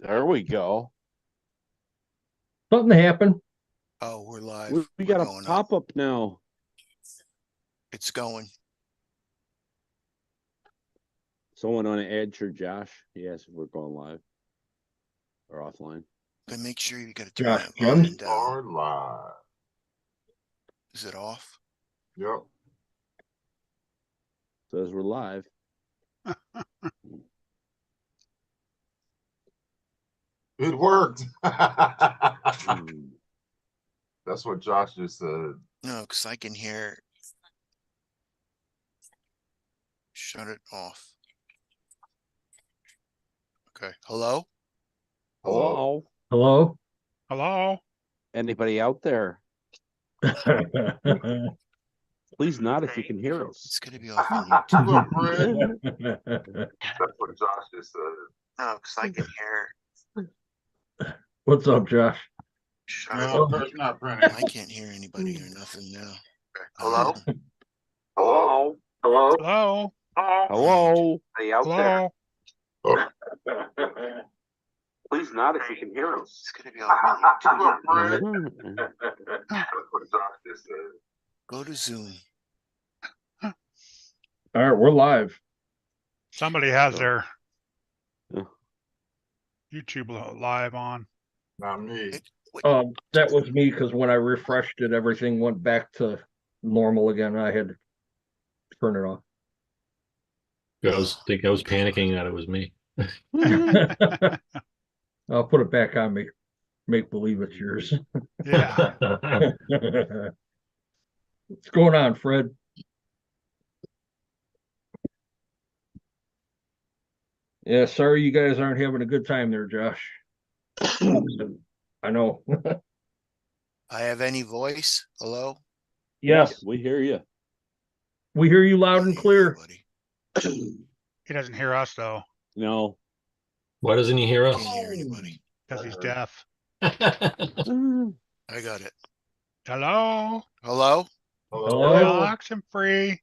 There we go. Something happened. Oh, we're live. We We're got a going up. pop-up now. It's going. Someone on Edge or Josh? Yes, we're going live or offline. But make sure you got to turn Josh that Jim? volume down. Are live. Is it off? Yep. Says we're live. It worked. Hmm. That's what Josh just said. No, because I can hear. Shut it off. Okay. Hello? Hello? Hello? Hello? Anybody out there? Please not if you can hear It's us. going to be off on YouTube. Look, Fred. That's what Josh just said. No, because I can hear. What's up, Josh? Shut Man, it that off. bird's not printing. I can't hear anybody or nothing now. Okay. Hello? Hello? Hello? Hello? Hello? Hey, out Hello? there. Please not if you can hear us. It's going to be off on Look, YouTube. Fred. Mhm. That's what Josh just said. Go to Zoom. All right, we're live. Somebody has their Yeah. YouTube live on. Not me. That was me because when I refreshed it, everything went back to normal again. I had to turn it off. I was panicking that it was me. I'll put it back on. Make believe it's yours. Yeah. What's going on, Fred? Yeah, sorry you guys aren't having a good time there, Josh. I know. I have any voice? Hello? Yes, We hear you. we hear you loud Can't and hear clear. anybody. He doesn't hear us, though, No. Why doesn't he hear us? Can't hear anybody. because he's deaf. Mm. I got it. Hello? Hello? Hello? Oxenfree.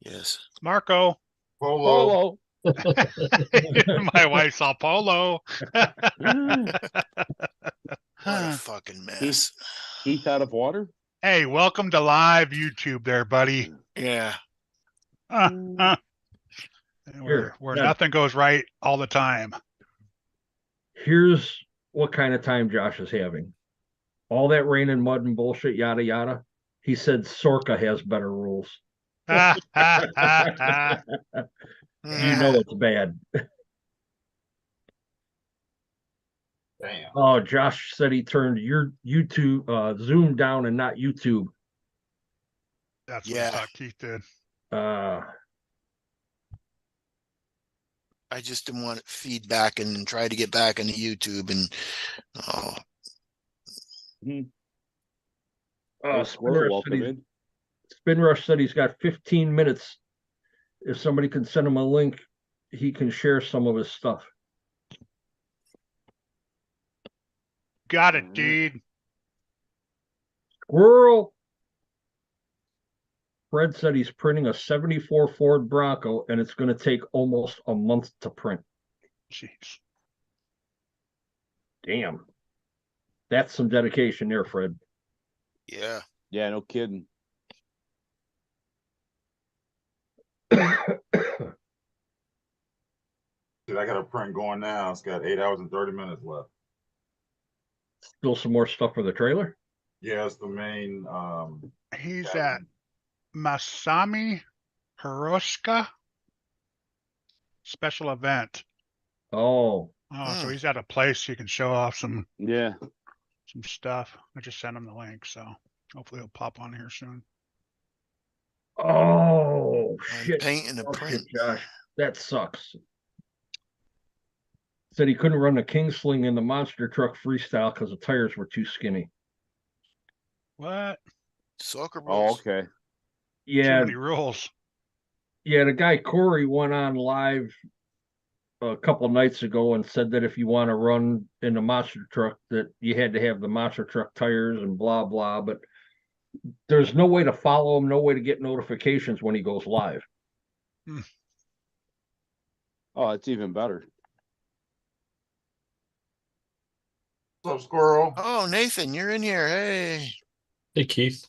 Yes. Marco. Polo. Hello. My wife saw Polo. What a fucking mess. Heath out of water? Hey, welcome to live YouTube there, buddy. Yeah. Where Here, Ned. nothing goes right all the time. Here's what kind of time Josh is having. All that rain and mud and bullshit, yada yada. He said Sorka has better rules. You know it's bad. Damn. Oh, Josh said he turned your YouTube Zoom down and not YouTube. That's what Yeah. I thought Keith did. I just didn't want feedback and try to get back into YouTube and Spin Rush said he's got 15 minutes. If somebody can send him a link, he can share some of his stuff. Got it, dude. Squirrel. Fred said he's printing a 74 Ford Bronco and it's going to take almost a month to print. Jeez. Damn. That's some dedication there, Fred. yeah. Yeah, no kidding. Dude, I got a print going now. It's got 8 hours and 30 minutes left. Still some more stuff for the trailer? Yeah, it's the main He's cabin. at Masami Hiroshika special event. Oh. So he's at a place you can show off some stuff. I just sent him the link, so hopefully he'll pop on here soon. Oh, I'm shit. painting a print. Shit, Josh. That sucks. Said he couldn't run the King Sling in the monster truck freestyle because the tires were too skinny. What? Soccer Oh, rules. okay. Too Yeah. many rules. Yeah, the guy Corey went on live a couple nights ago and said that if you want to run in the monster truck that you had to have the monster truck tires and blah blah, but there's no way to follow him, no way to get notifications when he goes live. Oh, it's even better. What's up, squirrel? Oh, Nathan, you're in here. Hey. Hey, Keith.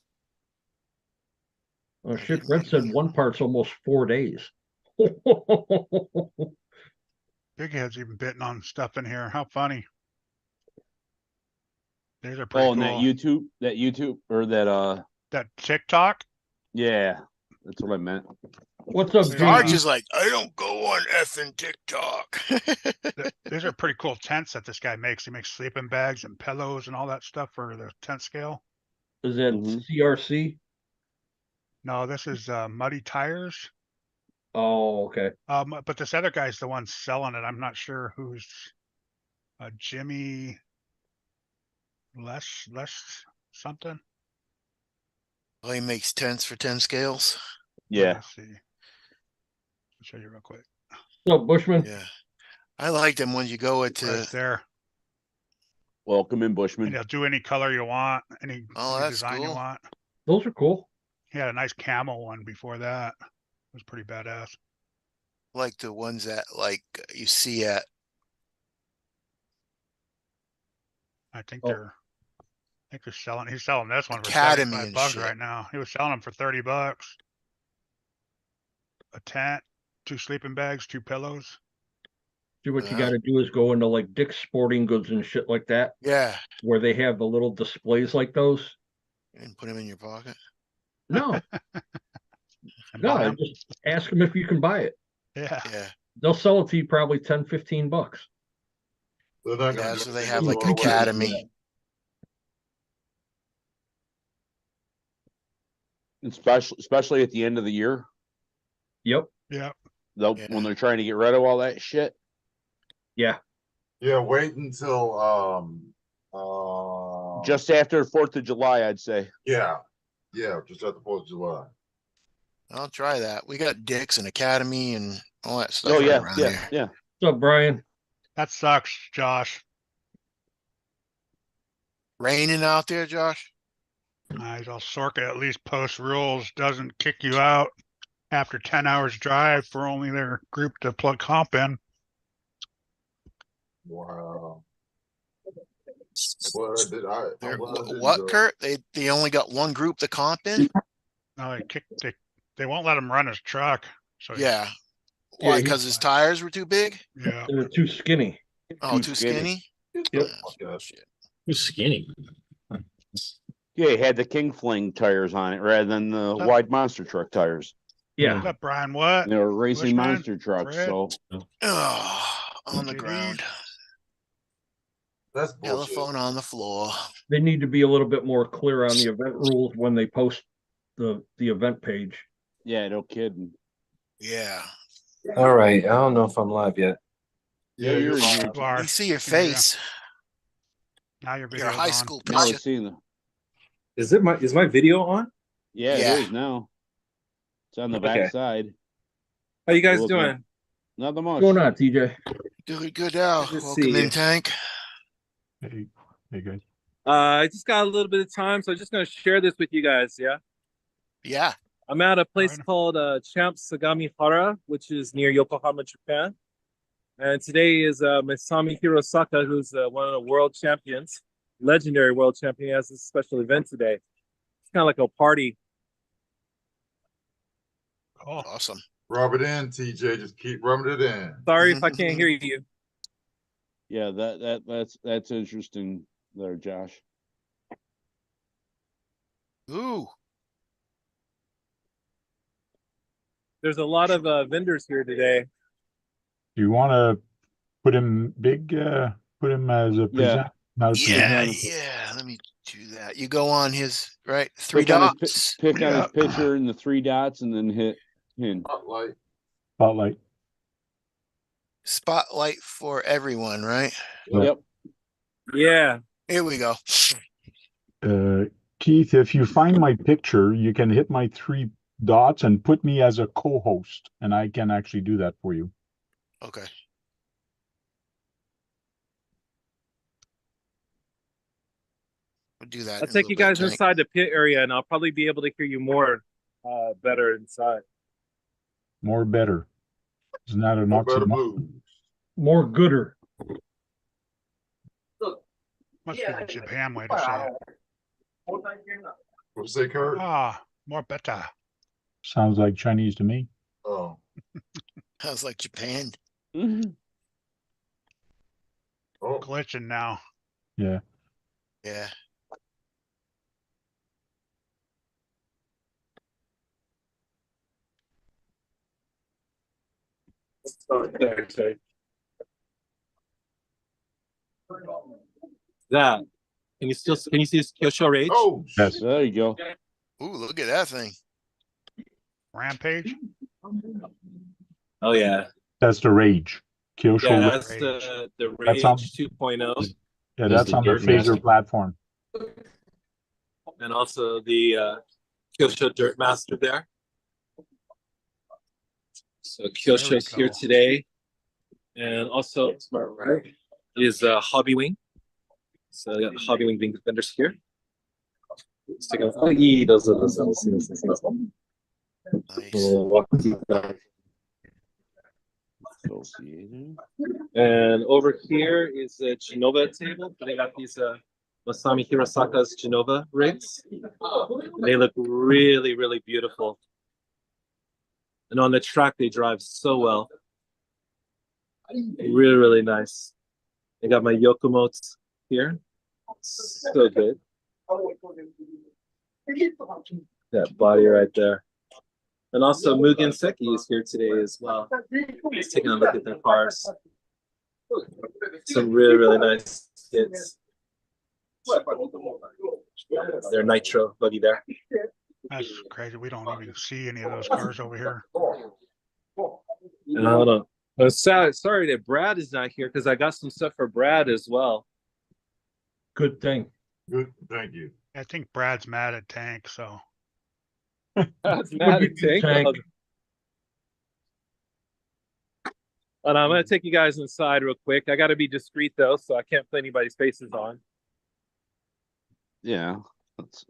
Oh shit, Brent said one part's almost 4 days. Big Head's even bidding on stuff in here. How funny. These are pretty Oh, and cool. that YouTube, or that, That TikTok? yeah, that's what I meant. What's up, Yeah. Sarge JD? is like, I don't go on effing TikTok. These are pretty cool tents that this guy makes. He makes sleeping bags and pillows and all that stuff for the tent scale. Is that Mhm. CRC? No, this is Muddy Tires. Oh, okay. But this other guy's the one selling it. I'm not sure who's Jimmy less something. Oh, he makes tents for 10 scales. Yeah. Let's see. I'll show you real quick. What's up, Bushman? Yeah. I like them when you go into. Right there. Welcome in, And Bushman. he'll do any color you want, any that's design you cool. want. Those are cool. He had a nice camel one before that. It was pretty badass. Like the ones that like you see at. I think Oh. they're selling. He's selling this one for Academy 75 and bucks shit. right now. He was selling them for 30 bucks. A tent, 2 sleeping bags, 2 pillows. See, what you Yeah. got to do is go into like Dick's Sporting Goods and shit like that, Yeah. where they have the little displays like those. And put them in your pocket. No, And no, buy 'em. just ask them if you can buy it. Yeah. Yeah. They'll sell it to you probably 10, 15 bucks. They're not gonna Yeah. do So they anything have to like throw away. Academy. Especially at the end of the year, Yep. Yeah. when Yeah. they're trying to get rid of all that shit. Yeah. Yeah, wait until Just after 4th of July, I'd say. yeah, just at the 4th of July. I'll try that. We got Dick's and Academy and all that stuff Oh right yeah, around yeah, here. yeah. What's up, Brian? That sucks, Josh. Raining out there, Josh? Well, Sorka at least posts rules, doesn't kick you out after 10 hours drive for only their group to plug comp in. Wow. What did I? They're, I'm glad I didn't what, go. Kurt? They only got one group to comp in? No, they won't let him run his truck. So Yeah. Yeah, Why? he- Because his tires were too big? yeah. They were too skinny. Oh, Too too skinny. skinny? Yep. Yeah. Shit. Who's skinny? Yeah, he had the King Fling tires on it rather than the Oh. wide monster truck tires. Yeah. What's up, Brian? What? They were racing Bushman? monster trucks, Fred? so Oh, on the JD? ground. That's bullshit. Telephone on the floor. They need to be a little bit more clear on the event rules when they post the event page. yeah, no kidding. Yeah. All right, I don't know if I'm live yet. Yeah, Yeah, you're you're live. You are. We see your Can hear ya. face. Now your Your video's high on. school Now picture. it's seeing the. Is my video on? Yeah, Yeah. it is now. It's on the Okay. back side. How you guys Looking- doing? Nothing much. What's going on, TJ? Doing good now. Good to Welcome see in, you. Tank. Hey, guys. I just got a little bit of time, so I'm just gonna share this with you guys. Yeah, Yeah. I'm at a place Alright. called Champ Sagami Hara, which is near Yokohama, Japan. And today is Masami Hirosaka, who's one of the world champions, legendary world champion. He has this special event today. It's kind of like a party. Cool. Awesome. Rub it in, TJ. Just keep rubbing it in. Sorry if I can't hear you. Yeah, that's interesting there, Josh. Ooh. There's a lot of vendors here today. Do you want to put him put him as a present? Not a Yeah, on the- yeah. Let me do that. You go on his right 3 Pick on his dots. pick on Yeah. his picture and the 3 dots, and then hit pin. Spotlight. spotlight. Spotlight for everyone, right? Yep. Yeah. Here we go. Keith, if you find my picture, you can hit my 3 dots and put me as a co-host, and I can actually do that for you. Okay. We'll do that. I'll in a take you little bit, guys Tank. inside the pit area, and I'll probably be able to hear you more better inside. More better. Isn't that an No better oxymoron? blue. More gooder. Must be the Japan way to say it. What'd you say, Kurt? Ah, more better. Sounds like Chinese to me. Oh, Sounds like Japan. Mhm. oh, Glitching now. Yeah. Yeah. That. Can you see Kyosho Rage? oh. Yes. There you go. Ooh, look at that thing. Rampage. Oh yeah. That's the Rage. Kyosho Yeah, Rage. that's the That's Rage on- 2.0, Yeah, Is that's the on the Dirt phaser Master. platform. and also the Kyosho Dirt Master there. So Kyosho's There we here go. today, and also is Hobby Wing. So I got the Hobby Wing vendors here. Let's take a look. Those are those. Nice. We'll walk you back. Associated. And over here is a Genova table. They got these Masami Hirosaka's Genova rigs. They look really, really beautiful. And on the track, they drive so well. Really, really nice. I got my Yokomotes here. So good. That body right there. And also Mugen Seki is here today as well. Just taking a look at their cars. Some really, really nice hits. Their Nitro buggy there. That's crazy. We don't even see any of those cars over here. And hold on. I'm sorry that Brad is not here because I got some stuff for Brad as well. Good thing. Good, thank you. I think Brad's mad at Tank, so That's mad at Tank. Tank. And I'm gonna take you guys inside real quick. I gotta be discreet though, so I can't put anybody's faces on. Yeah. That's,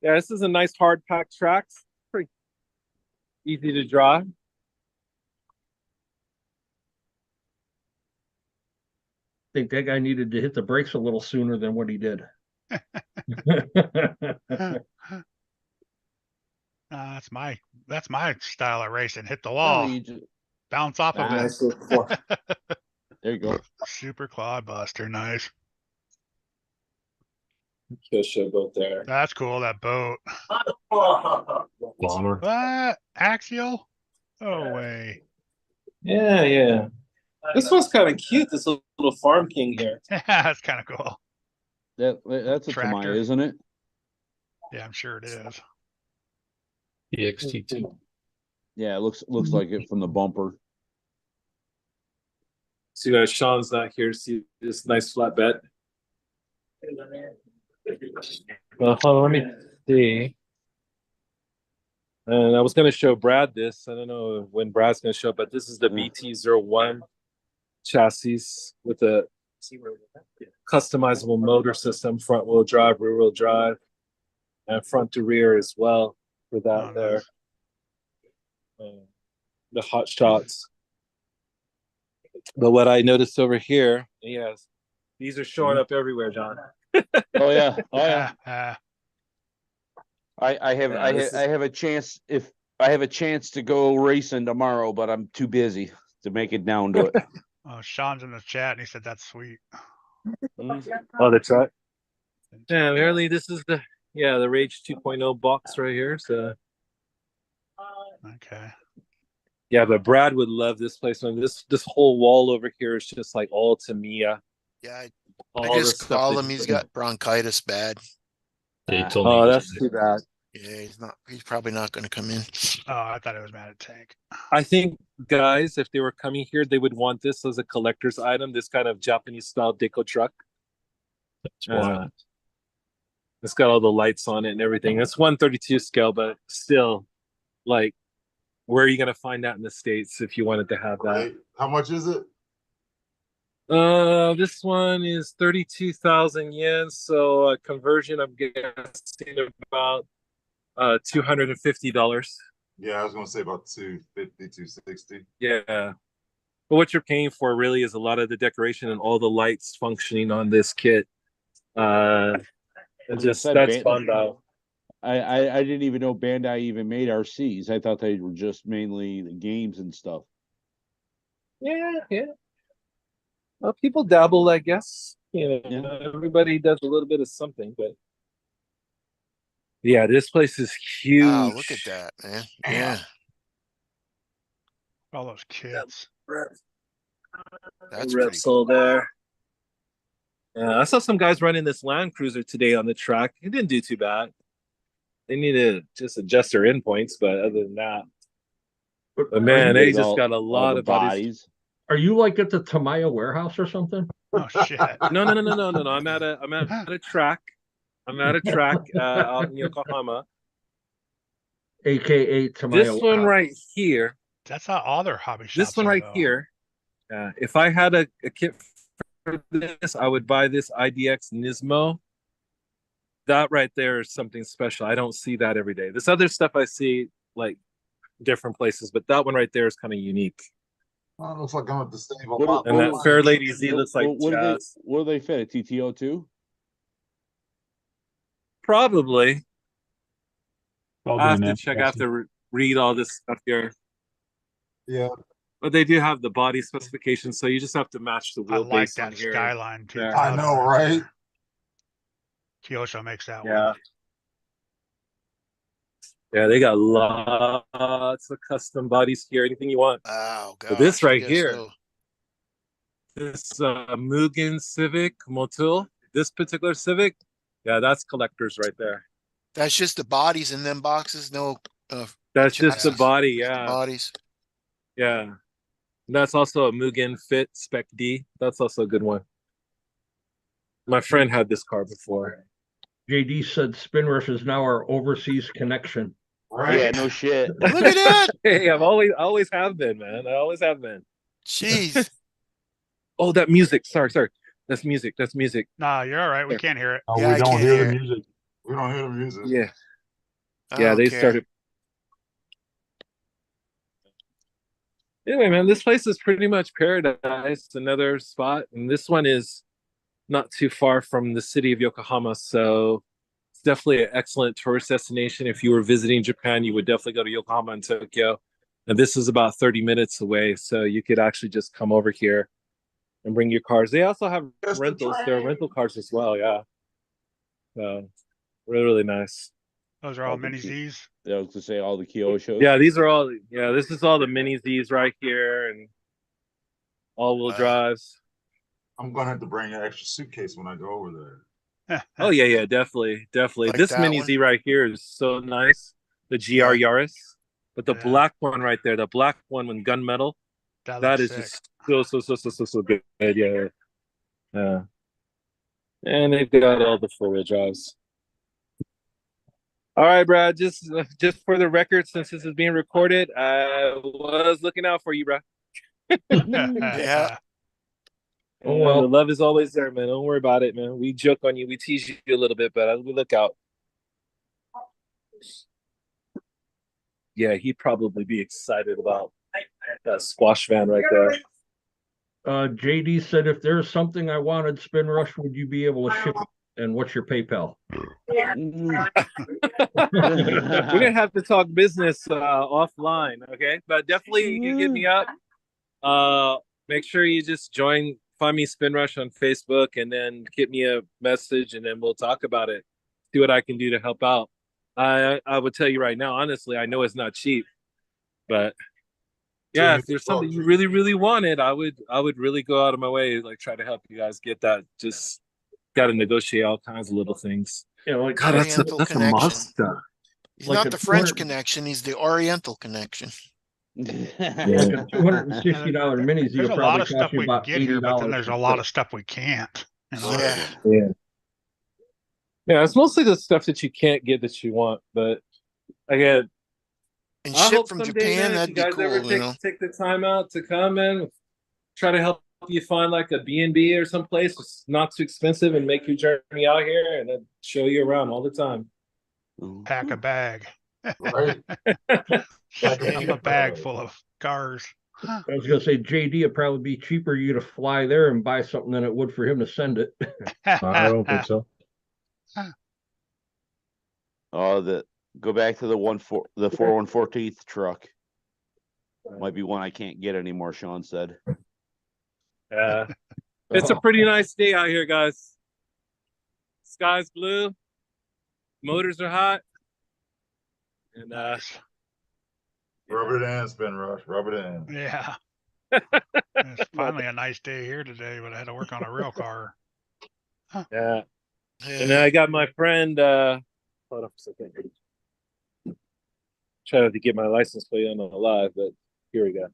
Yeah, this is a nice hard packed track. Pretty easy to draw. Think that guy needed to hit the brakes a little sooner than what he did. that's my style of racing. Hit the no, wall, you just, bounce off of Nice little four. there you go. it. Super Clodbuster, nice. Kyosho boat there. That's cool. That boat. Bomber. What? Axial? No way. Yeah, yeah. This one's kind of cute. This little farm king here. That's kind of cool. That's a Tractor. Tamiya, isn't it? Yeah, I'm sure it is. EXT2. Yeah, it looks like it from the bumper. See, guys, Sean's not here to see this nice flatbed. Well, hold on, let me see. And I was going to show Brad this. I don't know when Brad's going to show, but this is the BT01 chassis with a customizable motor system, front wheel drive, rear wheel drive, and front to rear as well for that Oh, there. nice. The hot shots. But what I noticed over here, yes, these are showing up everywhere, John. Oh yeah. Oh yeah. I have Yeah, this is- I have a chance if I have a chance to go racing tomorrow, but I'm too busy to make it down to it. Oh, Sean's in the chat and he said that's sweet. Oh, that's right. Yeah, apparently this is the Rage 2.0 box right here. So Okay. yeah, but Brad would love this place. Man, this whole wall over here is just like all Tamiya. Yeah, I All just the stuff call that him. he He's put in. got bronchitis bad. Yeah, he told me. Oh, that's too bad. Yeah, he's probably not going to come in. Oh, I thought it was mad at Tank. I think guys, if they were coming here, they would want this as a collector's item. This kind of Japanese style deco truck. That's wild. It's got all the lights on it and everything. It's 132 scale, but still, like, where are you gonna find that in the States if you wanted to have that? Hey, how much is it? This one is 32,000 yen. So conversion, I'm guessing about $250. Yeah, I was gonna say about 250, 260. Yeah. But what you're paying for really is a lot of the decoration and all the lights functioning on this kit. As I Just said, that's fun though. I didn't even know Bandai even made RCs. I thought they were just mainly the games and stuff. Yeah, yeah. Well, people dabble, I guess. You know, Yeah. everybody does a little bit of something, but yeah, this place is huge. Wow, look at that, man. Yeah, All those kids. that's pretty Repsol there. I saw some guys running this Land Cruiser today on the track. It didn't do too bad. They need to just adjust their endpoints, but other than that, but man, they just got a lot the of bodies. Are you like at the Tamaya warehouse or something? Oh shit. No. I'm at a track. I'm at a track out in Yokohama. AKA Tamaya This warehouse. one right here. That's how all their hobby shops This one are, right though. here. If I had a kit for this, I would buy this IDX Nismo. That right there is something special. I don't see that every day. This other stuff I see like different places, but that one right there is kind of unique. I looks like I'm at the save a What lot. And What that is- Fair Lady Z looks like what do jazz. they fit? A TTO too? Probably. Probably I have an to check. I have MSC. to read all this stuff here. Yeah, But they do have the body specifications, so you just have to match the I like wheelbase on that here. Skyline too. Yeah. I know, right? Kyosho makes that Yeah. one. Yeah, they got lots of custom bodies here. Anything you want. wow, But gosh. this I right guess here, so. this Mugen Civic Motul, this particular Civic, yeah, that's collectors right there. That's just the bodies in them boxes, no That's just the chassis, body, just the yeah, bodies. yeah. And that's also a Mugen Fit Spec D. That's also a good one. My friend had this car before. JD said Spinrush is now our overseas connection. Right. Yeah, no shit. Look at that. Hey, I always have been, man. I always have been. Jeez. Oh, that music. Sorry. That's music. That's music. Nah, you're all right. We There. can't hear it. Oh, Yeah, we I don't can't hear hear the it. music. We don't hear the music. Yeah. Yeah, they Okay. started. Anyway, man, this place is pretty much paradise. Another spot, and this one is not too far from the city of Yokohama, so it's definitely an excellent tourist destination. If you were visiting Japan, you would definitely go to Yokohama and Tokyo. And this is about 30 minutes away, so you could actually just come over here and bring your cars. They also have That's the rentals. There are train. rental cars as well. Yeah, so really, really nice. Those are all Oh, the mini key- Zs. I was to say all the Kyosho. Yeah, these are all. Yeah, this is all the mini Zs right here, and all-wheel Wow. drives. I'm gonna have to bring an extra suitcase when I go over there. Oh yeah, definitely. Like This that mini one? Z right here is so nice. The GR Yeah. Yaris, but the Yeah. black one right there, the black one with gunmetal, That that looks is sick. just so good. Yeah, yeah. And they've got all the four-wheel drives. All right, Brad. Just for the record, since this is being recorded, I was looking out for you, bro. Yeah. Oh, well. The love is always there, man. Don't worry about it, man. We joke on you, we tease you a little bit, but we look out. Yeah, he'd probably be excited about that squash van right there. JD said if there's something I wanted, Spinrush, would you be able to ship it? And what's your PayPal? We're gonna have to talk business offline, okay? But definitely you can hit me up. Make sure you just find me Spinrush on Facebook, and then get me a message, and then we'll talk about it. See what I can do to help out. I would tell you right now, honestly, I know it's not cheap, but yeah, if there's something you really, really wanted, I would really go out of my way, like try to help you guys get that. Just got to negotiate all kinds of little things. Yeah, like God, that's Oriental a connection. monster. He's Like not a the French 200 connection, he's the Oriental connection. like a $260 mini Z There's will a lot probably of stuff cost you we can about get here, but then $80. there's a lot of stuff we can't. You know? Yeah. Yeah, it's mostly the stuff that you can't get that you want. But again, And I ship hope from someday, Japan, man, if you that'd be guys cool, ever you know. take the time out to come and try to help you find like a B&B or someplace that's not too expensive, and make your journey out here, and then show you around all the time. Pack a bag. Right? Like Stuff a bag full of cars. I was gonna say JD would probably be cheaper you to fly there and buy something than it would for him to send it. I don't think so. Oh, go back to the 4114th truck. Might be one I can't get anymore, Sean said. Yeah. It's a pretty nice day out here, guys. Sky's blue. Motors are hot. And Nice. Rub it in, Spin Rush. Rub it in. Yeah. It's finally a nice day here today, but I had to work on a real car. yeah. And then I got my friend hold on a second. Trying to get my license plate on the live, but here we go.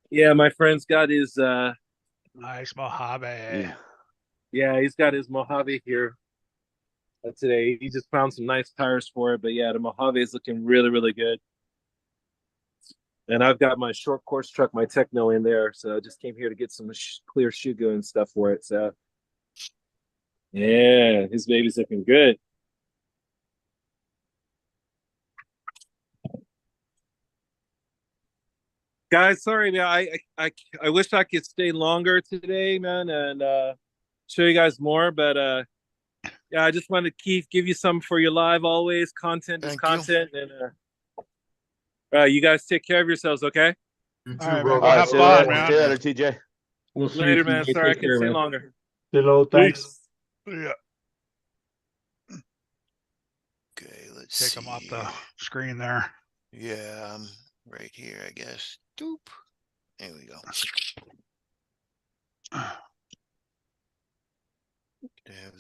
Yeah, my friend's got his Nice Mojave. yeah, he's got his Mojave here today. He just found some nice tires for it, but yeah, the Mojave is looking really, really good. And I've got my short course truck, my Techno in there, so I just came here to get some clear Shugo and stuff for it. So yeah, his baby's looking good. Guys, sorry, man. I wish I could stay longer today, man, and show you guys more. But yeah, I just wanted to give you some for your live always. Content is Thank you. content. And you guys take care of yourselves, okay? You too, All right, man. brother. Well, have see you fun, later. man. See you later, TJ. We'll see Later, you man. TJ. Sorry I Take couldn't care, stay man. longer. Hello, thanks. Yeah. Okay, let's Take see. them off the screen there. Yeah, I'm right here, I guess. Doop. There we go. Have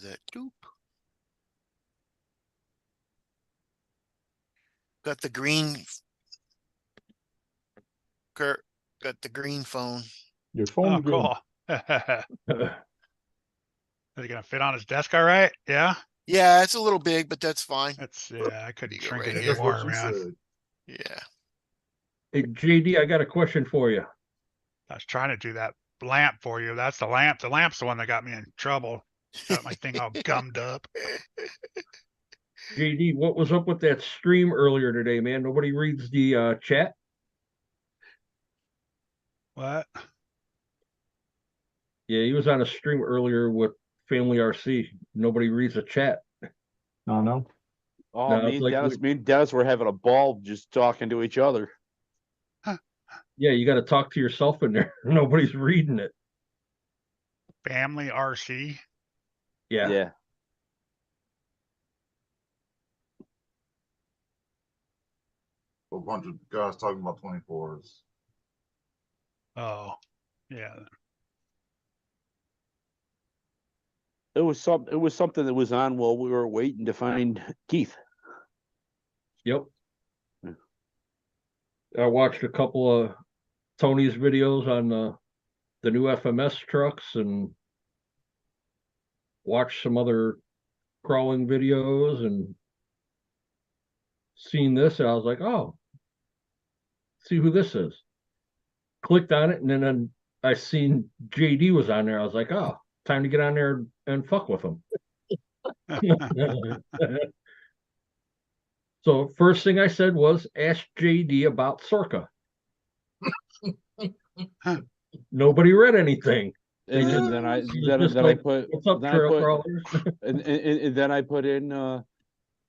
that doop. Got the green. Kurt, got the green phone. Your Oh, phone green. cool. Is he gonna fit on his desk all right? Yeah. Yeah, it's a little big, but that's fine. Yeah, I couldn't You go shrink right it here. That's what anymore, she man. said. Yeah. Hey, JD, I got a question for you. I was trying to do that lamp for you. That's the lamp. The lamp's the one that got me in trouble. Got my thing all gummed up. JD, what was up with that stream earlier today, man? Nobody reads the chat? What? Yeah, he was on a stream earlier with Family RC. Nobody reads the chat. No. Oh, No, me it's and like Dennis, me and Dennis were having a ball just talking to each other. Yeah, you got to talk to yourself in there. Nobody's reading it. Family RC? Yeah. Yeah. A bunch of guys talking about 24s. Oh, yeah. It was something that was on while we were waiting to find Keith. Yep. Yeah. I watched a couple of Tony's videos on the new FMS trucks and watched some other crawling videos and seen this, and I was like, oh, see who this is. Clicked on it, and then I seen JD was on there. I was like, oh, time to get on there and fuck with him. So first thing I said was ask JD about Sorka. Nobody read anything. And just- then I He was then, just then I like, put what's up, then I trail put crawlers? and then I put in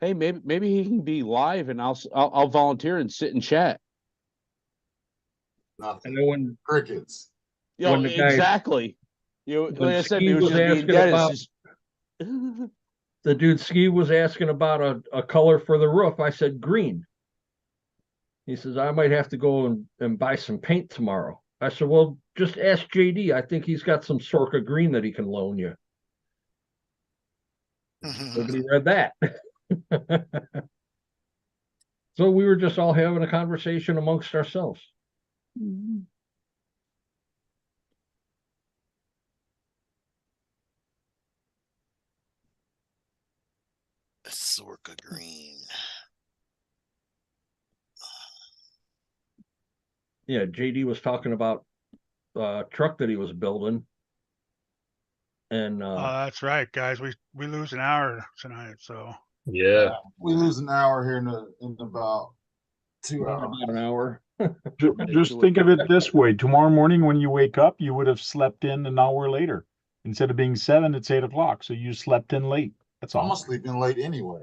hey, maybe he can be live and I'll volunteer and sit and chat. And Nothing. then when Crickets. You When know, the guy- exactly. You know, when like I said, Ski it was was just me and asking Dennis. about- Just... the dude Ski was asking about a color for the roof, I said green. He says, I might have to go and buy some paint tomorrow. I said, well, just ask JD. I think he's got some Sorka green that he can loan you. Nobody read that. So we were just all having a conversation amongst ourselves. Sorka green. Yeah, JD was talking about a truck that he was building. And Oh, that's right, guys. We lose an hour tonight, so Yeah. We lose an hour here in about 2 hours. About an hour. Just think of it this way. Tomorrow morning when you wake up, you would have slept in an hour later. Instead of being 7, it's 8 o'clock. So you slept in late. That's I'm gonna all. sleep in late anyway.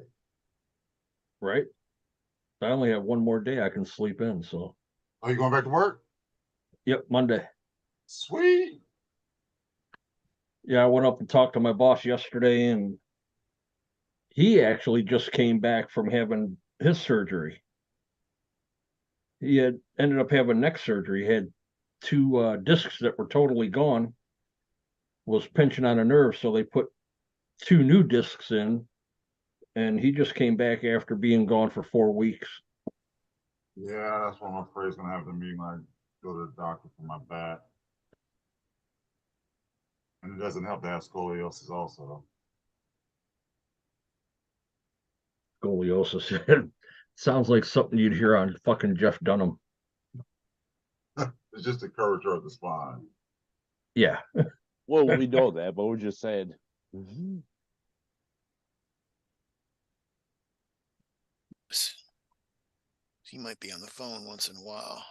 Right? I only have one more day I can sleep in, so Are you going back to work? yep, Monday. Sweet. Yeah, I went up and talked to my boss yesterday, and he actually just came back from having his surgery. He had ended up having neck surgery. He had two discs that were totally gone, was pinching on a nerve, so they put 2 new discs in, and he just came back after being gone for 4 weeks. Yeah, that's what I'm afraid is gonna happen to me when I go to the doctor for my back. And it doesn't help to have scoliosis also. Scoliosis. Sounds like something you'd hear on fucking Jeff Dunham. It's just a curvature of the spine. Yeah. Well, we know that, but we're just saying. He might be on the phone once in a while.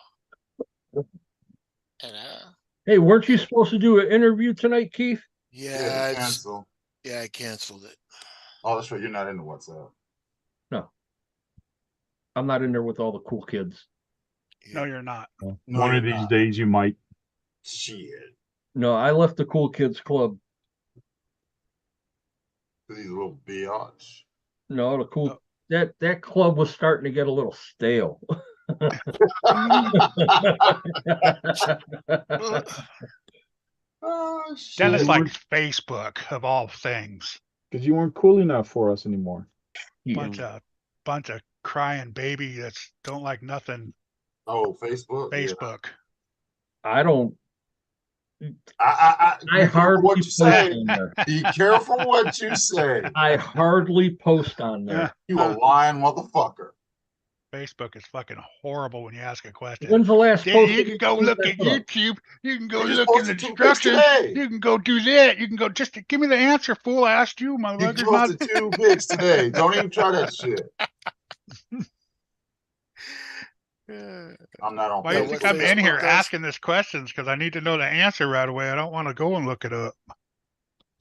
Hello? Hey, weren't you supposed to do an interview tonight, Keith? Yeah, Cancel. yeah, I canceled it. Oh, that's right. You're not in the WhatsApp. No. I'm not in there with all the cool kids. No, you're not. No, One you're of these not. days you might. Shit. No, I left the cool kids club. These little biatch. No, the cool that club was starting to get a little stale. Oh, shit. Dennis They likes Facebook of all things. Because you weren't cool enough for us anymore. Yeah. Bunch of crying baby that's don't like nothing. Oh, Facebook. Yeah. Facebook. I don't. I I be careful hardly what you post say. on there. Be careful what you say. I hardly post on there. You a lying motherfucker. Facebook is fucking horrible when you ask a question. When's the last Yeah, post? you can go look at YouTube. You can go You just look in the posted 2 pics instructions. today. You can go do that. You can go just give me the answer, fool. I asked you, You motherfucker. Not posted 2 pics today. Don't even try that shit. I'm not on why do you what think Facebook. I'm in Facebook here does? asking this questions? Because I need to know the answer right away. I don't want to go and look it up.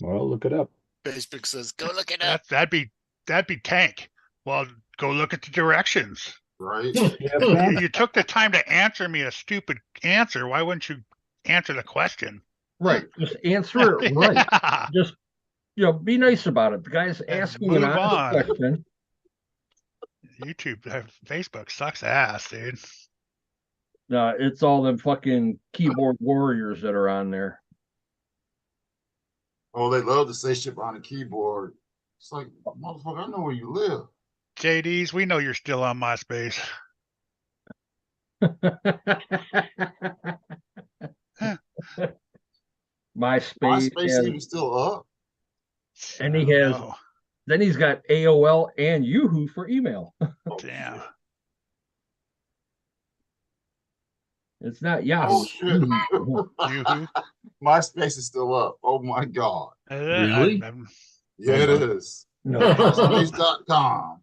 Well, look it up. Facebook says, go look it up. That'd be Tank. Well, go look at the directions. Right? You took the time to answer me a stupid answer. Why wouldn't you answer the question? Right. Just answer it right. Yeah. Just be nice about it. The guy's And asking an move honest on. question. YouTube, Facebook sucks ass, dude. No, it's all them fucking keyboard warriors that are on there. Oh, they love to say shit behind the keyboard. It's like, motherfucker, I know where you live. JDs, we know you're still on MySpace. MySpace, MySpace even still up? and he has. Oh, Then he's got AOL and Yahoo for email. Oh, damn. shit. It's not Yahoo. Oh shit. Yoo-hoo. MySpace is still up. Oh my god. Really? Yeah, it is. No. MySpace.com.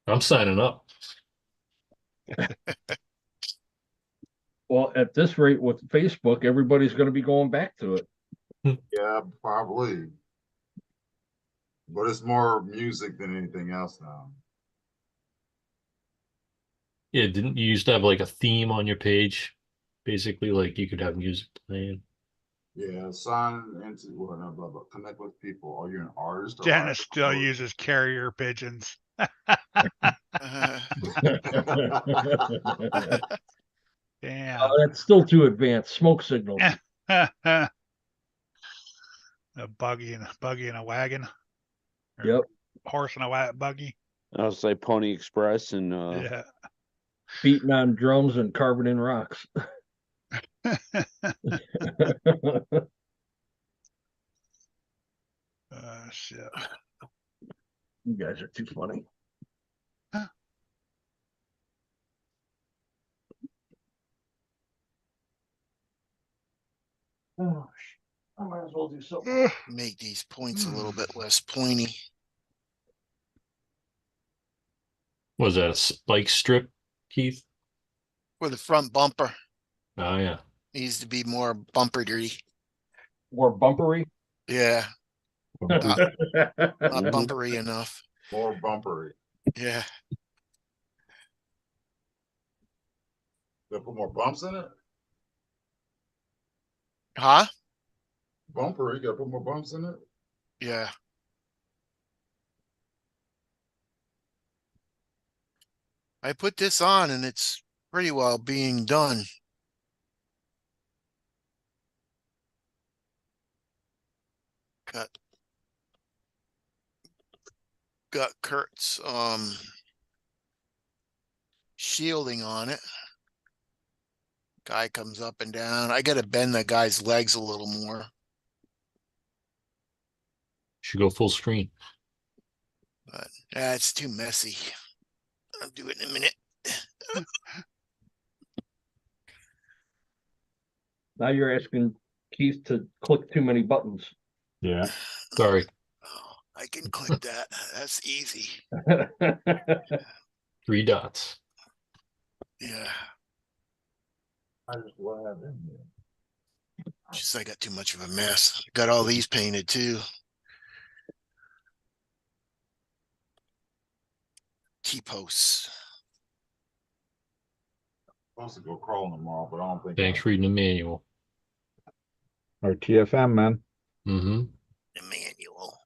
I'm signing up. Well, at this rate with Facebook, everybody's going to be going back to it. Yeah, probably. But it's more music than anything else now. Yeah, didn't you used to have like a theme on your page? Basically, like you could have music playing. Yeah, sign into what? Blah, blah, blah. Connect with people. Are you an artist? Or Dennis still artist? uses carrier pigeons. Damn. That's still too advanced. Smoke signals. A buggy and a wagon. Or Yep. Horse and a buggy. I'll say Pony Express and Yeah. Beating on drums and carving in rocks. Shit. You guys are too funny. Oh, I might as well do something. Make these points a little bit less pointy. Was that a spike strip, Keith? For the front bumper. Oh yeah. Needs to be more bumpery. More bumpery. Yeah, not Yeah. bumpery enough. More bumpery. Yeah. They put more bumps in it? Huh? Bumper, you gotta put more bumps in it? Yeah. I put this on and it's pretty well being done. Got Kurt's shielding on it. Guy comes up and down. I gotta bend the guy's legs a little more. Should go full screen. But it's too messy. I'll do it in a minute. Now you're asking Keith to click too many buttons. Yeah. Sorry. Oh, I can click that. That's easy. 3 dots. Yeah. I just what happened here. Just I got too much of a mess. Got all these painted too. T-posts. Supposed to go crawling tomorrow, but I don't think. Thanks for reading the manual. Our TFM, man. Mm-hmm. The manual.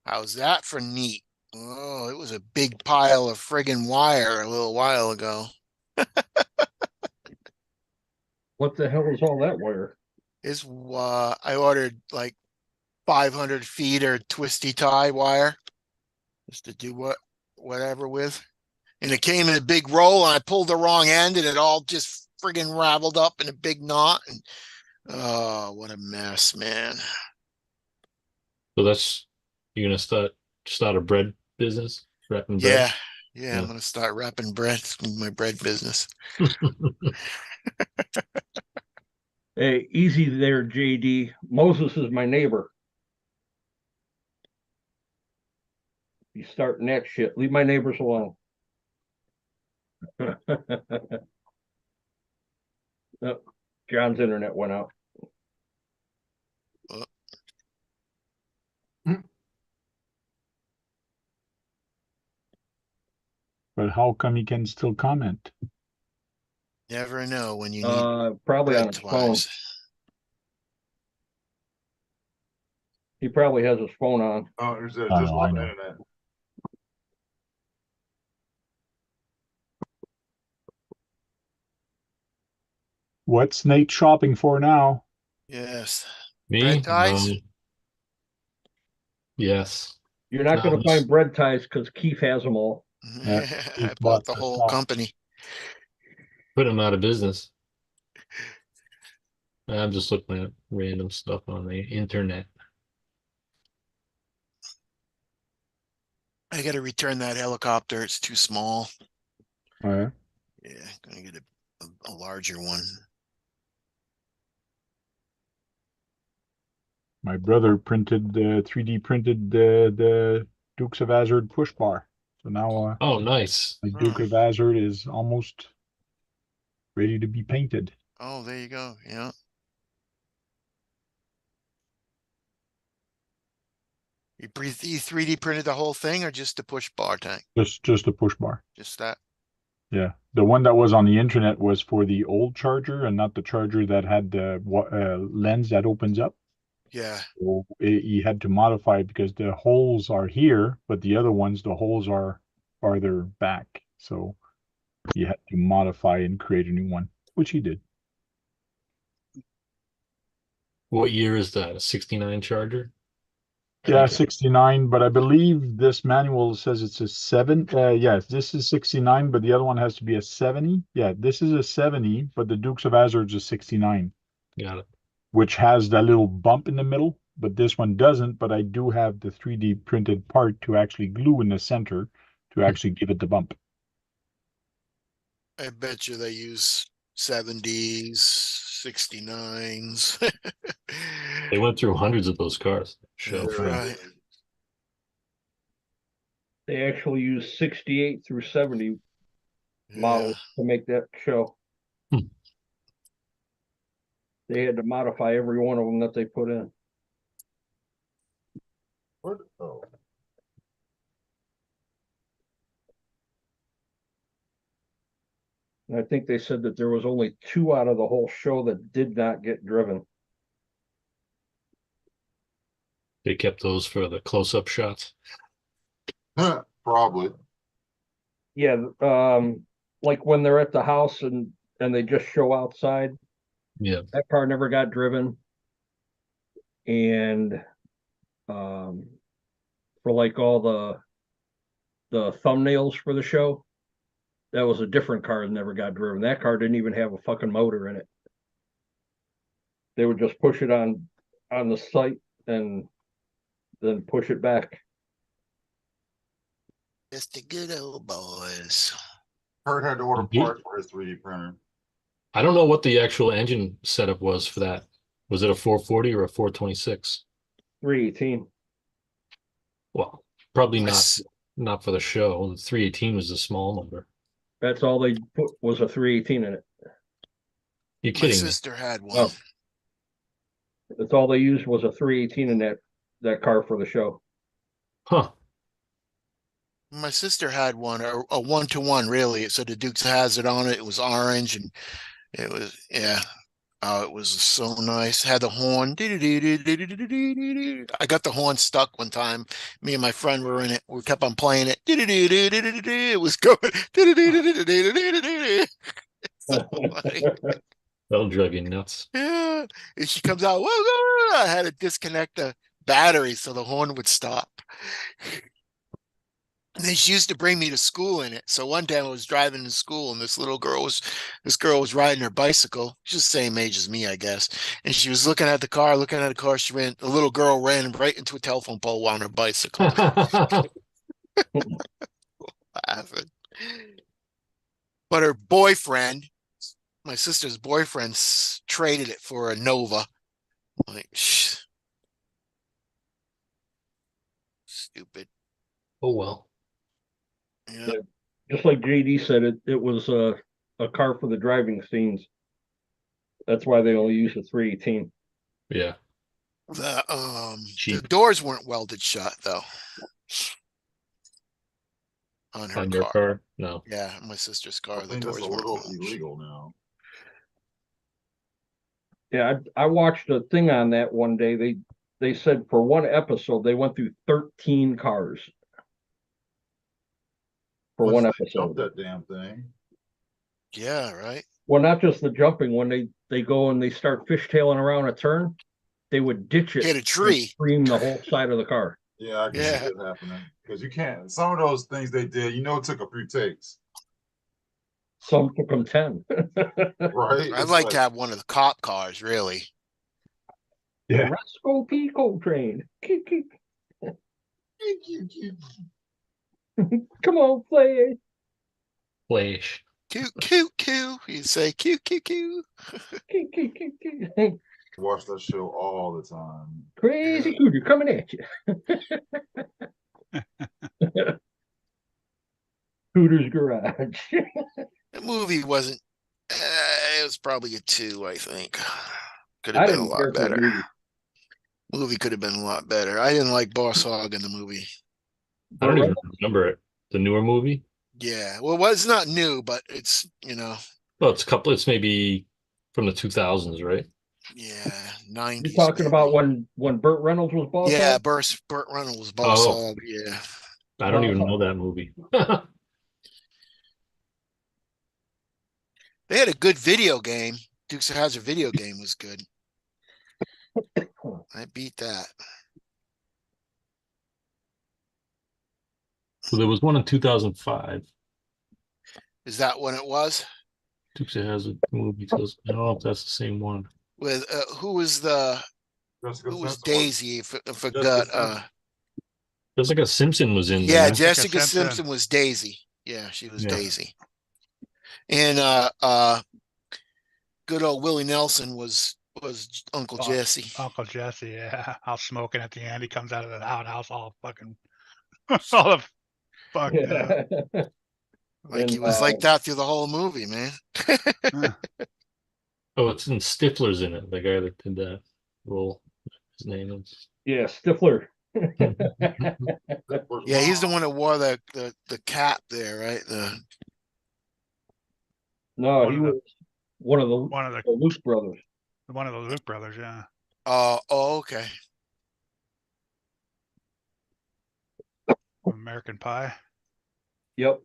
How's that for neat? Oh, it was a big pile of friggin' wire a little while ago. What the hell is all that wire? Is I ordered like 500 feet or twisty tie wire just to do whatever with. And it came in a big roll and I pulled the wrong end and it all just friggin' raveled up in a big knot. And oh, what a mess, man. So you're gonna start a bread business, wrapping bread. Yeah. Yeah, Yeah. I'm gonna start wrapping bread, my bread business. Hey, easy there, JD. Moses is my neighbor. You starting that shit. Leave my neighbors alone. Oh, John's internet went out. But how come he can still comment? Never know when you need Probably on bread his phone. twice. He probably has his phone on. Oh, there's I just know, I one know. internet. What's Nate shopping for now? Yes. Me? Bread ties? Yes. You're not No, going to just- find bread ties because Keith has them all. Yeah, I he's bought bought the the whole stock. company. Put him out of business. I'm just looking at random stuff on the internet. I got to return that helicopter. It's too small. Oh, yeah. Yeah, gonna get a larger one. My brother 3D printed the Dukes of Hazzard push bar. So now Oh, nice. my Duke of Hazzard is almost ready to be painted. Oh, there you go. Yeah. You 3D printed the whole thing or just the push bar tank? Just a push bar. Just that? Yeah. The one that was on the internet was for the old charger and not the charger that had the lens that opens up. Yeah. So you had to modify it because the holes are here, but the other ones, the holes are farther back. So you had to modify and create a new one, which he did. What year is that? A 69 Charger? I Yeah, think- 69, but I believe this manual says it's a 7. Yes, this is 69, but the other one has to be a 70. Yeah, this is a 70, but the Dukes of Hazzard's a 69, Got it. which has that little bump in the middle, but this one doesn't. But I do have the 3D printed part to actually glue in the center to actually give it the bump. I bet you they use 70s, 69s. They went through hundreds of those cars. Show. That's right. They actually used 68 through 70 Yeah. models to make that show. Hmm. They had to modify every one of them that they put in. What? Oh, And I think they said that there was only 2 out of the whole show that did not get driven. They kept those for the close-up shots. probably. Yeah, like when they're at the house and they just show outside, Yeah. that car never got driven. And for like all the thumbnails for the show, that was a different car that never got driven. That car didn't even have a fucking motor in it. They would just push it on the site and then push it back. Just the good old boys. Kurt had to order Mhm. parts for his 3D printer. I don't know what the actual engine setup was for that. Was it a 440 or a 426? 318. Well, probably Nice. not for the show. The 318 was a small number. That's all they put was a 318 in it. You're My kidding me. sister had one. Oh. That's all they used was a 318 in that car for the show. Huh. My sister had one, a 1-to-1, really. It said the Dukes of Hazzard on it. It was orange, and it was, yeah. Oh, it was so nice. Had the horn. I got the horn stuck one time. Me and my friend were in it. We kept on playing it. It was going. So funny. That'll drive you nuts. Yeah. And she comes out. Whoa, I had to disconnect the battery so the horn would stop. And then she used to bring me to school in it. So one day I was driving to school, and this girl was riding her bicycle. She's the same age as me, I guess. And she was looking at the car. The little girl ran right into a telephone pole on her bicycle. Laughing. But her boyfriend, my sister's boyfriend, traded it for a Nova. Like, stupid. Oh well. Yeah. Just like JD said, it was a car for the driving scenes. That's why they only use a 318. Yeah. The Cheap. doors weren't welded shut though. On her On your car. car? No. Yeah, my sister's car. I The think that's doors a weren't little welded. illegal now. Yeah, I watched a thing on that one day. They said for one episode they went through 13 cars. For Once one they episode. jump that damn thing. Yeah, right. Well, not just the jumping. When they go and they start fishtailing around a turn, they would ditch it. Hit a and tree. Scream the whole side of the car. Yeah, I can Yeah. see it happening. Because you can't, some of those things they did, it took a few takes. Some took them 10. Right? I'd It's like to have one of the cop cars, really. Yeah. Roscoe Pico train. Come on, play it. Flash. Coo, coo, coo. You say coo, coo, coo. watch that show all the time. Crazy Cooter coming at you. Cooter's Garage. The movie wasn't. It was probably a 2, I think. Could I have been a didn't care lot for the better. movie. Movie could have been a lot better. I didn't like Boss Hogg in the movie. I don't even remember it. The newer movie? Yeah, well, it's not new, but it's Well, it's maybe from the 2000s, right? yeah, 90s. You're talking maybe. about when Burt Reynolds was boss? Yeah, hog? Burt Reynolds was Boss Oh. Hogg. Yeah, I don't even know that movie. they had a good video game. Dukes of Hazzard video game was good. I beat that. So there was one in 2005. Is that when it was? Dukes of Hazzard movie. I don't know if that's the same one. With who was Jessica who was Simpson Daisy? If I Jessica forgot. Simpson. There's like a Simpson was in Yeah, there. Jessica Simpson. Simpson was Daisy. Yeah, she was Yeah. Daisy. And good old Willie Nelson was Uncle Oh, Jesse. Uncle Jesse, yeah. Out smoking at the end. He comes out of the outhouse all fucking all of fucked up. Like And, he was like that through the whole movie, man. Huh. Oh, it's in Stifler's in it. The guy that did that role. His name is. yeah, Stifler. Yeah, he's the one that wore the cap there, right? No, One he of the- was one of the One of the Luke brothers. Luke brothers, yeah. Oh, okay. American Pie. Yep.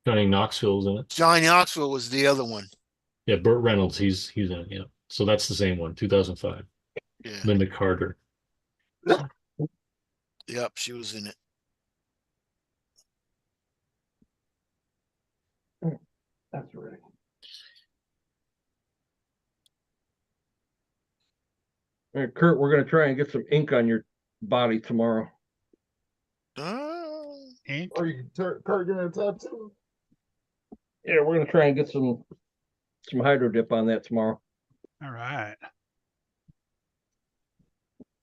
Johnny Knoxville's in it. Johnny Knoxville was the other one. Yeah, Burt Reynolds. He's in it. Yeah. So that's the same one. 2005. Yeah. Linda Carter. Yep, she was in it. That's right. All right, Kurt, we're gonna try and get some ink on your body tomorrow. Ink. Are you Kurt getting a tattoo? Yeah, we're gonna try and get some hydro dip on that tomorrow. All right.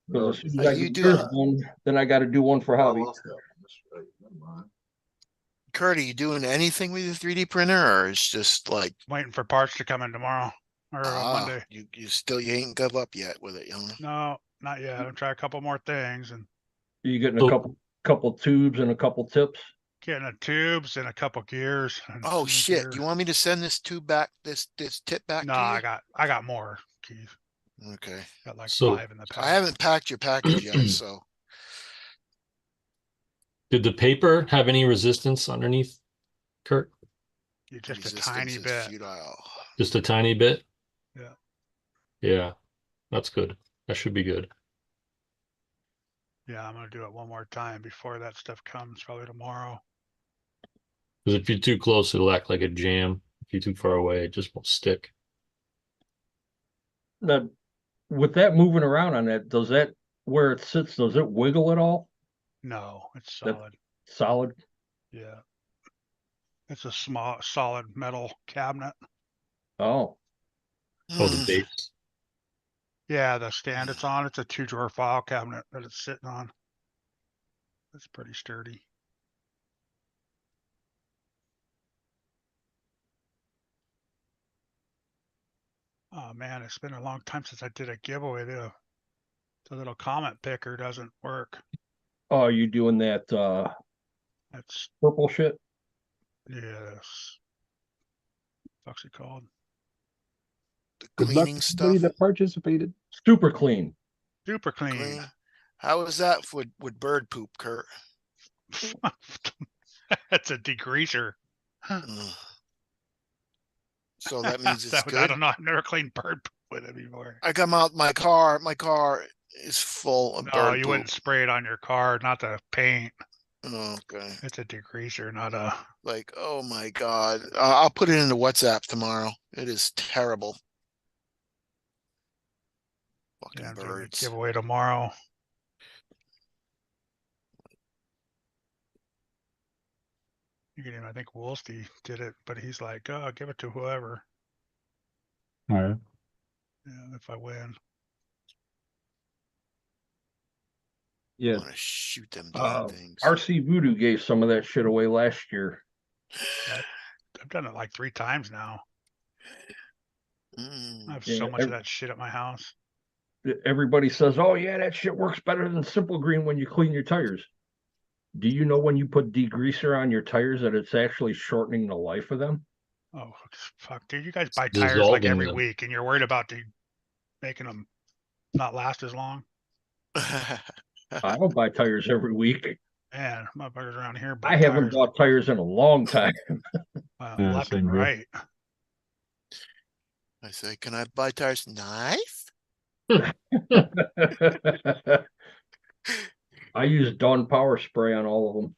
Because as soon as Are I you get yours doing- done, then I got to do one for I hobby. lost that one. That's right. Never mind. Kurt, are you doing anything with your 3D printer, or it's just like Waiting for parts to come in tomorrow or Monday. you ain't give up yet with it, young? No, not yet. I'll try a couple more things and You getting a So- couple tubes and a couple tips? getting the tubes and a couple gears. and Oh some shit! gears. You want me to send this tube back? This tip back? No, to I got more, Keith. you? Okay. Got like So- 5 in the pack. I haven't packed your package yet, so Did the paper have any resistance underneath, Kurt? Just a resistance tiny is bit. futile. Just a tiny bit? Yeah. Yeah. That's good. That should be good. Yeah, I'm gonna do it one more time before that stuff comes, probably tomorrow. Because if you're too close, it'll act like a jam. If you're too far away, it just won't stick. Now, with that moving around on that, does that where it sits, does it wiggle at all? No, it's That- solid. Solid? Yeah. It's a small, solid metal cabinet. Oh, Oh, the Mm. base. Yeah, the stand it's on, it's a 2-drawer file cabinet that it's sitting on. It's pretty sturdy. Oh man, it's been a long time since I did a giveaway. The little comment picker doesn't work. oh, you doing that That's purple shit? yes. What's it called? The Good luck cleaning to stuff. everybody that participated. Super clean. Super clean. Clean. How is that with bird poop, Kurt? That's a degreaser. Ugh. So that means it's I good. don't know. I've never cleaned bird poop with it before. I come out my car. My car is full of No, bird you poop. wouldn't spray it on your car, not the paint. Oh, okay. It's a degreaser, not a. Like, oh my God. I'll put it into WhatsApp tomorrow. It is terrible. Fucking Yeah, I'm doing a birds. giveaway tomorrow. You can even, I think Woolsey did it, but he's like, oh, give it to whoever. All right. Yeah, if I win. I Yeah. want to shoot them damn things. RC Voodoo gave some of that shit away last year. I've done it like 3 times now. I have Yeah, so much of that shit at my house. Everybody says, oh yeah, that shit works better than Simple Green when you clean your tires. Do you know when you put degreaser on your tires that it's actually shortening the life of them? Oh, fuck, dude. You guys buy tires like Dissolving every them. week and you're worried about making them not last as long. I don't buy tires every week. Man, motherfuckers around here buy I haven't tires bought tires in a long time. Yeah, left same and here. right. I say, can I buy tires? Knife? I use Dawn Power Spray on all of them.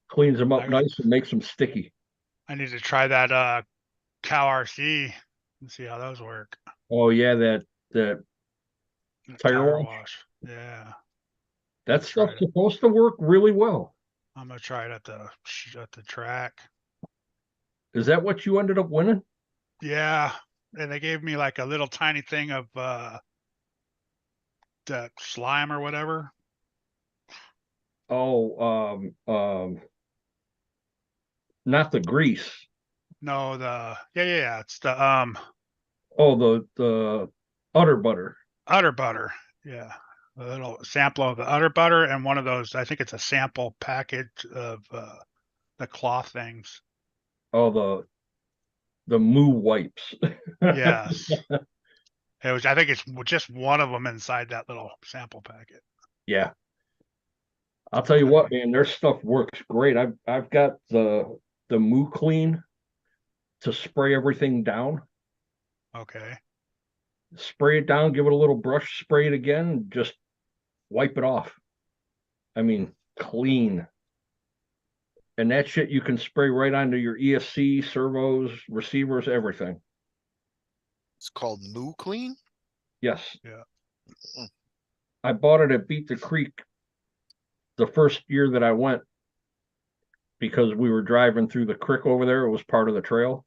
Cleans them up I- nice and makes them sticky. I need to try that Cow RC and see how those work. Oh yeah, that The Tire tire wash? wash. Yeah. that Tried stuff's it. supposed to work really well. I'm gonna try it at the track. Is that what you ended up winning? Yeah, and they gave me like a little tiny thing of the slime or whatever. Oh, not the grease. No, yeah. It's the Oh, the udder butter. udder butter. Yeah, a little sample of the udder butter and one of those. I think it's a sample package of the cloth things. Oh, the moo wipes. Yes, it was. I think it's just one of them inside that little sample packet. Yeah. I'll tell you what, man, their stuff works great. I've got the moo clean to spray everything down. Okay. Spray it down, give it a little brush, spray it again, just wipe it off. I mean, clean. And that shit you can spray right onto your ESC, servos, receivers, everything. It's called Moo Clean. Yes. Yeah. I bought it at Beat the Creek the first year that I went because we were driving through the creek over there. It was part of the trail.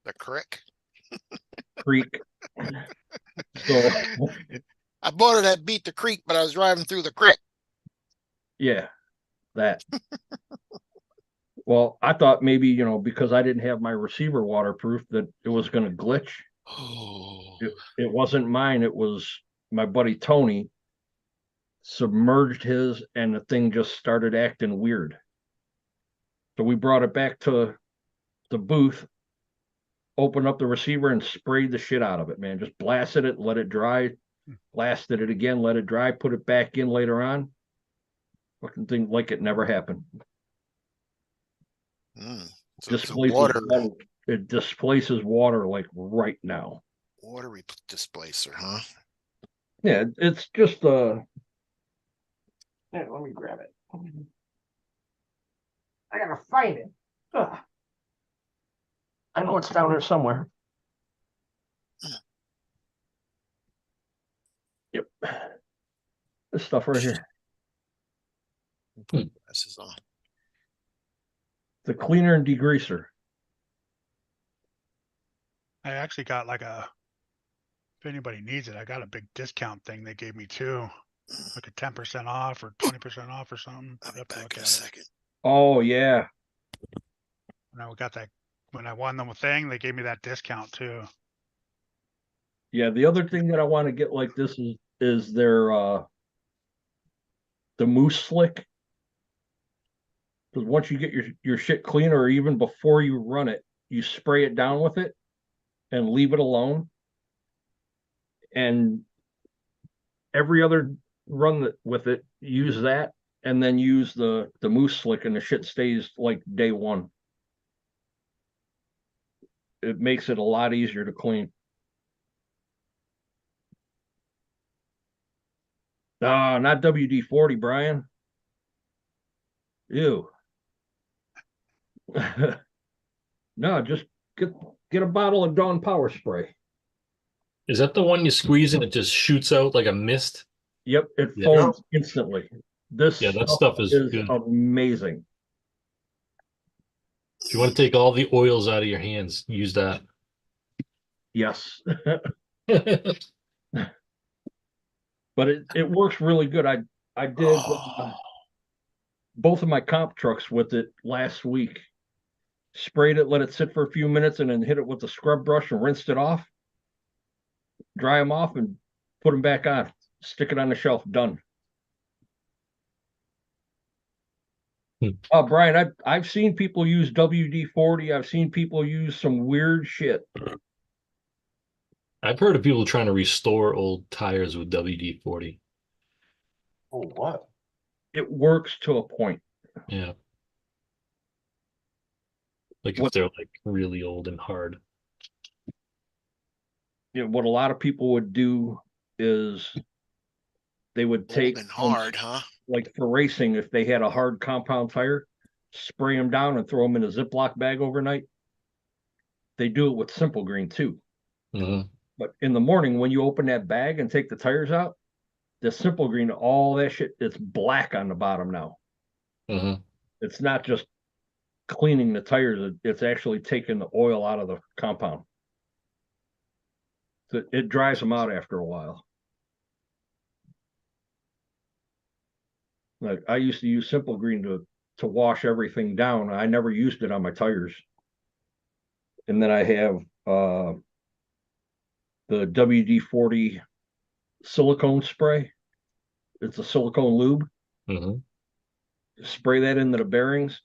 The crick. Creek. So I bought it at Beat the Creek, but I was driving through the crick. yeah, that. Well, I thought maybe, because I didn't have my receiver waterproof, that it was going to glitch. Oh, It wasn't mine. It was my buddy Tony submerged his, and the thing just started acting weird. So we brought it back to the booth, opened up the receiver, and sprayed the shit out of it, man. Just blasted it, let it dry, blasted it again, let it dry, put it back in later on. Fucking thing like it never happened. so it's a It displaces water like right now. water displacer, huh? Yeah, it's just yeah, let me grab it. I gotta find it. Ugh. I know it's down here somewhere. Yep. This stuff right here. This is on. The cleaner and degreaser. I actually got if anybody needs it, I got a big discount thing they gave me too. Like a 10% off or 20% off or something. I'll be Have to back look in a at it. second. Oh yeah. And I got that when I won the thing, they gave me that discount too. Yeah, the other thing that I want to get like this is their the Moose Slick. Because once you get your shit clean, or even before you run it, you spray it down with it and leave it alone. And every other run with it, use that, and then use the Moose Slick, and the shit stays like day one. It makes it a lot easier to clean. Not WD-40, Brian. Ew. No, just get a bottle of Dawn Power Spray. Is that the one you squeeze and it just shoots out like a mist? Yep, it Yeah. foams instantly. This Yeah, that stuff is good. amazing. If you want to take all the oils out of your hands, use that. Yes. But it works really good. I did both of my comp trucks with it last week. Sprayed it, let it sit for a few minutes, and then hit it with the scrub brush and rinsed it off. Dry them off and put them back on. Stick it on the shelf. Done. Brian, I've seen people use WD-40. I've seen people use some weird shit. I've heard of people trying to restore old tires with WD-40. Oh, what? It works to a point. Yeah. Like if they're like really old and hard. What a lot of people would do is they would take Old and hard, huh? like for racing, if they had a hard compound tire, spray them down and throw them in a Ziploc bag overnight. They do it with Simple Green too. Mm-hmm. But in the morning, when you open that bag and take the tires out, the Simple Green, all that shit, it's black on the bottom now. Mm-hmm. It's not just cleaning the tires, it's actually taking the oil out of the compound. It dries them out after a while. Like I used to use Simple Green to wash everything down. I never used it on my tires. And then I have the WD-40 silicone spray. It's a silicone lube. Mm-hmm. Spray that into the bearings,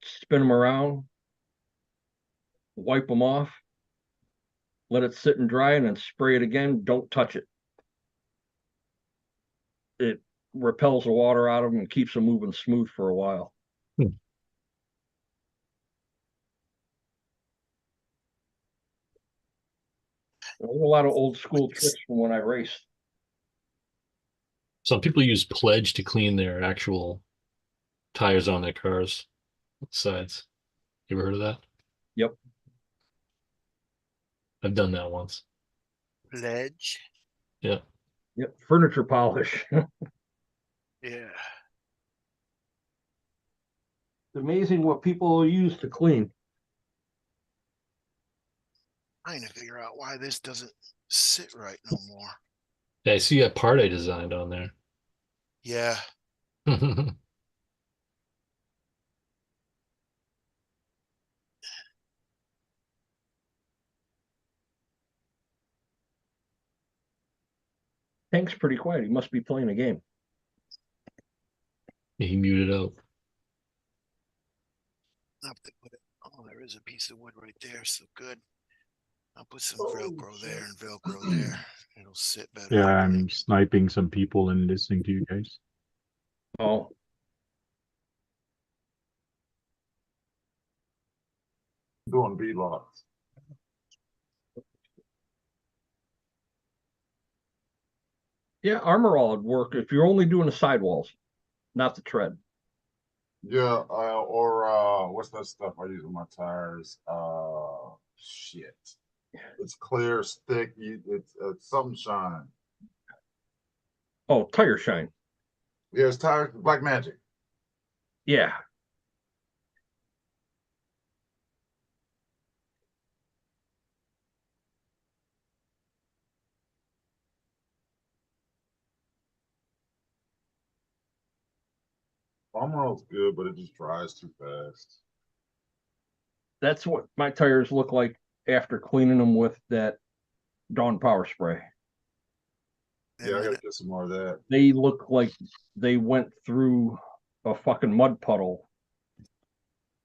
spin them around, wipe them off, let it sit and dry, and then spray it again. Don't touch it. It repels the water out of them and keeps them moving smooth for a while. Hmm. There's a lot of old school tricks from when I raced. Some people use Pledge to clean their actual tires on their cars sides. You ever heard of that? Yep. I've done that once. Pledge. Yeah. Yep. Furniture polish. Yeah. It's amazing what people use to clean. Trying to figure out why this doesn't sit right no more. Yeah, I see a part I designed on there. Yeah. Hank's pretty quiet. He must be playing a game. He muted out. I'll have to put it. Oh, there is a piece of wood right there. So good. I'll put some Velcro there and Velcro there. It'll sit better. Yeah, I'm sniping some people and listening to you guys. Oh, Doing V-logs. yeah, Armor All would work if you're only doing the sidewalls, not the tread. Yeah, what's that stuff I use on my tires? Shit. It's clear, stick. It's something shine. Oh, Tire Shine. Yeah, it's tire Black Magic. Yeah. Almost good, but it just dries too fast. That's what my tires look like after cleaning them with that Dawn Power Spray. Yeah, I gotta get some more of that. They look like they went through a fucking mud puddle,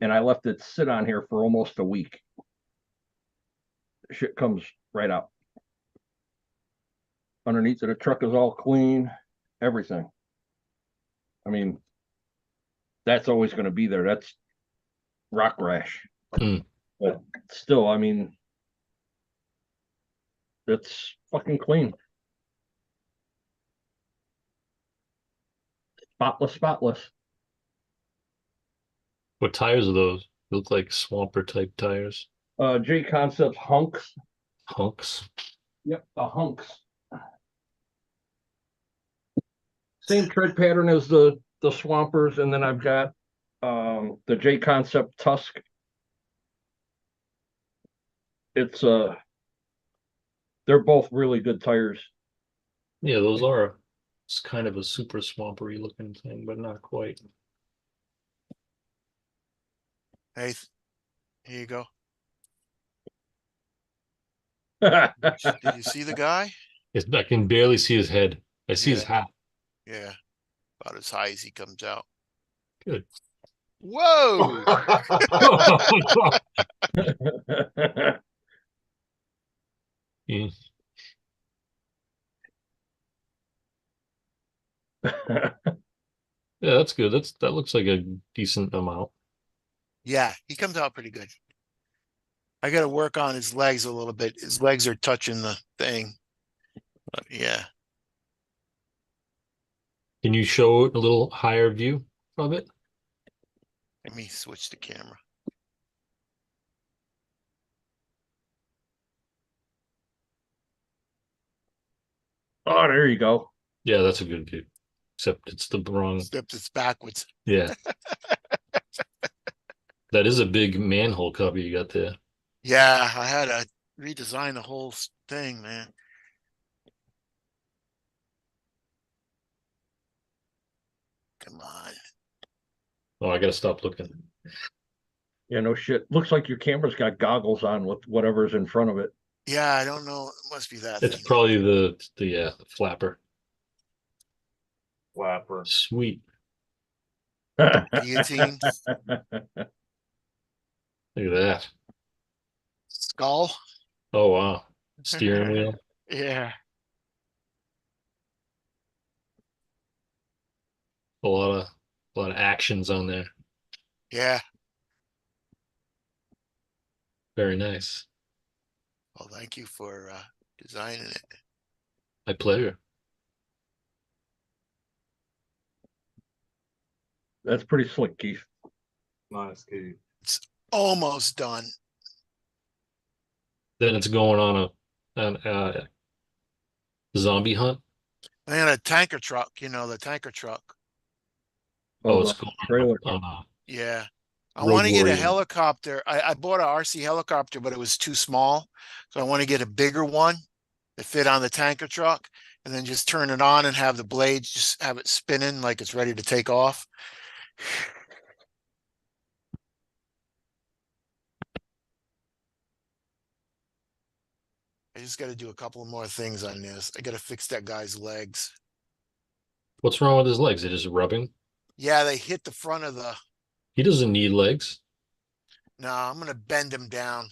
and I left it sit on here for almost a week. Shit comes right out. Underneath of the truck is all clean, everything. I mean, that's always going to be there. That's rock rash. Hmm. But still, I mean, it's fucking clean. Spotless. What tires are those? They look like swamper type tires. J Concepts hunks. Hunks. Yep, the hunks. Same tread pattern as the swampers, and then I've got the J Concept Tusk. It's they're both really good tires. Yeah, those are. It's kind of a super swampery looking thing, but not quite. Hey, here you go. Yeah, Did you see the guy? I can barely see his head. I see his Yeah. hat. Yeah. About as high as he comes out. Good. Whoa! Yeah. Yeah, that's good. That looks like a decent amount. Yeah, he comes out pretty good. I got to work on his legs a little bit. His legs are touching the thing. But yeah. Can you show a little higher view of it? Let me switch the camera. Oh, there you go. Yeah, that's a good view. Except it's the wrong. Except it's backwards. Yeah. That is a big manhole cover you got there. Yeah, I had to redesign the whole thing, man. Come on. Oh, I gotta stop looking. Yeah, no shit. Looks like your camera's got goggles on with whatever's in front of it. Yeah, I don't know. It must be that It's thing. probably the flapper. Flapper. Sweet. Guillotine, Look at that. skull. Oh wow. Steering wheel. Yeah. A lot of actions on there. Yeah. Very nice. Well, thank you for designing it. My pleasure. That's pretty slick, Keith. Nice, Keith. Almost done. Then it's going on a zombie hunt. I had a tanker truck, the tanker truck. Oh, the it's going trailer. on a Yeah. I Road want to get a Warrior. helicopter. I bought a RC helicopter, but it was too small. So I want to get a bigger one that fit on the tanker truck and then just turn it on and have the blades, just have it spinning like it's ready to take off. I just got to do a couple more things on this. I got to fix that guy's legs. What's wrong with his legs? They're just rubbing. Yeah, they hit the front of the. He doesn't need legs. No, I'm going to bend him down.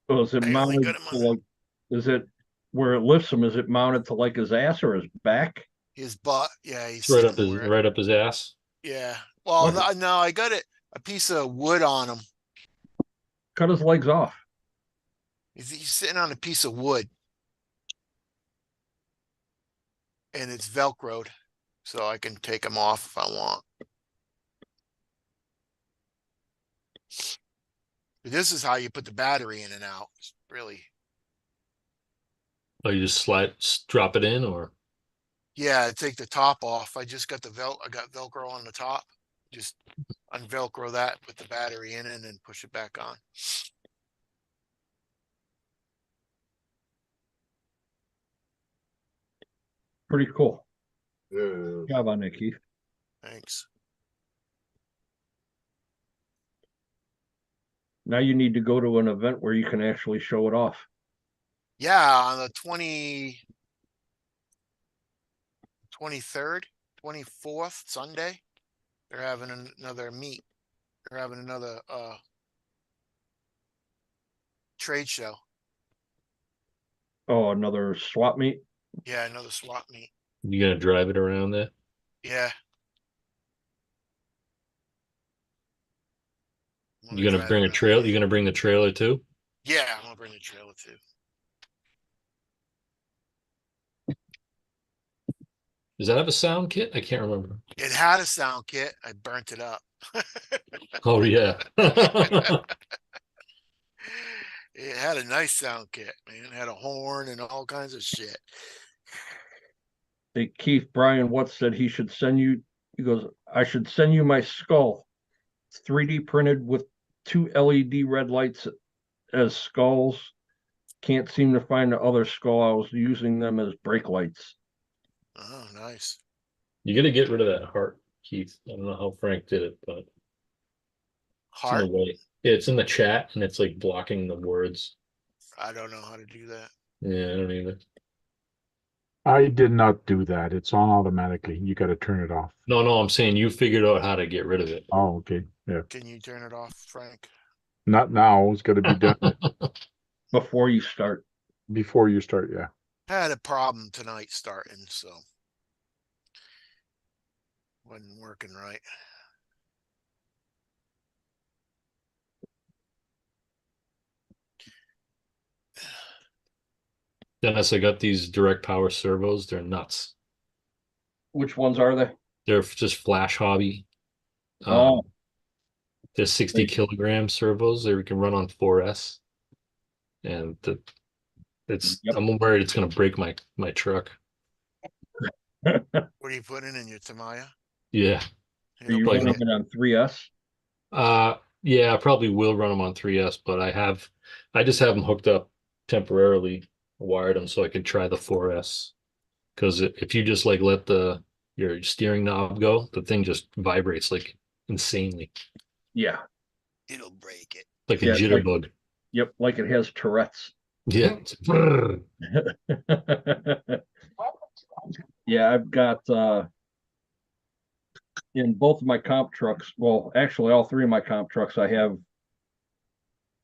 Oh, is it I only mounted got him to on like, is it where it lifts him? Is it mounted to like his ass or his back? his butt. Yeah, he's It's right up sitting his where- right up his ass. Yeah. Well, Okay. no, I got a piece of wood on him. Cut his legs off. He's sitting on a piece of wood. And it's Velcroed. So I can take him off if I want. This is how you put the battery in and out. It's really. Oh, you just drop it in, or Yeah, take the top off. I just got I got Velcro on the top. Just unvelcro that, put the battery in and then push it back on. Pretty cool. Yeah. Good job on that, Keith. Thanks. Now you need to go to an event where you can actually show it off. Yeah, on the 23rd, 24th, Sunday, they're having another meet. They're having another trade show. Oh, another swap meet. Yeah, another swap meet. you gonna drive it around there? Yeah. I'm You gonna drive bring a around. trail? You gonna bring the trailer too? Yeah, I'm gonna bring the trailer too. Does that have a sound kit? I can't remember. It had a sound kit. I burnt it up. Oh yeah. It had a nice sound kit, man. It had a horn and all kinds of shit. Hey, Keith, Brian Watts said he should send you. He goes, I should send you my skull. It's 3D printed with 2 LED red lights as skulls. Can't seem to find the other skull. I was using them as brake lights. Oh, nice. You gotta get rid of that heart, Keith. I don't know how Frank did it, but it's in Heart. the way. Yeah, it's in the chat and it's like blocking the words. I don't know how to do that. Yeah, I don't either. I did not do that. It's on automatically. You got to turn it off. No, I'm saying you figured out how to get rid of it. Oh, okay. Yeah. Can you turn it off, Frank? Not now. It's got to be done Before you start. before you start. Yeah. I had a problem tonight starting, so wasn't working right. Dennis, I got these direct power servos. They're nuts. Which ones are they? They're just flash hobby. Oh. They're 60 Like- kilogram servos. They can run on 4S. And I'm worried it's gonna break my truck. What are you putting in your Tamiya? Yeah. Are you Like, running it on 3S? Yeah, I probably will run them on 3S, but I just have them hooked up temporarily, wired them so I can try the 4S. Because if you just like let your steering knob go, the thing just vibrates like insanely, Yeah. It'll break it. like a Yeah, it's like- jitterbug. Yep, like it has Tourette's. Yeah. Yeah, I've got in both of my comp trucks, well, actually all three of my comp trucks, I have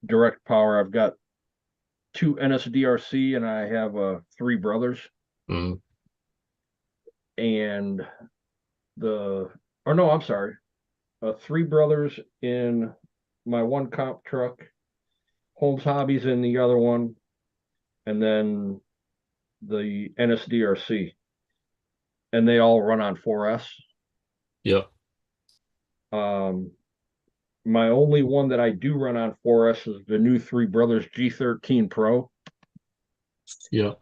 direct power. I've got two NSDRC and I have three brothers. Mm, And I'm sorry, three brothers in my one comp truck, Holmes Hobbies in the other one, and then the NSDRC. And they all run on 4S. yeah. My only one that I do run on 4S is the new Three Brothers G13 Pro. Yeah.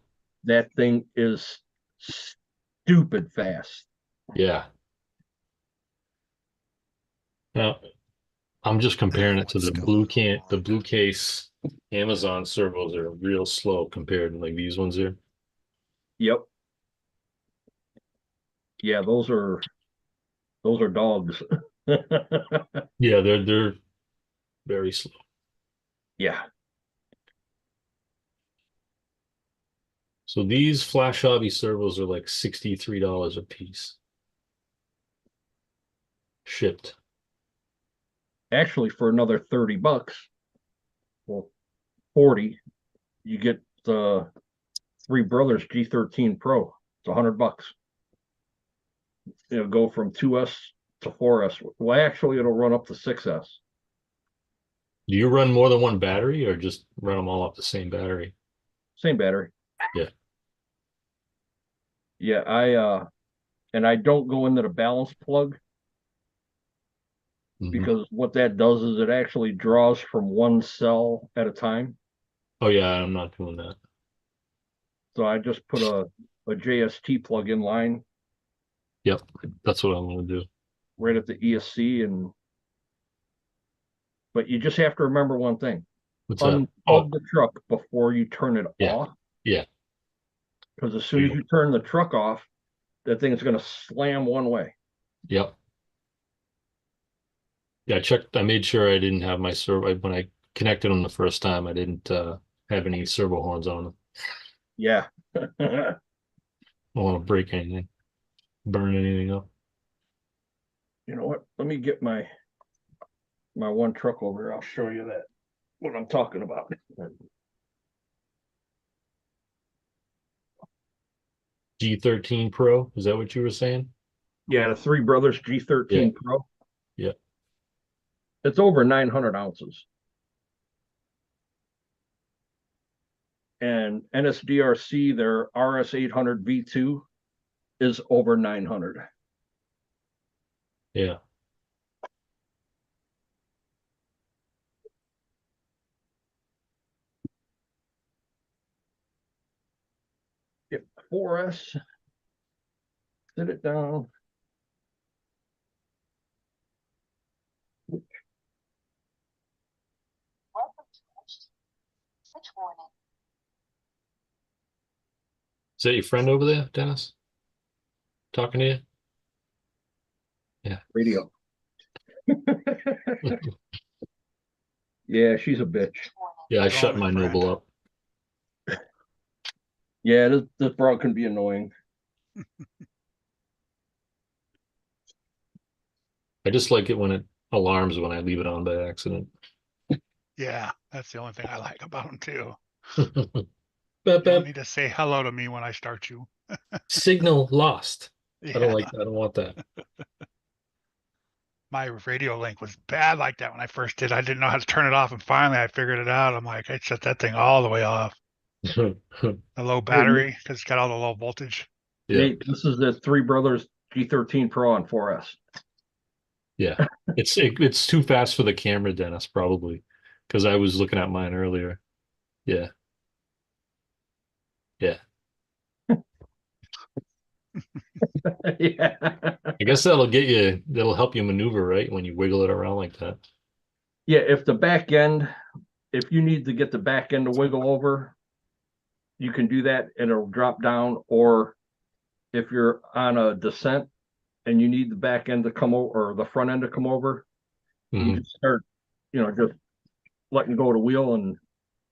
That thing is stupid fast. Yeah. Now, I'm just comparing it to What's the going on? blue case Amazon servos are real slow compared to like these ones here. Yep. Yeah, those are dogs. Yeah, they're very slow. Yeah. So these Flash Hobby servos are like $63 a piece. Shipped. Actually, for another $30, well, 40, you get the Three Brothers G13 Pro. It's $100. It'll go from 2S to 4S. Well, actually, it'll run up to 6S. Do you run more than one battery or just run them all off the same battery? Same battery. Yeah. Yeah, and I don't go into the balance plug Mhm. because what that does is it actually draws from one cell at a time. Oh yeah, I'm not doing that. So I just put a JST plug in line Yep, that's what I'm gonna do. right at the ESC, but you just have to remember one thing. What's that? Unplug Oh, the truck before you turn it Yeah. off. Yeah. Because as soon as you turn the truck off, that thing is going to slam one way. Yep. Yeah, I checked. I made sure I didn't have my servo when I connected them the first time. I didn't have any servo horns on them. Yeah. I don't want to break anything, burn anything up. You know what? Let me get my one truck over here. I'll show you that what I'm talking about. G13 Pro, is that what you were saying? Yeah, the Three Brothers G13 Yeah. Pro. Yeah. It's over 900 ounces. And NSDRC, their RS800 V2 is over 900. Yeah. Yep, 4S. Sit it down. Is that your friend over there, Dennis? Talking to you? Radio. Yeah, she's a bitch. Yeah, I Call shut me my friend. Noble up. Yeah, this broad can be annoying. I just like it when it alarms when I leave it on by accident. Yeah, that's the only thing I like about them too. Beep, You don't beep. need to say hello to me when I start you. Signal lost. I Yeah, don't want that. my radio link was bad like that when I first did. I didn't know how to turn it off, and finally I figured it out. I'm like, I shut that thing all the way off. The low battery because it's got all the low voltage. Yeah. Nate, this is the Three Brothers G13 Pro on 4S. Yeah. It's too fast for the camera, Dennis, probably. Because I was looking at mine earlier. Yeah. Yeah. Yeah. I guess that'll help you maneuver, right? When you wiggle it around like that. Yeah, if you need to get the back end to wiggle over, you can do that and it'll drop down. Or if you're on a descent and you need the back end to come over or the front end to come over, you Mhm. just start, just letting go of the wheel and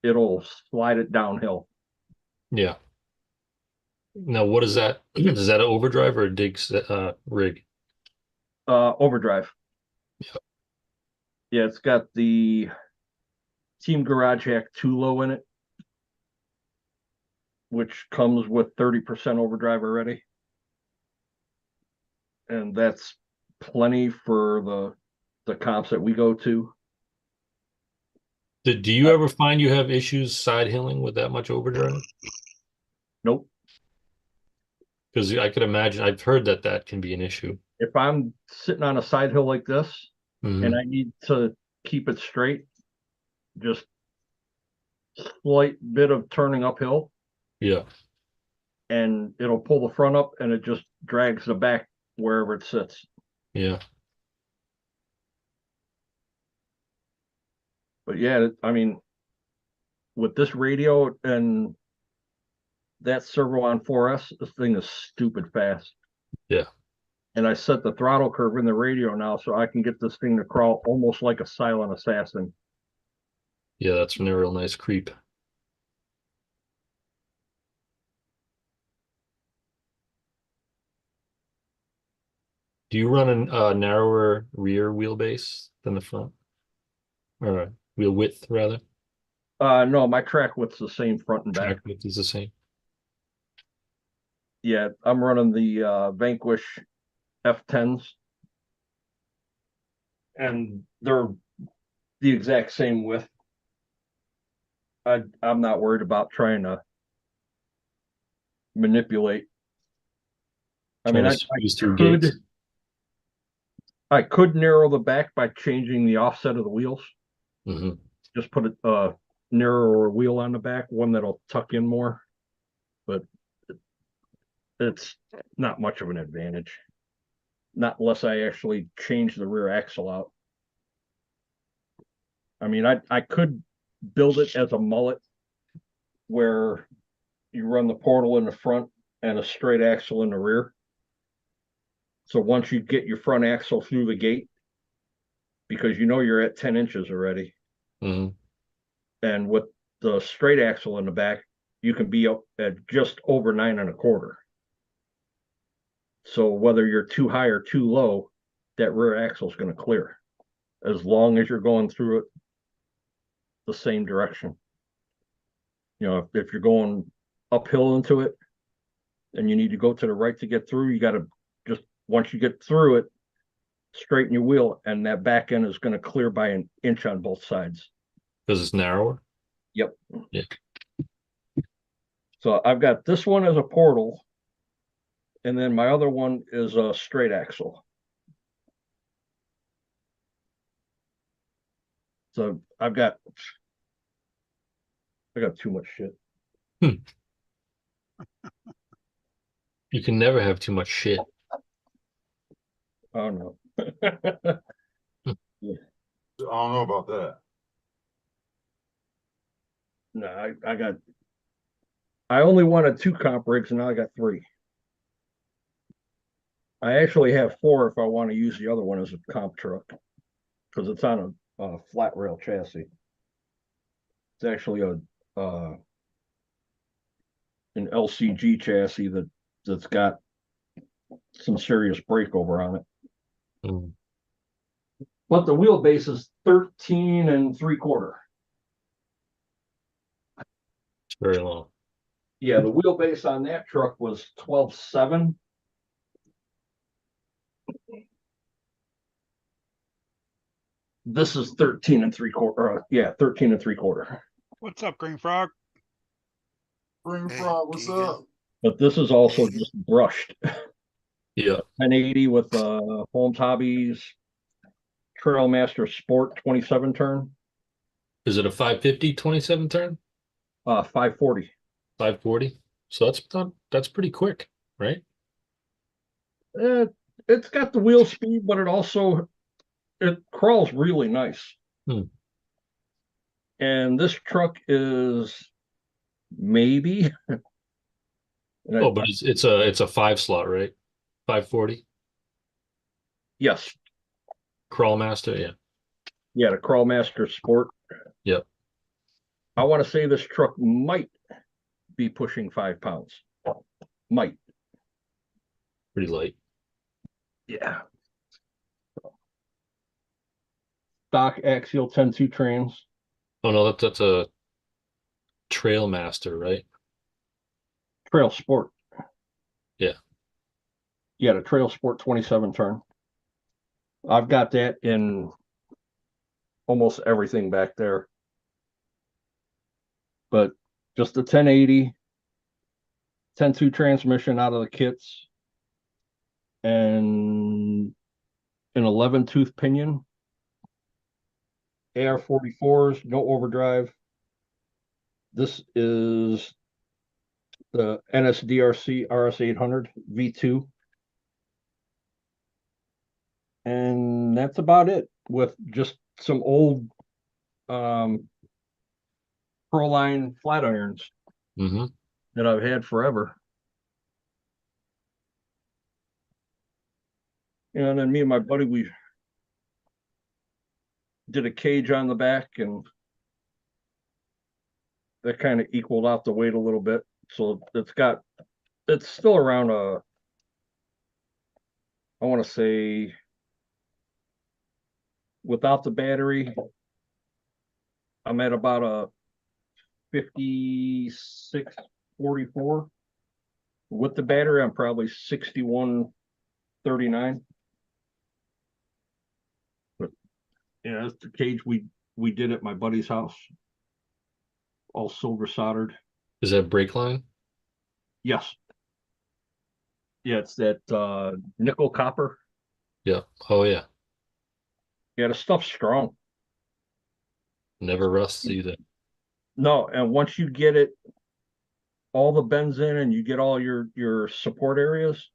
it'll slide it downhill. Yeah. Now, what is that? Is that an overdrive or a dig rig? Overdrive. Yeah, it's got the Team Garage Hack 2 Low in it, which comes with 30% overdrive already. And that's plenty for the comps that we go to. Do you ever find you have issues side hilling with that much overdrive? Nope. Because I could imagine, I've heard that can be an issue. If I'm sitting on a side hill like this Mhm. and I need to keep it straight, just slight bit of turning uphill Yeah. and it'll pull the front up and it just drags the back wherever it sits. Yeah. But yeah, I mean, with this radio and that servo on 4S, this thing is stupid fast. Yeah. And I set the throttle curve in the radio now so I can get this thing to crawl almost like a silent assassin. Yeah, that's a real nice creep. Do you run a narrower rear wheelbase than the front? Or wheel width, rather? No, my track width's the same front and back. Track width is the same. Yeah, I'm running the Vanquish F10's. And they're the exact same width. I'm not worried about trying to manipulate. I mean, I could narrow the back by changing the offset of the wheels. Mm-hmm. Just put a narrower wheel on the back, one that'll tuck in more. But it's not much of an advantage. Not unless I actually change the rear axle out. I mean, I could build it as a mullet where you run the portal in the front and a straight axle in the rear. So once you get your front axle through the gate, because you're at 10 inches already, Mm-hmm. and with the straight axle in the back, you can be up at just over 9.25. So whether you're too high or too low, that rear axle is going to clear as long as you're going through it the same direction. If you're going uphill into it and you need to go to the right to get through, you got to just, once you get through it, straighten your wheel, and that back end is going to clear by an inch on both sides. Because it's narrower? Yep. Yeah. So I've got this one as a portal, and then my other one is a straight axle. So I got too much shit. You can never have too much shit. Oh no. I don't know about that. No, I only wanted 2 comp rigs and now I got 3. I actually have 4 if I want to use the other one as a comp truck because it's on a flat rail chassis. It's actually an LCG chassis that's got some serious breakover on it. Mm. But the wheelbase is 13.75. It's very long. Yeah, the wheelbase on that truck was 12.7. This is 13.75. Yeah, 13.75. What's up, Green Frog? Green Hey, Frog, what's Keegan. up? But this is also just brushed. Yeah. 1080 with Holmes Hobbies Trailmaster Sport 27 turn. Is it a 550 27 turn? 540. 540? So that's pretty quick, right? It's got the wheel speed, but it crawls really nice. Hmm. And this truck is maybe. Oh, but it's a 5 slot, right? 540 Yes, Crawlmaster, yeah. yeah, the Crawlmaster Sport. Yep. I want to say this truck might be pushing 5 pounds. Might. Pretty light. Yeah. Stock axial 10-2 trans. Oh no, that's a Trailmaster, right? Trail Sport. Yeah. Yeah, the Trail Sport 27 turn. I've got that in almost everything back there. But just a 1080, 10-2 transmission out of the kits, and an 11 tooth pinion, AR-44s, no overdrive. This is the NSDRC RS800 V2. And that's about it, with just some old Proline flat irons Mm-hmm. that I've had forever. And then me and my buddy, we did a cage on the back, and that kind of equaled out the weight a little bit. So it's still around I want to say, without the battery, I'm at about a 5644. With the battery, I'm probably 6139. But yeah, that's the cage we did at my buddy's house. All silver soldered. Is that brake line? Yes. Yeah, it's that nickel copper. Yeah. Oh yeah. Yeah, the stuff's strong. Never rusts either. No, and once you get it, all the bends in, and you get all your support areas,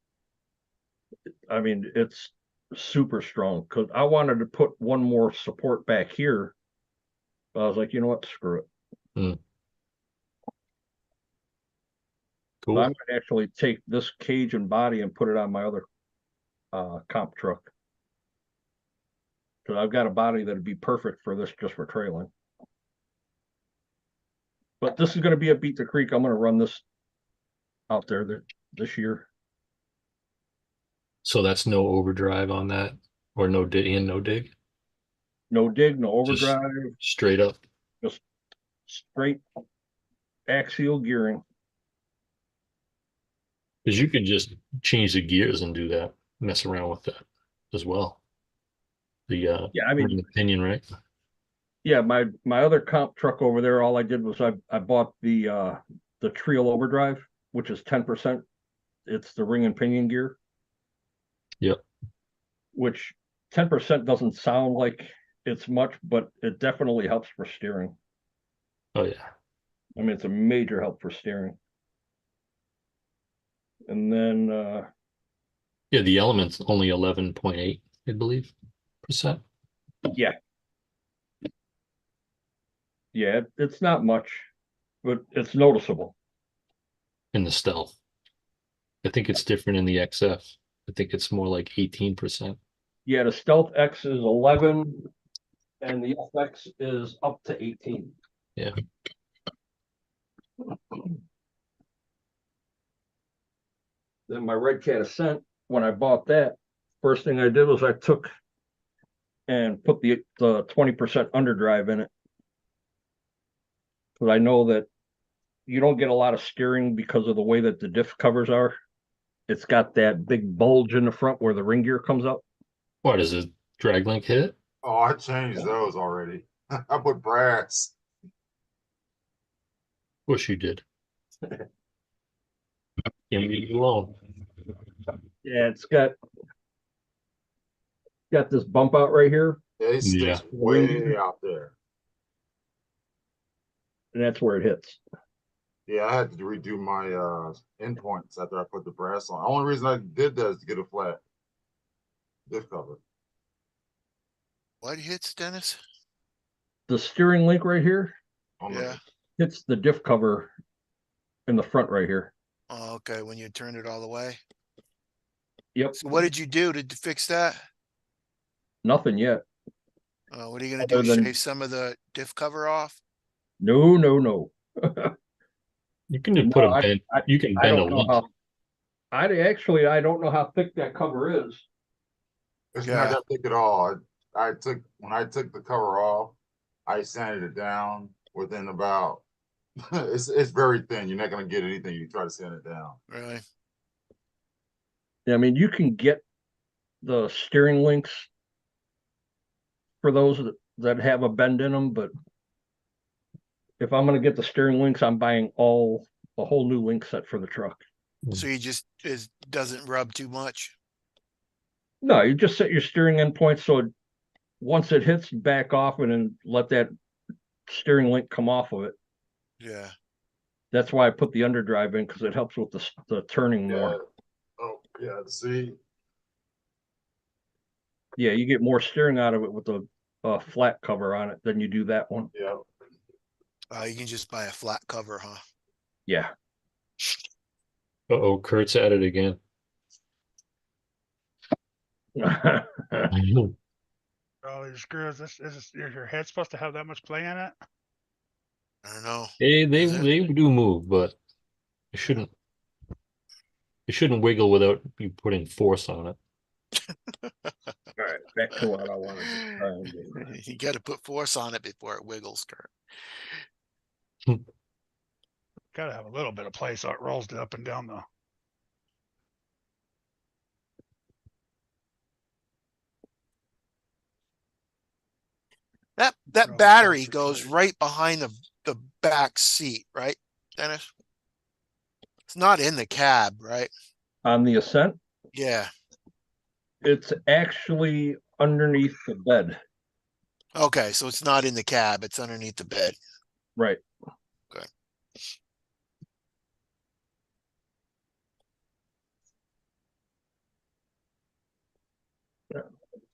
I mean, it's super strong. Because I wanted to put one more support back here. I was like, you know what, screw it. Hmm. So Cool. I'm gonna actually take this cage and body and put it on my other comp truck. Because I've got a body that'd be perfect for this, just for trailing. But this is going to be a Beat the Creek. I'm going to run this out there this year. So that's no overdrive on that, or no dig and no dig, No dig, no Just- overdrive, straight up. just straight axial gearing. Because you could just change the gears and do that, mess around with that as well. The Yeah, I mean, ring opinion, right? yeah, my other comp truck over there, all I did was I bought the Trio overdrive, which is 10%. It's the ring and pinion gear. Yep. Which 10% doesn't sound like it's much, but it definitely helps for steering. Oh yeah. I mean, it's a major help for steering. And then Yeah, the element's only 11.8, I believe, percent. yeah, it's not much, but it's noticeable. In the stealth. I think it's different in the XF. I think it's more like 18%. Yeah, the Stealth X is 11, and the FX is up to 18. Yeah. Then my Red Cat Ascent, when I bought that, first thing I did was I took and put the 20% underdrive in it. Because I know that you don't get a lot of steering because of the way that the diff covers are. It's got that big bulge in the front where the ring gear comes up. What is it? Drag link hit? Oh, I changed those already. I put brass. Wish you did. Can't leave it alone. Yeah, it's got this bump out right here, It sticks Yeah. way out there. and that's where it hits. Yeah, I had to redo my endpoints after I put the brass on. The only reason I did that is to get a flat diff cover. What hits, Dennis? The steering link right here On Yeah. hits the diff cover in the front right here. Oh, okay, when you turned it all the way. Yep. So what did you do to fix that? Nothing yet. What are you gonna Other do? than- Shave some of the diff cover off? No, no, no. You can just No, put a bend. You can I bend a don't know link. how. I don't know how thick that cover is. It's Yeah. not that thick at all. When I took the cover off, I sanded it down within about it's very thin. You're not gonna get anything you try to sand it down. Really? I mean, you can get the steering links for those that have a bend in them, but if I'm going to get the steering links, I'm buying a whole new link set for the truck. So you just, it doesn't rub too much? No, you just set your steering endpoint so once it hits, back off and then let that steering link come off of it. Yeah. That's why I put the underdrive in, because it helps with the turning Yeah. more. Oh yeah. See. Yeah, you get more steering out of it with a flat cover on it than you do that one. Yeah. You can just buy a flat cover, huh? Yeah. Uh-oh, Kurt's at it again. Oh, these screws. Is your head supposed to have that much play in it? I don't know. They Is it? do move, but it shouldn't wiggle without you putting force on it. All right, back to what I wanted to try and do. You got to put force on it before it wiggles, Kurt. Got to have a little bit of play so it rolls up and down the. That Oh, battery that's goes right. right behind the back seat, right, Dennis? It's not in the cab, right? On the Ascent, Yeah. it's actually underneath the bed. Okay, so it's not in the cab, it's underneath the bed. Right. Okay.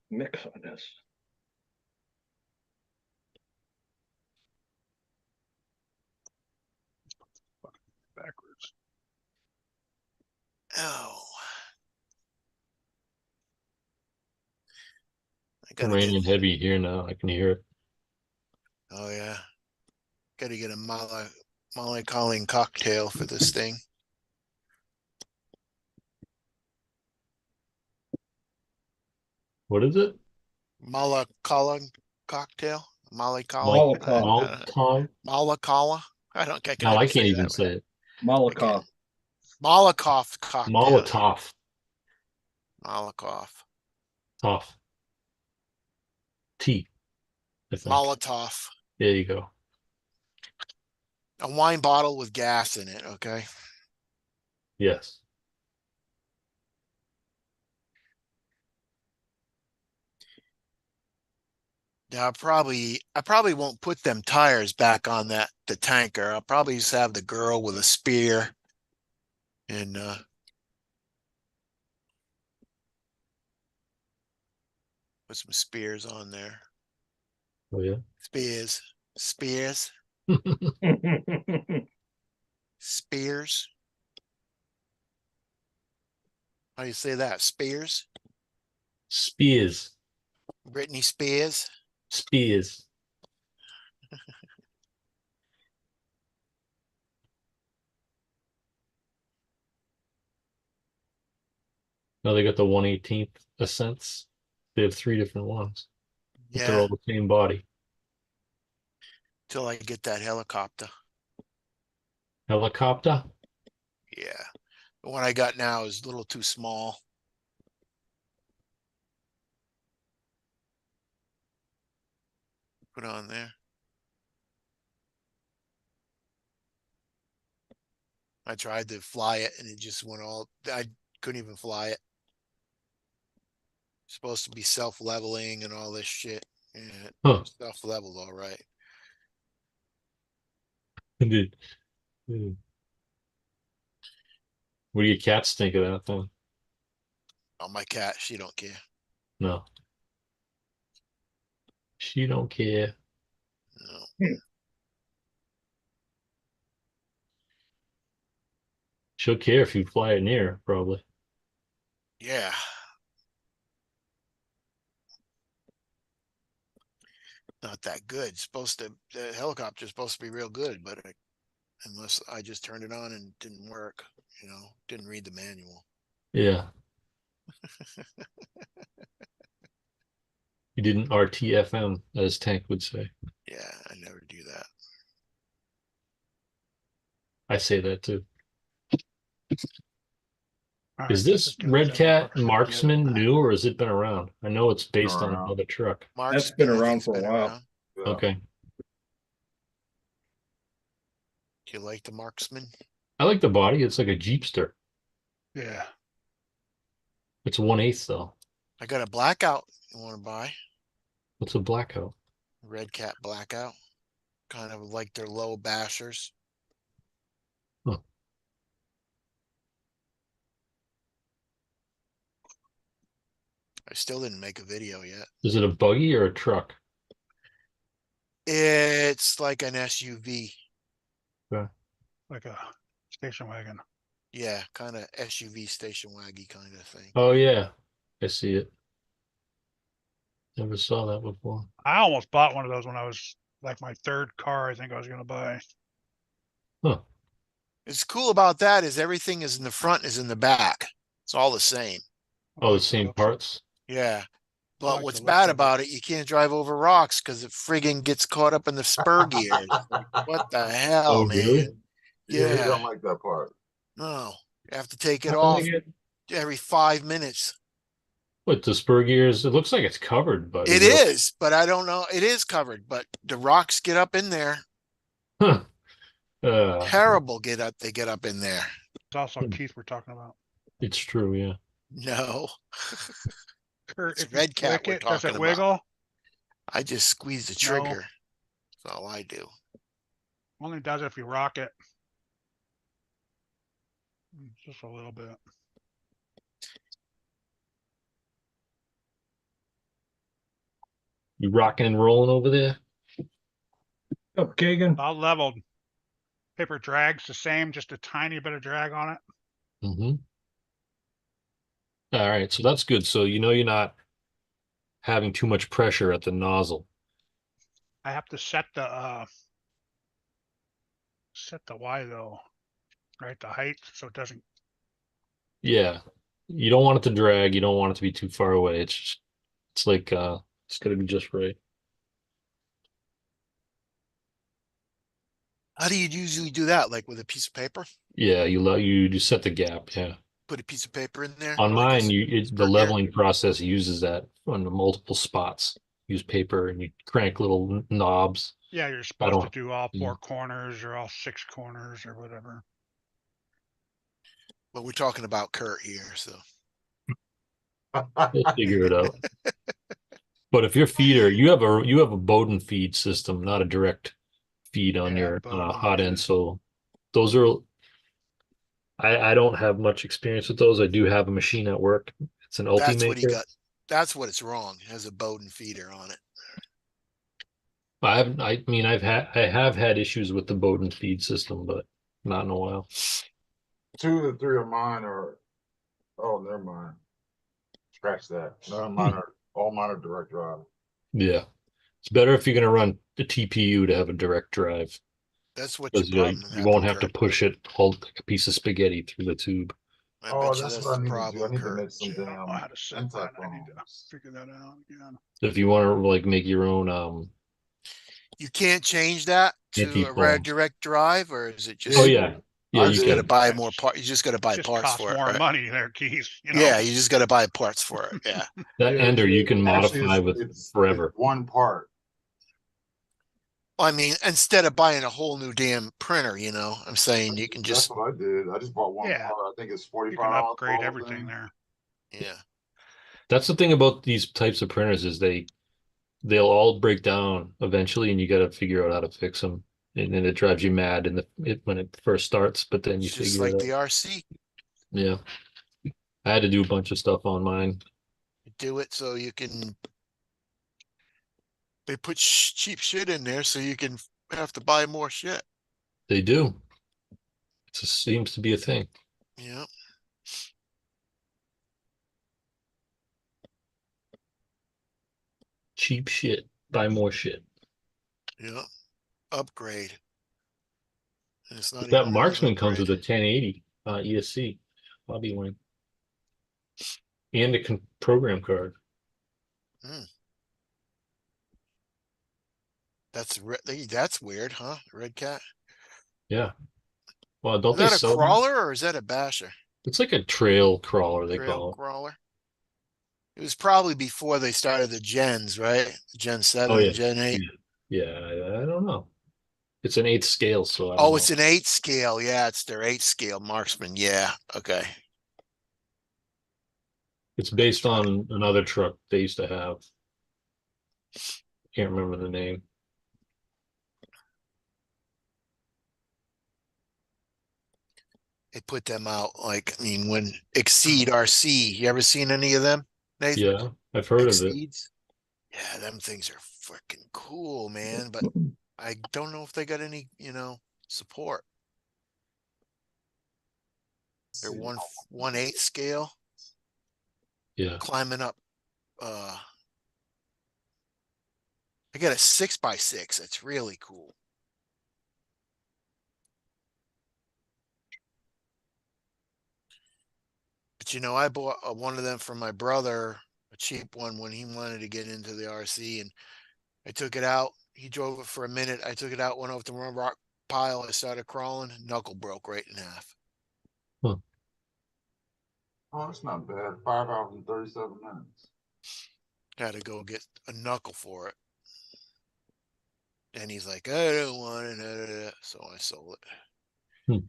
Mix on this. Backwards. Oh. I It's gotta raining get, heavy here now. I can hear it. oh yeah. Gotta get a Molly Calling cocktail for this thing. What is it? Molly Calling cocktail? Molly Mal- Calling? Maltong? Malakala? I don't, I can No, never I can't say even that say right. it. Malakoff. Malakoff cocktail. Molotov. Malakoff. Tough. Tea. I think. Molotov. There you go. A wine bottle with gas in it, okay? Yes. Now I probably won't put them tires back on the tanker. I'll probably just have the girl with a spear and put some spears on there. Oh yeah. Spears. Spears. Spears. How do you say that? Spears? Spears. Britney Spears? Spears. Now they got the 1/18th Ascents. They have 3 different ones, but they're Yeah, all the same body. till I get that helicopter. Helicopter. Yeah. The one I got now is a little too small. Put on there. I tried to fly it and it just went all, I couldn't even fly it. Supposed to be self-leveling and all this shit. Yeah, Huh. self-leveled all right. Did Hmm. What do your cats think of that thing? Oh, my cat, she don't care. No. She don't care. No. She'll care if you fly it near her, probably. Yeah. Not that good. The helicopter's supposed to be real good, but unless I just turned it on and it didn't work, didn't read the manual. Yeah. You didn't RTFM, as Tank would say. Yeah, I never do that. I say that too. All Is right, this let's do Red this Cat first. Marksman new, or has it been around? I know it's based on around. another truck. That's been I think, around has for a been while. around. Yeah. Okay. Do you like the Marksman? I like the body. It's like a Jeepster. Yeah. It's 1/8 though. I got a blackout you want to buy. What's a blackout? Red Cat blackout. Kind of like their low bashers. Huh. I still didn't make a video yet. Is it a buggy or a truck? It's like an SUV. Like a station wagon. Yeah, kind of SUV station waggy kind of thing. Oh yeah, I see it. Never saw that before. I almost bought one of those when I was like my third car I think I was gonna buy. Huh. What's cool about that is everything is in the front, is in the back. It's all the same. Oh, the same parts. Yeah. But like what's the look bad of it. about it, you can't drive over rocks because it friggin' gets caught up in the spur gears. What the hell, Oh, man? really? Yeah, he Yeah. don't like that part. No, you have to take it How off they get- every 5 minutes. What, the spur gears? It looks like it's covered, but It is, but I don't know. It is covered, but the rocks get up in there. Huh. Terrible they get up in there. It's also Keith we're talking about. It's true, yeah. No, Or It's if you Red Cat flick we're it, does talking it about. wiggle? I just squeeze the trigger. That's all I do. Only does it if you rock it. Just a little bit. You rocking and rolling over there? Up, Kagan. About leveled. Paper drag's the same, just a tiny bit of drag on it. Mm-hmm. All right, so that's good. So you're not having too much pressure at the nozzle. I have to set the Y though, right? The height, so it doesn't. Yeah. You don't want it to drag. You don't want it to be too far away. It's like it's gotta be just right. How do you usually do that? Like with a piece of paper? Yeah, you set the gap, yeah. Put a piece of paper in there? On like a mine, the spur gear? leveling process uses that on the multiple spots. Use paper and you crank little knobs. Yeah, you're supposed to don't- do all yeah. 4 corners or all 6 corners or whatever. But we're talking about Kurt here, so. We'll figure it out. But if your feeder, you have a Bowden feed system, not a direct feed on Yeah, your Bowden, hot end. yeah. So those are. I don't have much experience with those. I do have a machine at work. It's an That's what he Ultimaker. got. That's what it's wrong. It has a Bowden feeder on it. I mean, I have had issues with the Bowden feed system, but not in a while. 2 of the 3 of mine are. Oh, never mind. Scratch that. None of mine are. All mine are direct drive. Yeah, it's better if you're gonna run the TPU to have a direct drive That's what your because problem you happened, won't have to Kurt. push it all like a piece of spaghetti through the tube. I Oh, bet you that's that's what I the need to do. I problem, need to Kurt. make some See, I don't know damn how to set that. I need to anti-foams. figure that out again. If you want to like make your own You can't change that to a Anti-foam. direct drive, or is it just? oh yeah, I You you just did. got to can. buy more parts. You just got to buy Just parts costs for it, more right? money there, Keith. You know? Yeah, you just got to buy parts for it. Yeah. That ender you can Actually, modify with it's forever. one part. I mean, instead of buying a whole new damn printer, I'm saying you can That's just, what I did. I just bought one Yeah. part. I think it's You can $45 upgrade for the whole everything thing. there. yeah. That's the thing about these types of printers is they'll all break down eventually, and you got to figure out how to fix them. and then it drives you mad when it first starts, but then you It's just figure like it the out. RC. Yeah. I had to do a bunch of stuff on mine. You do it so you can. They put cheap shit in there so you can have to buy more shit. They do. It just seems to be a thing. Yeah. Cheap shit. Buy more shit. Yeah. Upgrade. And it's not That even really an Marksman comes with upgrade. a 1080 ESC hobby wing and a program card. That's weird, huh? Red Cat. Yeah. Well, don't Is they that a sell them? crawler or is that a basher? It's like a trail crawler, they Trail call it. crawler. It was probably before they started the gens, right? Gen 7 Oh, yeah. and Gen 8. Yeah, I don't know. It's an 8th scale, so I don't Oh, know. it's an 8 scale. Yeah, it's their 8 scale marksman. Yeah. Okay. It's based on another truck they used to have. Can't remember the name. They put them out like, I mean, when Exceed RC, you ever seen any of them, Nathan? Yeah, I've heard of it. Exceeds? Yeah, them things are freaking cool, man. But I don't know if they got any, support. They're 1/8 scale, Yeah. climbing up. I got a 6x6. That's really cool. But I bought one of them for my brother, a cheap one, when he wanted to get into the RC, and I took it out. He drove it for a minute. I took it out, went over the rock pile. I started crawling. Knuckle broke right in half. Oh, that's not bad. 5 hours and 37 minutes. Had to go get a knuckle for it. And he's like, I don't want it. So I sold it.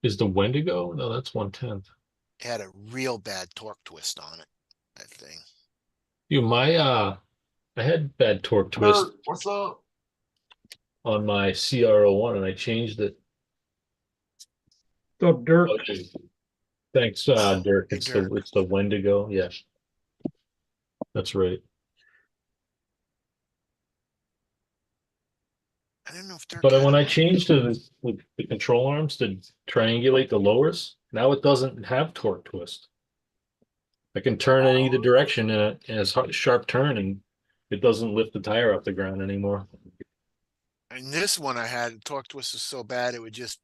Is the Wendigo? No, that's 1/10. It had a real bad torque twist on it, that thing. I had bad torque twist Kurt, what's up? on my CR01 and I changed it. So Dirk, Thanks, Dirk. Hey, It's Dirk. the Wendigo. Yeah, that's right. I don't know if Dirk But had when I it. changed to the control arms to triangulate the lowers, now it doesn't have torque twist. I can turn in either direction in a sharp turn, and it doesn't lift the tire off the ground anymore. And this one I had, the torque twist was so bad it would just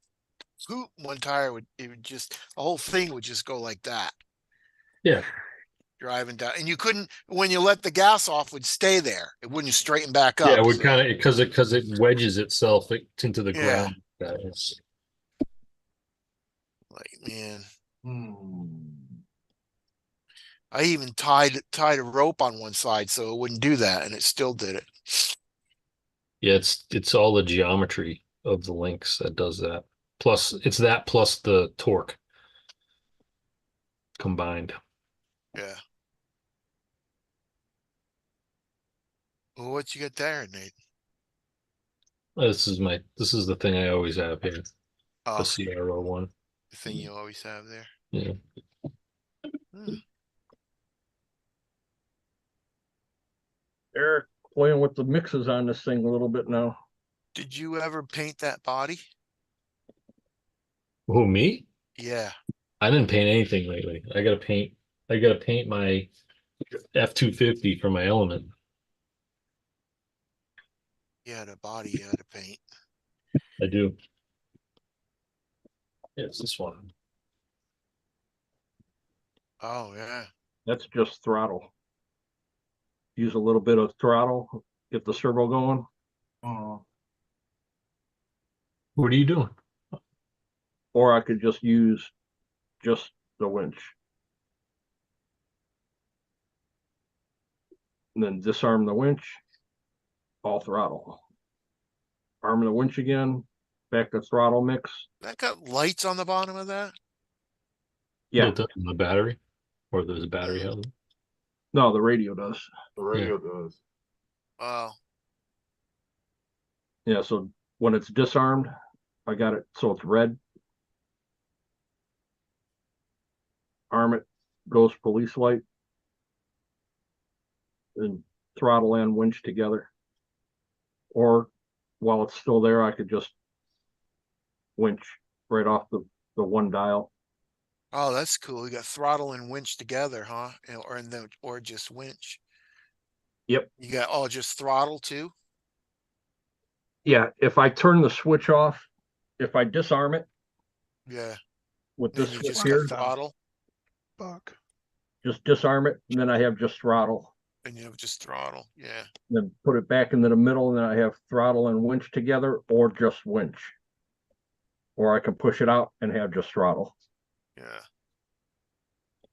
scoop one tire the whole thing would just go like that. Yeah. Driving down. And you couldn't, when you let the gas off, would stay there. It wouldn't straighten back up. Yeah, it would so- kind of because it wedges itself into the Yeah. ground. It's- Like, man. Hmm. I even tied a rope on one side so it wouldn't do that, and it still did it. Yeah, it's all the geometry of the links that does that. Plus, it's that plus the torque combined. Yeah. Well, what you got there, Nate? This is the thing I always have here, Oh, the CR01. the thing you always have there. Yeah. Eric playing with the mixes on this thing a little bit now. Did you ever paint that body? Who, me? Yeah. I didn't paint anything lately. I gotta paint my F-250 for my Element. Yeah, the body you had to paint. I do. Yeah, it's this one. Oh, yeah. That's just throttle. Use a little bit of throttle, get the servo going. What are you doing? Or I could just use just the winch. And then disarm the winch, all throttle. Arm the winch again, back to throttle mix. That got lights on the bottom of that? Yeah, The battery, or there's a battery housing. no, the radio does. The radio does. Oh. Yeah, so when it's disarmed, I got it so it's red. Arm it, goes police light, and throttle and winch together. Or while it's still there, I could just winch right off the one dial. Oh, that's cool. You got throttle and winch together, huh? Or just winch. Yep. You got just throttle too? Yeah, if I turn the switch off, if I disarm it Yeah. with Then this you switch just here, got throttle Fuck. just disarm it, and then I have just throttle. and you have just throttle. Yeah. Then put it back into the middle, and then I have throttle and winch together, or just winch. Or I can push it out and have just throttle. Yeah.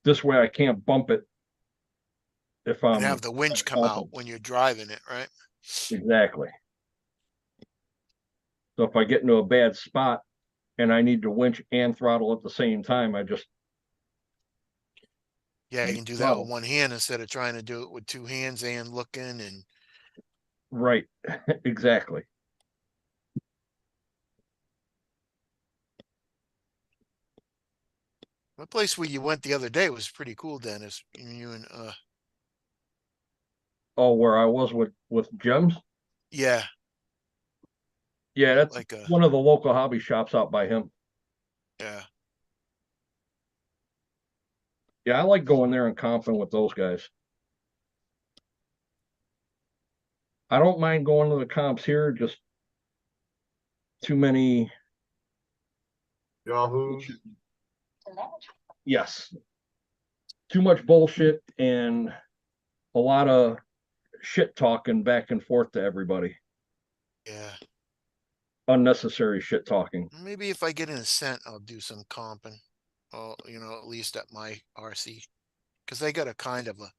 This way I can't bump it if I'm And have the winch come out when you're driving it, right? exactly. So if I get into a bad spot and I need to winch and throttle at the same time, I just Yeah, you can do that throttle. with one hand instead of trying to do it with two hands and looking and Right. Exactly. the place where you went the other day was pretty cool, Dennis. You and Oh, where I was with Gems? yeah, Yeah, that's like a one of the local hobby shops out by him. yeah. Yeah, I like going there and comping with those guys. I don't mind going to the comps here, just too many. Yahoo's. Yes. Too much bullshit and a lot of shit talking back and forth to everybody. Yeah. Unnecessary shit talking. Maybe if I get an Ascent, I'll do some comping. Oh, at least at my RC. Because they got a kind of a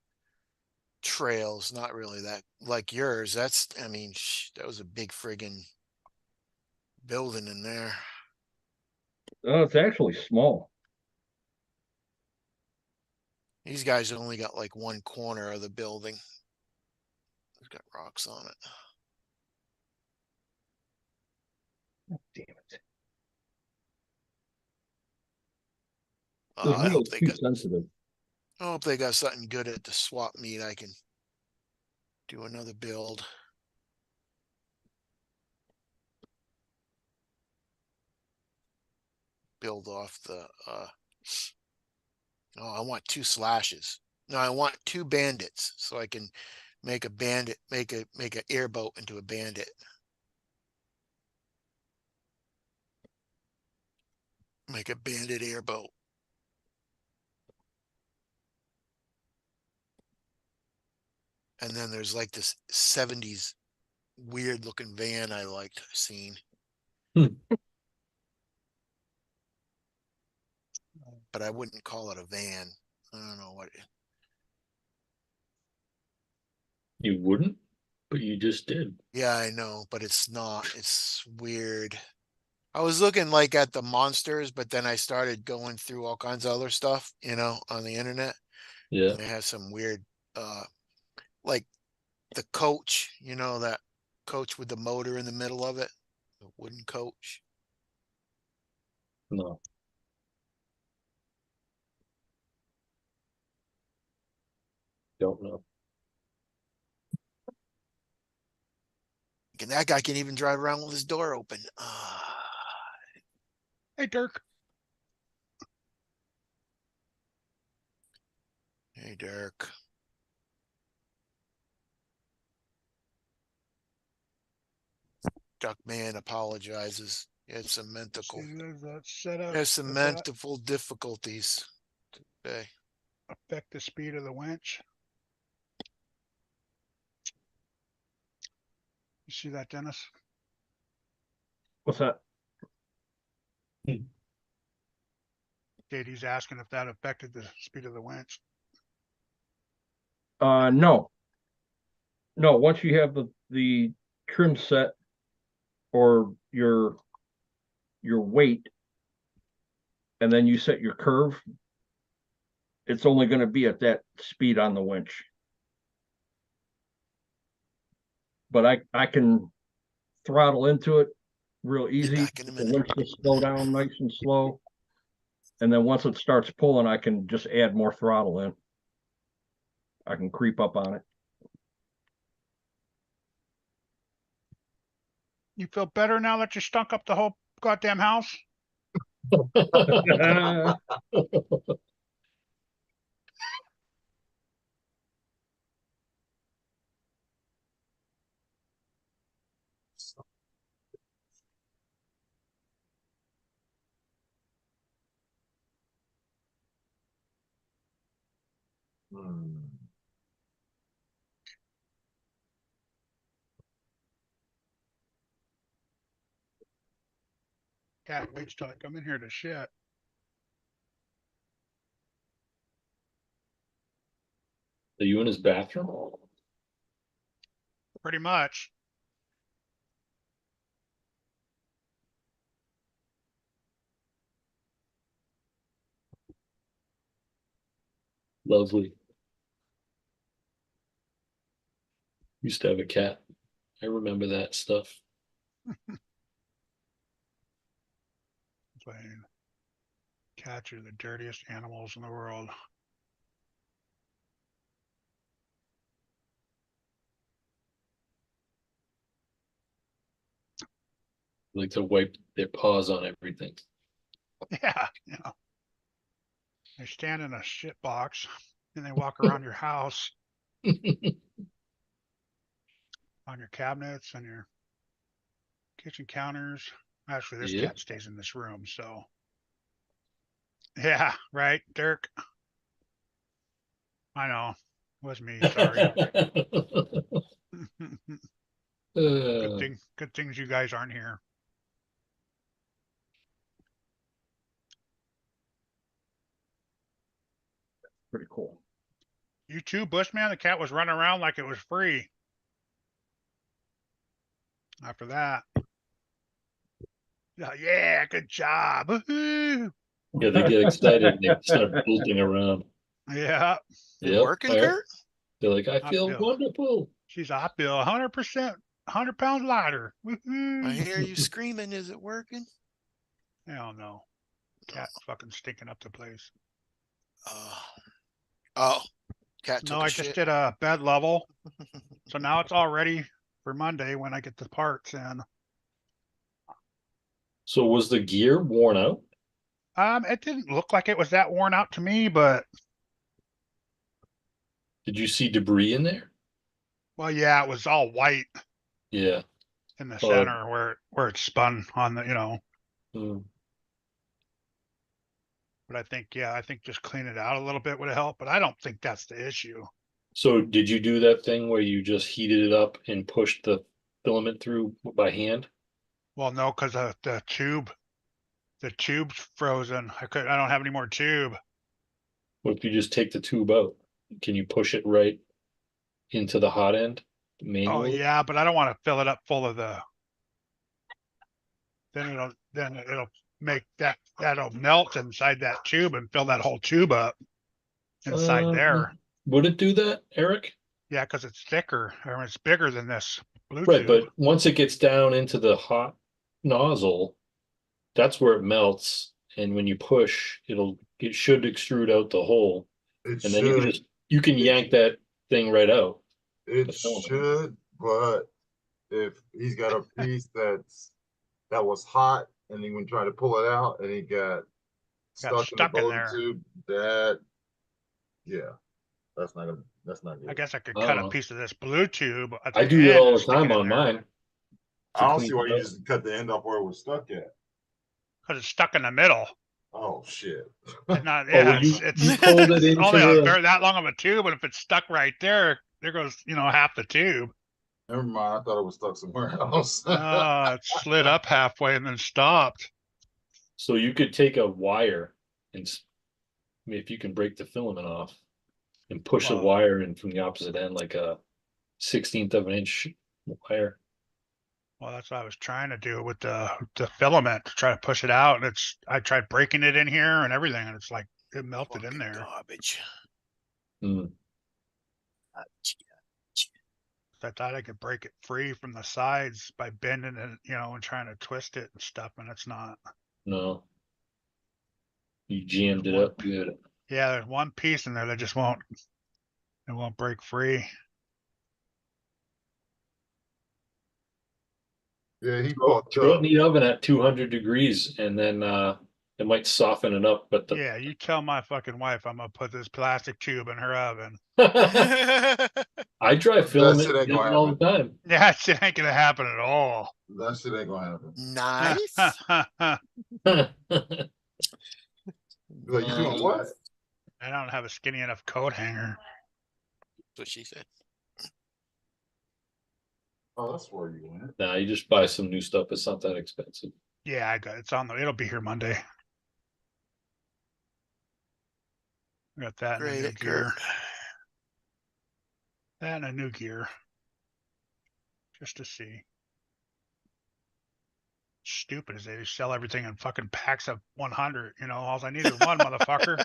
trails, not really that like yours. That's, I mean, that was a big friggin' building in there. Oh, it's actually small. These guys only got like one corner of the building. It's got rocks on it. Damn it. I This hope wheel's they too got sensitive. I hope they got something good at the swap meet. I can do another build. Build off the oh, I want 2 slashes. No, I want 2 bandits so I can make a bandit, make a airboat into a bandit. Make a bandit airboat. And then there's like this 70s weird looking van I liked seeing. But I wouldn't call it a van. I don't know what. You wouldn't, but you just did. Yeah, I know, but it's not. It's weird. I was looking like at the monsters, but then I started going through all kinds of other stuff, on the internet. Yeah. And they have some weird, like the coach, that coach with the motor in the middle of it, the wooden coach. No. Don't know. And that guy can even drive around with his door open. Hey, Dirk. Hey, Dirk. Duckman apologizes. He had some mental, has some mental difficulties today. Affect the speed of the winch. You see that, Dennis? What's that? JD's asking if that affected the speed of the winch. No. No, once you have the trim set or your weight, and then you set your curve, it's only going to be at that speed on the winch. But I can throttle into it real Be easy. back in a The minute. winch will slow down nice and slow. And then once it starts pulling, I can just add more throttle in. I can creep up on it. You feel better now that you stunk up the whole goddamn house? Hmm. Cat waits till I come in here to shit. Are you in his bathroom? Pretty much. Lovely. Used to have a cat. I remember that stuff. Playing. Cats are the dirtiest animals in the world. Like to wipe their paws on everything. Yeah, you know. They stand in a shit box and they walk around your house, on your cabinets, on your kitchen counters. Actually, this Yeah. cat stays in this room, so. Yeah, right, Dirk. I know. It was me, sorry. Good things you guys aren't here. Pretty cool. You too, Bushman? The cat was running around like it was free. After that. Yeah, good job. Woohoo! Yeah, they get excited and they start bolting around. Yeah. It Yep. working, Kurt? They're like, I I feel feel- wonderful. She's I feel 100%, 100 pounds lighter. Woohoo! I hear you screaming. Is it working? Hell no. Cat fucking stinking up the place. Oh, cat took No, a I shit. just did a bed level. So now it's all ready for Monday when I get the parts in. So was the gear worn out? It didn't look like it was that worn out to me, but Did you see debris in there? well, yeah, it was all white Yeah. in the center where it spun on the, you know. Mm. But I think just clean it out a little bit would help. But I don't think that's the issue. So did you do that thing where you just heated it up and pushed the filament through by hand? Well, no, because the tube's frozen. I don't have any more tube. What if you just take the tube out? Can you push it right into the hot end Oh manually? yeah, but I don't want to fill it up full of the. Then it'll make that'll melt inside that tube and fill that whole tube up inside there. Would it do that, Eric? Yeah, because it's thicker. I mean, it's bigger than this blue Right, tube. but once it gets down into the hot nozzle, that's where it melts. And when you push, it should extrude out the hole. It And then should, you can yank that thing right out. it the filament. should, but if he's got a piece that was hot and he went trying to pull it out and he got stuck in the stuck in bowling there. tube, that's not good. I guess I could I cut don't a know. piece of this blue tube. At I the do that end all and the stick time it in on there. mine. I don't clean see why it you up. just cut the end off where it was stuck at. Because it's stuck in the middle. Oh shit. It's not. Oh, Yeah, well, you it's pulled it into only the. that long of a tube, and if it's stuck right there, there goes half the tube. Never mind, I thought it was stuck somewhere else. It slid up halfway and then stopped. So you could take a wire and if you can break the filament off and push a Well- wire in from the opposite end, like a 1/16 of an inch wire. Well, that's what I was trying to do with the filament to try to push it out, and I tried breaking it in here and everything, and it's like it melted in Fucking there. garbage. Hmm. So I thought I could break it free from the sides by bending it, you know, and trying to twist it and stuff, and it's not. No. You jammed it One up good. Yeah, there's one piece in there that just won't, it won't break free. Yeah, he Throw fucked it in up. the oven at 200 degrees and then it might soften it up, but the Yeah, you tell my fucking wife I'm gonna put this plastic tube in her oven. I try That filament shit ain't gonna all the time. Yeah, that shit ain't gonna happen at all. That shit ain't gonna happen. Nice. Like, you doing what? I don't have a skinny enough coat hanger. That's what she said. Oh, that's where you went. Nah, you just buy some new stuff. It's not that expensive. Yeah, I got it's on the. It'll be here Monday. I got that in a Great new at Kurt. gear. That and a new gear. Just to see. Stupid is they sell everything in fucking packs of 100. You know, all I need is one, motherfucker.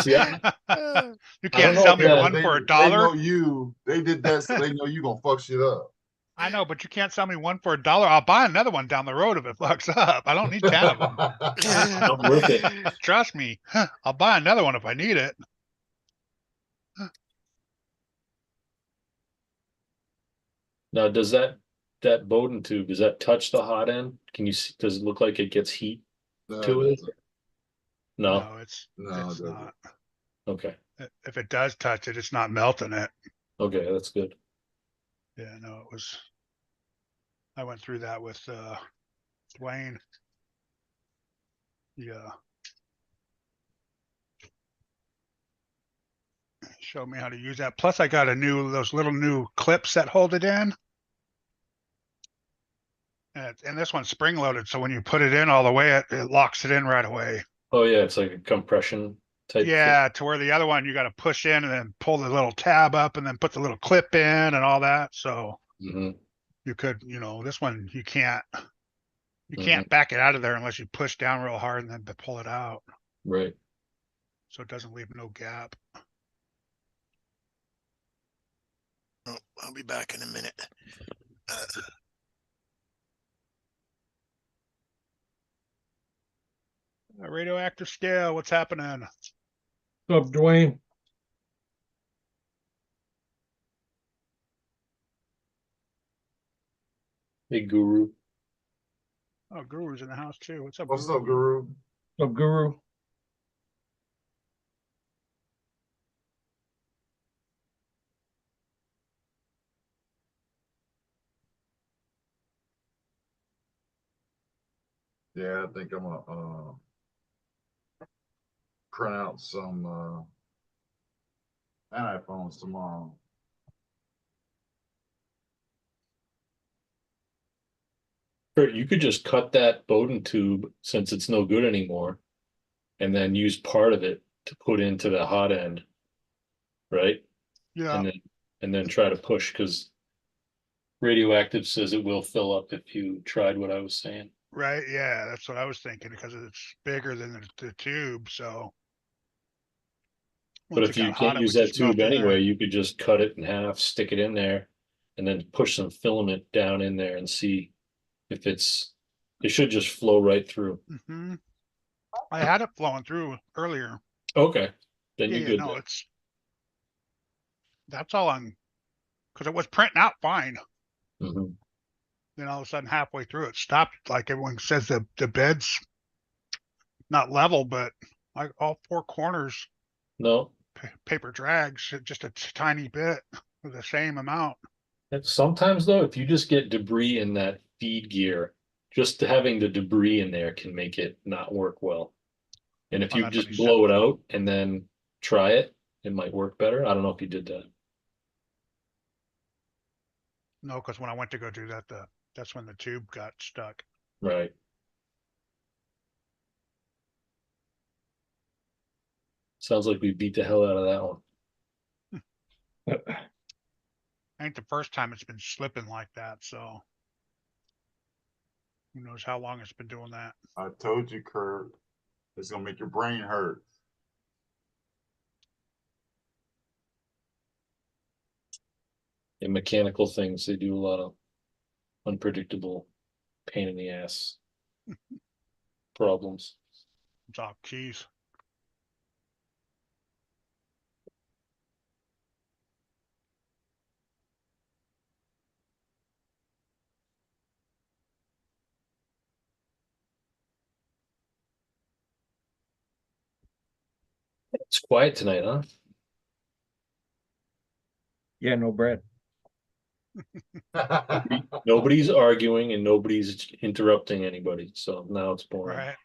Yeah. You I don't can't know sell if me that- one They- for They $1. know you. They did that so they know you gonna fuck shit up. I know, but you can't sell me one for $1. I'll buy another one down the road if it fucks up. I don't need 10 of them. Not worth it. Trust me. I'll buy another one if I need it. Now, does that Bowden tube, does that touch the hot end? Can you see, does it look like it gets heat to it? No. No, it's No, it it's doesn't. not. Okay. If it does touch it, it's not melting it. Okay, that's good. Yeah, no, it was. I went through that with Dwayne. Yeah. Showed me how to use that. Plus I got those little new clips that hold it in. And this one's spring loaded, so when you put it in all the way, it locks it in right away. Oh yeah, it's like a compression type thing. Yeah, to where the other one you got to push in and then pull the little tab up and then put the little clip in and all that. So Mhm. you could, you know, this one you can't back it out of there unless you push down real hard and then pull it out. Right. So it doesn't leave no gap. Oh, I'll be back in a minute. Radioactive scale, what's happening? What's up, Dwayne? Big guru. Oh, Guru's in the house too. What's up? What's Guru? up, Guru? What's up, Guru? Yeah, I think I'm gonna print out some iPhones tomorrow. Kurt, you could just cut that Bowden tube since it's no good anymore, and then use part of it to put into the hot end, right? Yeah, And then try to push because Radioactive says it will fill up if you tried what I was saying. right. Yeah, that's what I was thinking because it's bigger than the tube. So, But once if it got you hot, can't it use would that just melt tube in there. anyway, you could just cut it in half, stick it in there, and then push some filament down in there and see if it should just flow right through. Mhm. I had it flowing through earlier. Okay, then Yeah, you're yeah, good. no, that's all on because it was printing out fine. Mhm. Then all of a sudden, halfway through, it stopped. Like everyone says, the bed's not level, but like all four corners, No, paper drags just a tiny bit of the same amount. sometimes though, if you just get debris in that feed gear, just having the debris in there can make it not work well. And if Oh, you that's what just he blow it out and then try it, it might work better. I don't know if you did that. No, because when I went to go do that, that's when the tube got stuck. Right. Sounds like we beat the hell out of that one. Ain't the first time it's been slipping like that, so who knows how long it's been doing that. I told you, Kurt. It's gonna make your brain hurt. In mechanical things, they do a lot of unpredictable pain in the ass problems. Drop keys. It's quiet tonight, huh? Yeah, no Brad. Nobody's arguing and nobody's interrupting anybody, so now it's boring. Right.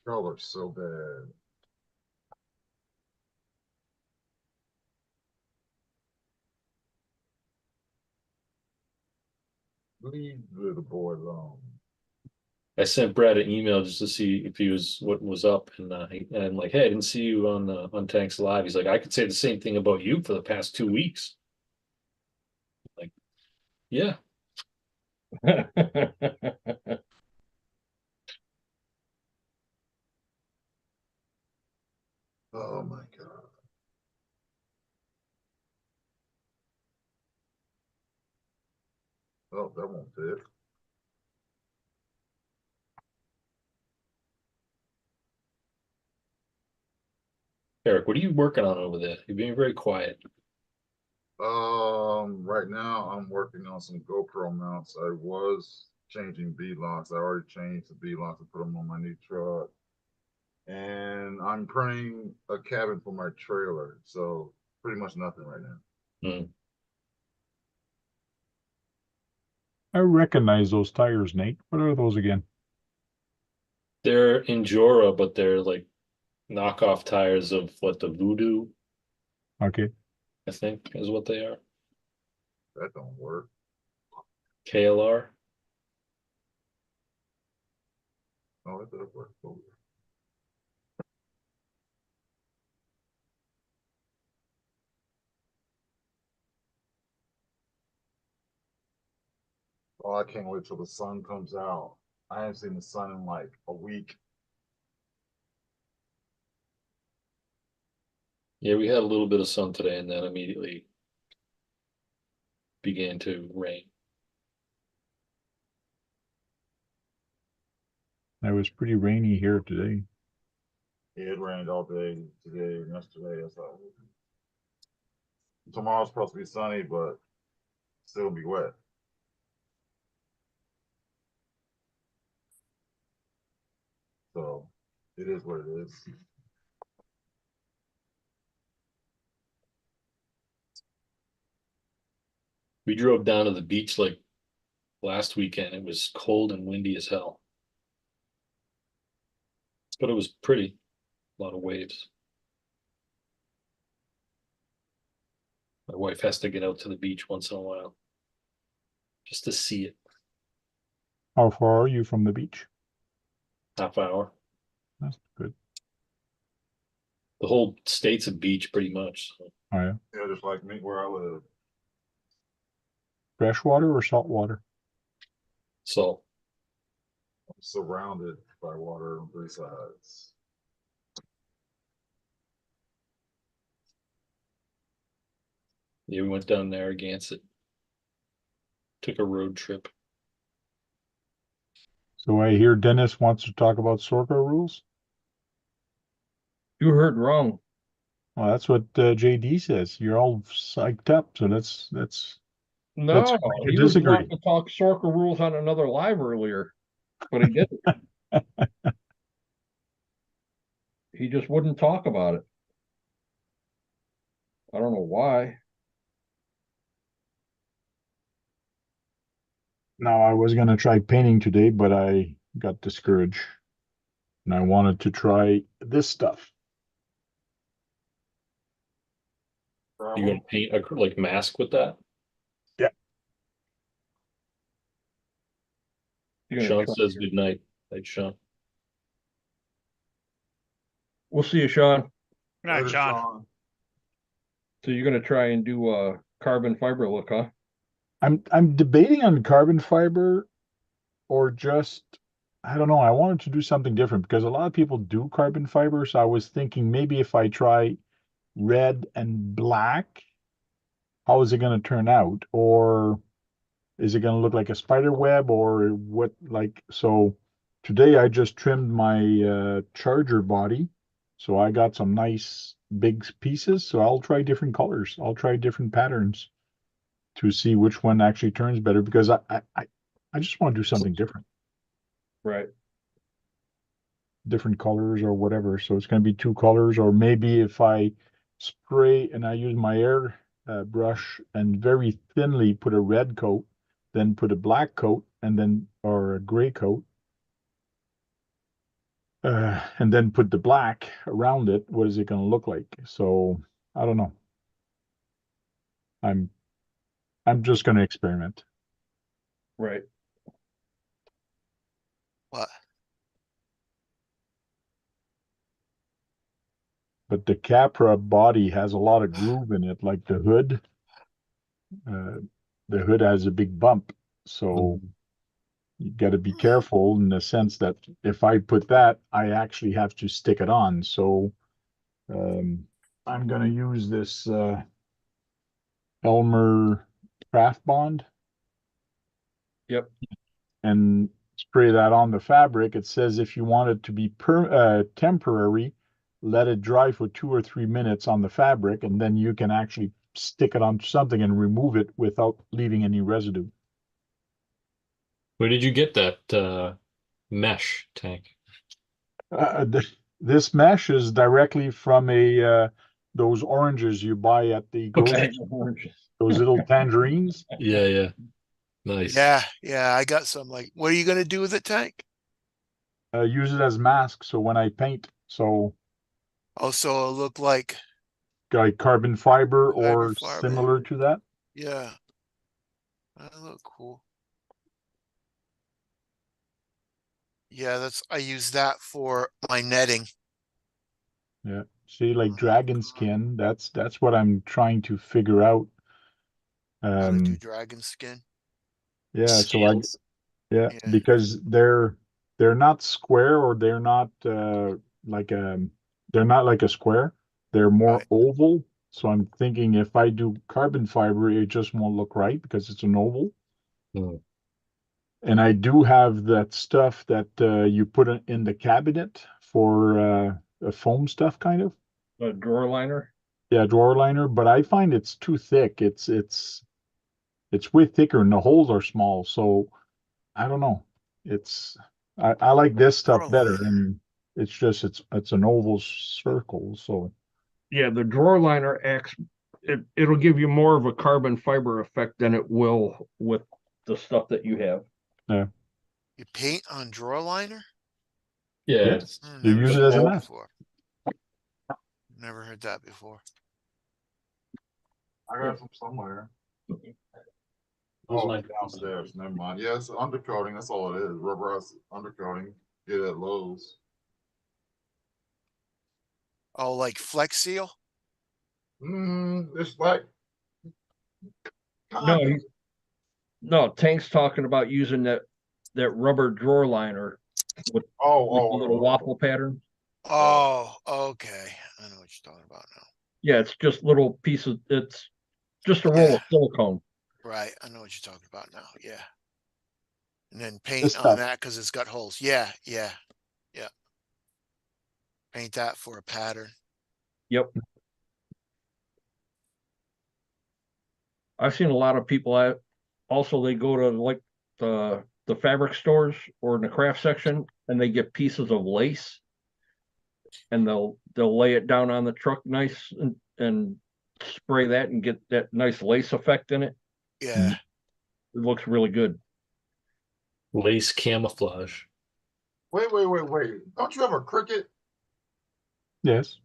Y'all are so bad. Leave the boy alone. I sent Brad an email just to see if he was what was up, and I'm like, "Hey, I didn't see you on Tanks Live." He's like, "I could say the same thing about you for the past 2 weeks." Like, yeah, Oh my god. Oh, that won't fit. Eric, what are you working on over there? You're being very quiet. Right now I'm working on some GoPro mounts. I was changing B locks. I already changed the B locks and put them on my new truck. And I'm printing a cabin for my trailer. So pretty much nothing right now. Hmm. I recognize those tires, Nate. What are those again? They're Injora, but they're like knockoff tires of what the Voodoo, Okay. I think, is what they are. That don't work. KLR. Oh, it does work. Oh, oh, I can't wait till the sun comes out. I haven't seen the sun in like a week. Yeah, we had a little bit of sun today, and then immediately began to rain. It was pretty rainy here today. It rained all day today and yesterday. Tomorrow's supposed to be sunny, but still be wet. So it is what it is. We drove down to the beach like last weekend. It was cold and windy as hell, but it was pretty. A lot of waves. My wife has to get out to the beach once in a while just to see it. How far are you from the beach? Half hour. That's good. The whole state's a beach, pretty much. So. Oh, yeah. Yeah, just like me where I live. Freshwater or salt water? So I'm surrounded by water on three sides. yeah, we went down Narragansett. Took a road trip. So I hear Dennis wants to talk about Sorka rules. You heard wrong. Well, that's what JD says. You're all psyched up, so let's No, agree to he was disagree. wanting to talk Sorka rules on another live earlier, but he didn't. He just wouldn't talk about it. I don't know why. Now I was gonna try painting today, but I got discouraged. And I wanted to try this stuff. You gonna paint a like mask with that? You're gonna Sean try. says good night. Night, Sean. We'll see you, Sean. Good night, Later, John. So you're gonna try and do a carbon fiber look, huh? I'm debating on carbon fiber or just I don't know. I wanted to do something different because a lot of people do carbon fiber. So I was thinking maybe if I try red and black, how is it going to turn out? Or is it going to look like a spider web or what? Like, so today I just trimmed my charger body. So I got some nice big pieces. So I'll try different colors. I'll try different patterns to see which one actually turns better because I just want to do something different, Right. different colors or whatever. So it's going to be two colors, or maybe if I spray and I use my air brush and very thinly put a red coat, then put a black coat and then, or a gray coat, and then put the black around it, what is it going to look like? So I don't know. I'm just going to experiment. Right. What? But the Capra body has a lot of groove in it, like the hood. The hood has a big bump, so you got to be careful in the sense that if I put that, I actually have to stick it on. So I'm going to use this Elmer Craft Bond. Yep. And spray that on the fabric. It says if you want it to be temporary, let it dry for 2 or 3 minutes on the fabric, and then you can actually stick it on something and remove it without leaving any residue. Where did you get that mesh tank? This mesh is directly from those oranges you buy at the grocery store. Those little tangerines. Yeah, yeah. Nice. Yeah, yeah, I got some. Like, what are you gonna do with the tank? Use it as mask. So when I paint, so Also, it'll look like carbon fiber Carbon or fiber. similar to that. yeah, that look cool. Yeah, that's I use that for my netting. Yeah. See, like Oh, dragon God. skin, that's what I'm trying to figure out. How to do dragon skin. Yeah, so I Seals. yeah, Yeah. because they're not square, or they're not like they're not like a square. They're more Right. oval. So I'm thinking if I do carbon fiber, it just won't look right because it's an oval. Hmm. And I do have that stuff that you put in the cabinet for a foam stuff kind of. A drawer liner. Yeah, drawer liner, but I find it's too thick. It's way thicker and the holes are small. So I don't know. It's I like this stuff Drawer better, liner. and it's just it's an oval circle. So Yeah, the drawer liner acts. It'll give you more of a carbon fiber effect than it will with the stuff that you have. yeah, You paint on drawer liner? Yeah, yes, I you never use it seen as a that mask. before. Never heard that before. I got some somewhere. Where's Oh, my- downstairs. Never mind. Yeah, it's undercoating. That's all it is. Rubberized undercoating. Get it at Lowe's. Oh, like Flex Seal? It's like No, kind of. no. Tank's talking about using that rubber drawer liner with like a little waffle pattern. Oh, okay. I know what you're talking about now. Yeah, it's just little pieces. It's just a roll Yeah. of silicone. Right. I know what you're talking about now. Yeah. And then This paint on stuff. that because it's got holes. Yeah, yeah, yeah. Paint that for a pattern. Yep. I've seen a lot of people also they go to like the fabric stores or in the craft section and they get pieces of lace and they'll lay it down on the truck nice and spray that and get that nice lace effect in it. Yeah. It looks really good. lace camouflage. Wait. Don't you have a Cricut? Yes,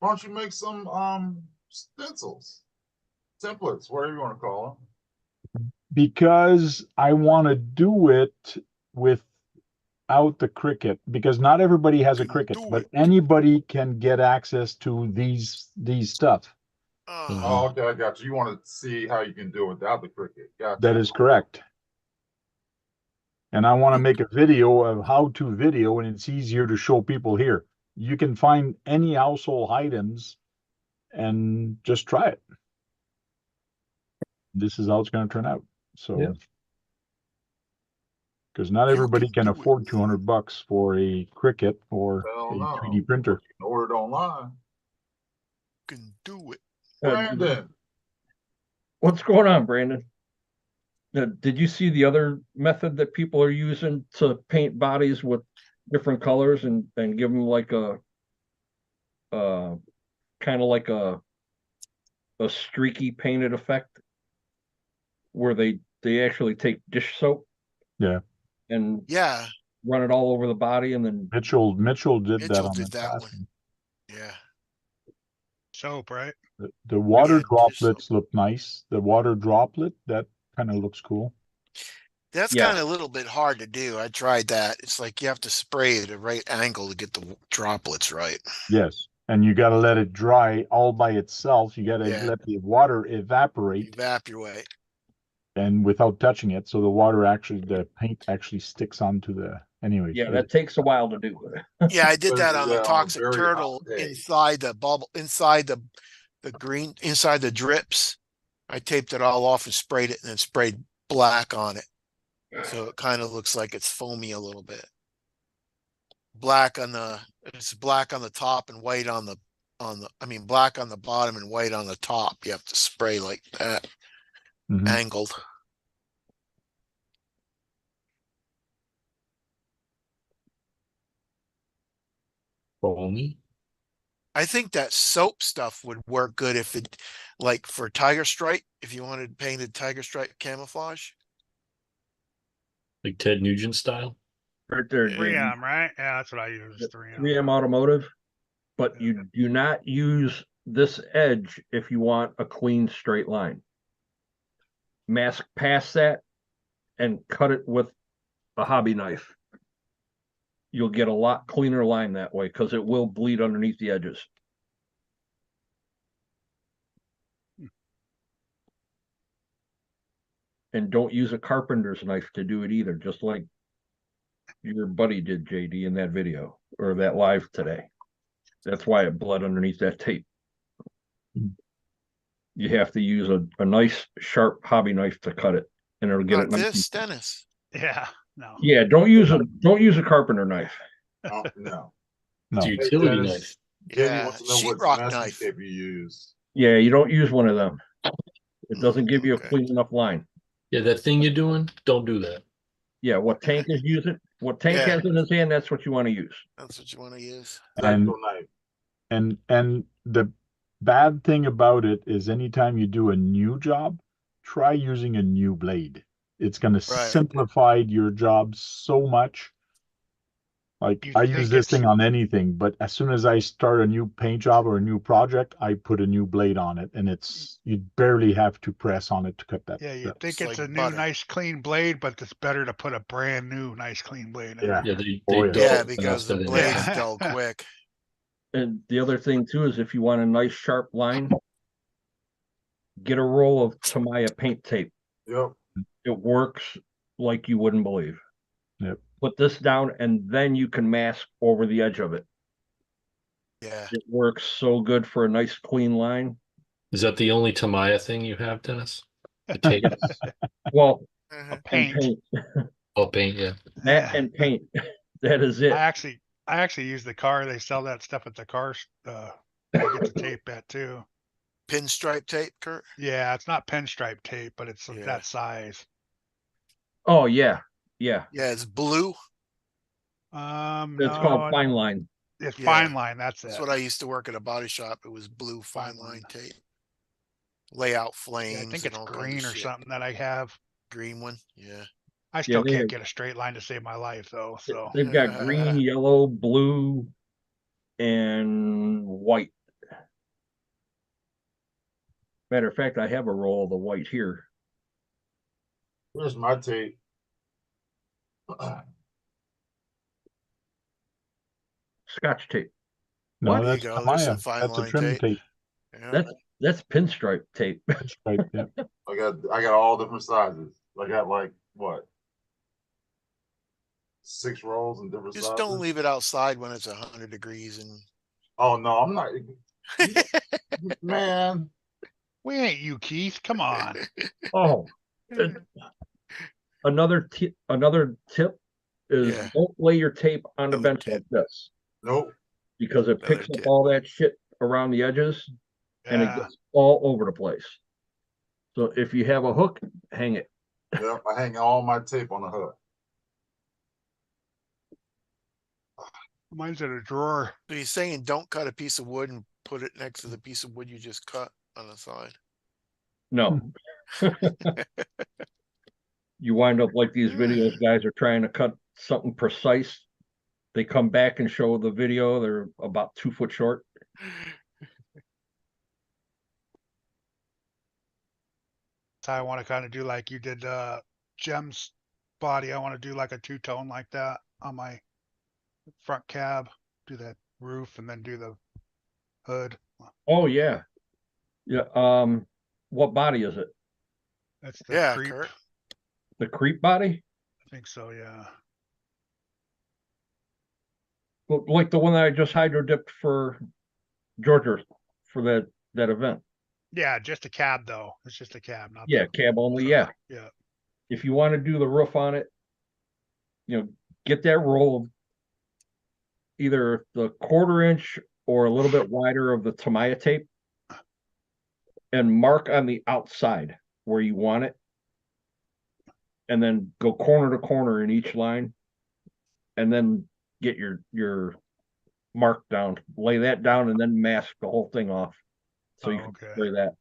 Why don't you make some stencils, templates, whatever you want to call because I want to do it without the Cricut, because not everybody has a Can Cricut, do but it. anybody can get access to these stuff. them. Mhm. Oh, okay, I got you. You want to see how you can do it without the Cricut? Gotcha. That is correct. And I want to make a video of how to video, and it's easier to show people here. You can find any household items and just try it. This is how it's going to turn out. So, Yeah. because not You everybody can can do it. afford $200 for a Cricut or Hell a no. 3D printer. You can order it online. Can do it. Brandon, What's going on, Brandon? Did you see the other method that people are using to paint bodies with different colors and give them like a kind of like a streaky painted effect, where they actually take dish soap, Yeah. and Yeah, run it all over the body, and then Mitchell did that Mitchell on did his that last one. Yeah. Soap, right? The water Yeah, dish droplets look nice. The water droplet, that kind of looks cool. That's Yeah. kind of a little bit hard to do. I tried that. It's like you have to spray at a right angle to get the droplets right. Yes. And you got to let it dry all by itself. You got to Yeah. let the water evaporate Evaporate. and without touching it. So the paint actually sticks onto the, anyways. yeah, that takes a while to do. Yeah, I did that on the Yeah, on a toxic very hot turtle day. inside the bubble, inside the green, inside the drips. I taped it all off and sprayed it and then sprayed black on it. So it kind of looks like it's foamy a little bit. It's black on the top and white on the, black on the bottom and white on the top. You have to spray like that, Mhm. angled. Foamy. I think that soap stuff would work good if it, like for tiger stripe, if you wanted painted tiger stripe camouflage. Like Ted Nugent style. Right there, Yeah. 3M, right? Yeah, that's what I use. 3M. 3M Automotive, but you do not use this edge if you want a clean straight line. Mask past that and cut it with a hobby knife. You'll get a lot cleaner line that way, because it will bleed underneath the edges. And don't use a carpenter's knife to do it either, just like your buddy did, JD, in that video or that live today. That's why it bled underneath that tape. You have to use a nice sharp hobby knife to cut it, and it'll get Not it nice. this, Dennis. Yeah, no. Yeah, don't use a carpenter knife. Oh, no. No. It's a Hey, utility Dennis, knife. Jamie Yeah, wants to know what sheetrock masking knife. tape you use. Yeah, you don't use one of them. It doesn't give you a Okay. clean enough line. Yeah, that thing you're doing, don't do that. Yeah, what Tank is using, what Tank Yeah. has in his hand, that's what you want to use. That's what you want to use. And Exacto knife. and the bad thing about it is anytime you do a new job, try using a new blade. It's going to Right. simplify your job so much. Like You I think use this it's- thing on anything, but as soon as I start a new paint job or a new project, I put a new blade on it, and you barely have to press on it to cut that. Yeah, you think It's it's like a new, butter. nice, clean blade, but it's better to put a brand new, nice, clean blade in Yeah. there. Yeah, they Oh, dull Yeah, fast because the in blades Yeah. dull quick. And the other thing too is, if you want a nice sharp line, get a roll of Tamiya paint tape. Yep. It works like you wouldn't believe. Yep. Put this down, and then you can mask over the edge of it. Yeah. It works so good for a nice clean line. Is that the only Tamiya thing you have, Dennis? The tape? Well, Uh-huh. and Paint. paint. Oh, paint, yeah. That and paint. That is it. I actually use the car. They sell that stuff at the car. You get the tape at too. Pinstripe tape, Kurt. Yeah, it's not pinstripe tape, but it's Yeah. that size. Oh yeah, yeah. Yeah, it's blue. It's No, called fine line. it's Yeah. fine line. That's That's it. what I used to work at a body shop. It was blue fine Fine line line. tape. Layout Yeah, flames. I think and it's all kinds of green or shit. something that I have. Green one. Yeah. I still they can't have- get a straight line to save my life though. So They've got green, yellow, blue, and white. Matter of fact, I have a roll of the white here. Where's my tape? Scotch tape. No, There you that's go. There's some Tamiya. fine That's a line trim tape. tape. Yeah. That's pinstripe tape. Right, yeah. I got all different sizes. I got like what? 6 rolls in different Just sizes. don't leave it outside when it's 100 degrees and Oh no, I'm not. Man, We ain't you, Keith. Come on. Oh, another tip is Yeah. don't lay your tape on the Another bench tip. like this nope. because it Another picks up tip. all that shit around the edges and it Yeah. gets all over the place. So if you have a hook, hang it. Yep, I hang all my tape on the hook. Mine's in a drawer. So you're saying don't cut a piece of wood and put it next to the piece of wood you just cut on the side. No. You wind up like these videos, guys are trying to cut something precise. They come back and show the video, they're about 2 foot short. So I want to kind of do like you did Jem's body. I want to do like a two-tone like that on my front cab. Do that roof and then do the hood. Oh yeah. Yeah. What body is it? That's the Yeah, creep. Kurt. The creep body? I think so, yeah. Well, like the one that I just hydro dipped for Georgia for that event. Yeah, just a cab though. It's just a cab, not Yeah, cab only. Yeah. yeah. If you want to do the roof on it, get that roll of either the 1/4 inch or a little bit wider of the Tamiya tape and mark on the outside where you want it. And then go corner to corner in each line. And then get your mark down, lay that down, and then mask the whole thing off. So you can Okay. spray that.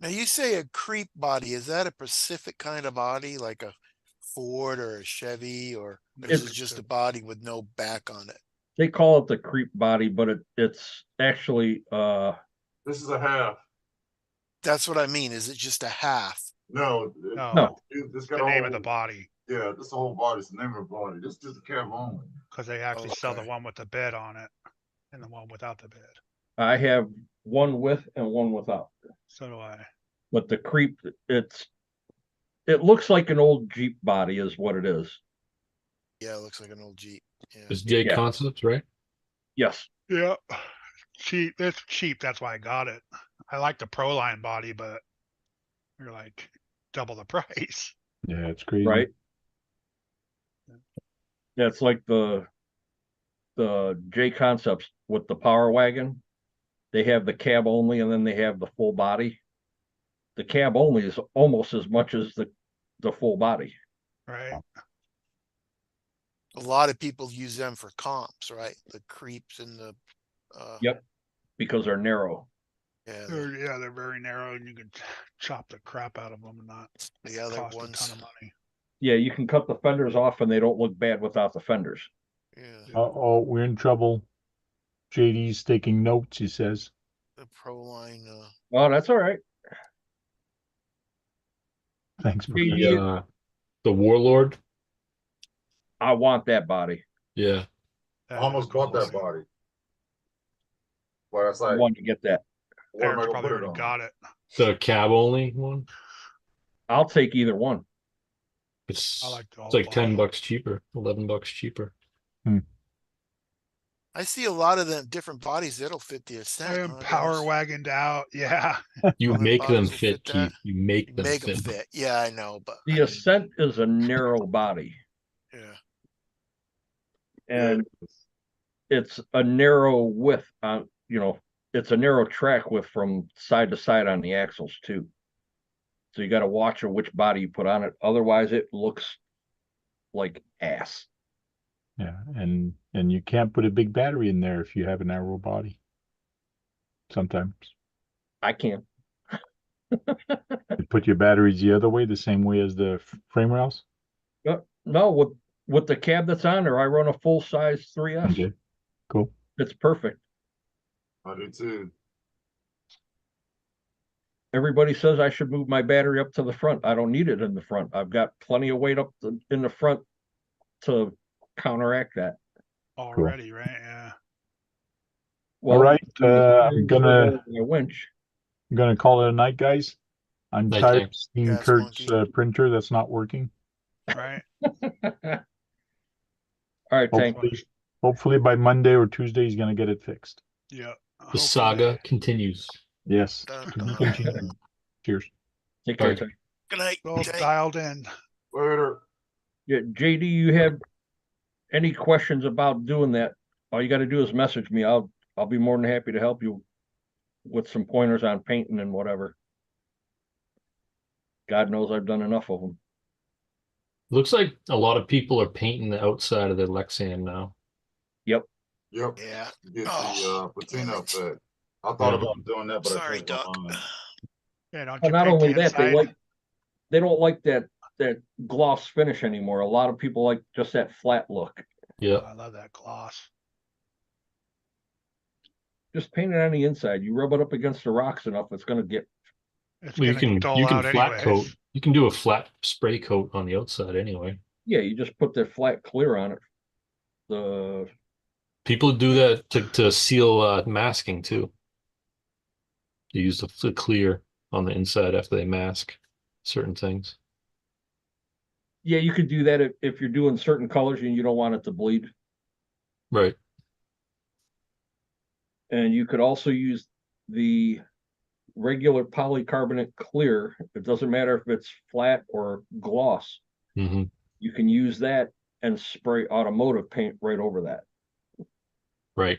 Now you say a creep body. Is that a specific kind of body, like a Ford or a Chevy, or is it It's- just a body with no back on it? They call it the creep body, but it's actually This is a half. That's what I mean. Is it just a half? No, No, this the got a name whole, of the body. Yeah, this the whole body. It's the name of the body. This is just a cab only. Because they actually sell the Okay. one with the bed on it and the one without the bed. I have one with and one without. So do I. But the creep, it looks like an old Jeep body is what it is. Yeah, it looks like an old Jeep. Yeah. It's J Yeah. Concepts, right? Yes. Yeah. Cheap. It's cheap. That's why I got it. I like the Proline body, but you're like double the price. Yeah, it's crazy. Right. That's like the J Concepts with the Power Wagon. They have the cab only and then they have the full body. The cab only is almost as much as the full body. Right. A lot of people use them for comps, right? The creeps and the Yep. Because they're narrow. yeah, They're very narrow and you can chop the crap out of them and not the other cost a ones. ton of money. Yeah, you can cut the fenders off and they don't look bad without the fenders. Yeah, Uh-oh, we're in trouble. JD's taking notes, he says. the Proline. Oh, that's all right. Thanks, JD, Professor. The Warlord. I want that body. Yeah. I almost bought that body. But it's I like, want to get that. what am I Eric's gonna probably put it already on? got it. The cab only one. I'll take either one. It's I like the it's like whole body. $10 cheaper, $11 cheaper. I see a lot of them different bodies that'll fit the Ascent. I am huh, power guys? wagoned out. Yeah. You Other make them bodies will fit, fit that. Keith. You make them Make them fit. fit. Yeah, I know, but The Ascent is a narrow body, yeah, and it's a narrow width on, it's a narrow track width from side to side on the axles too. So you got to watch which body you put on it. Otherwise, it looks like ass. Yeah, and you can't put a big battery in there if you have a narrow body. Sometimes. I can't. You put your batteries the other way, the same way as the frame rails? No, with the cab that's on there, I run a full size 3S. Okay, cool. It's perfect. I do too. Everybody says I should move my battery up to the front. I don't need it in the front. I've got plenty of weight in the front to counteract that. Already, right? Yeah. Well, All right, I'm I'm winch. gonna call it a night, guys. I'm Night tired time. of seeing Gas Kurt's monkey. printer that's not working. Right. All right, thank you. Hopefully by Monday or Tuesday, he's gonna get it fixed. Yeah. The saga continues. Yes. Dun, To be dun. continued. Cheers. Take care, Alright. Ty. Good night. Well, Jay. dialed in. Later. Yeah, JD, you have any questions about doing that? All you gotta do is message me. I'll be more than happy to help you with some pointers on painting and whatever. God knows I've done enough of them. Looks like a lot of people are painting the outside of their Lexan now. Yep. Yeah. Get Oh, the patina damn it. effect. I thought Yeah. about doing that, but Sorry, I changed my Doc. mind. Yeah, don't But you not paint the only that, inside? they don't like that gloss finish anymore. A lot of people like just that flat look. Yeah. I love that gloss. Just paint it on the inside. You rub it up against the rocks enough, it's gonna get. It's Well, gonna dull you can out flat anyways. coat. You can do a flat spray coat on the outside anyway. Yeah, you just put that flat clear on it. The People do that to seal masking too. They use the clear on the inside after they mask certain things. Yeah, you could do that if you're doing certain colors and you don't want it to bleed. Right. And you could also use the regular polycarbonate clear. It doesn't matter if it's flat or gloss. Hmm. You can use that and spray automotive paint right over that. Right.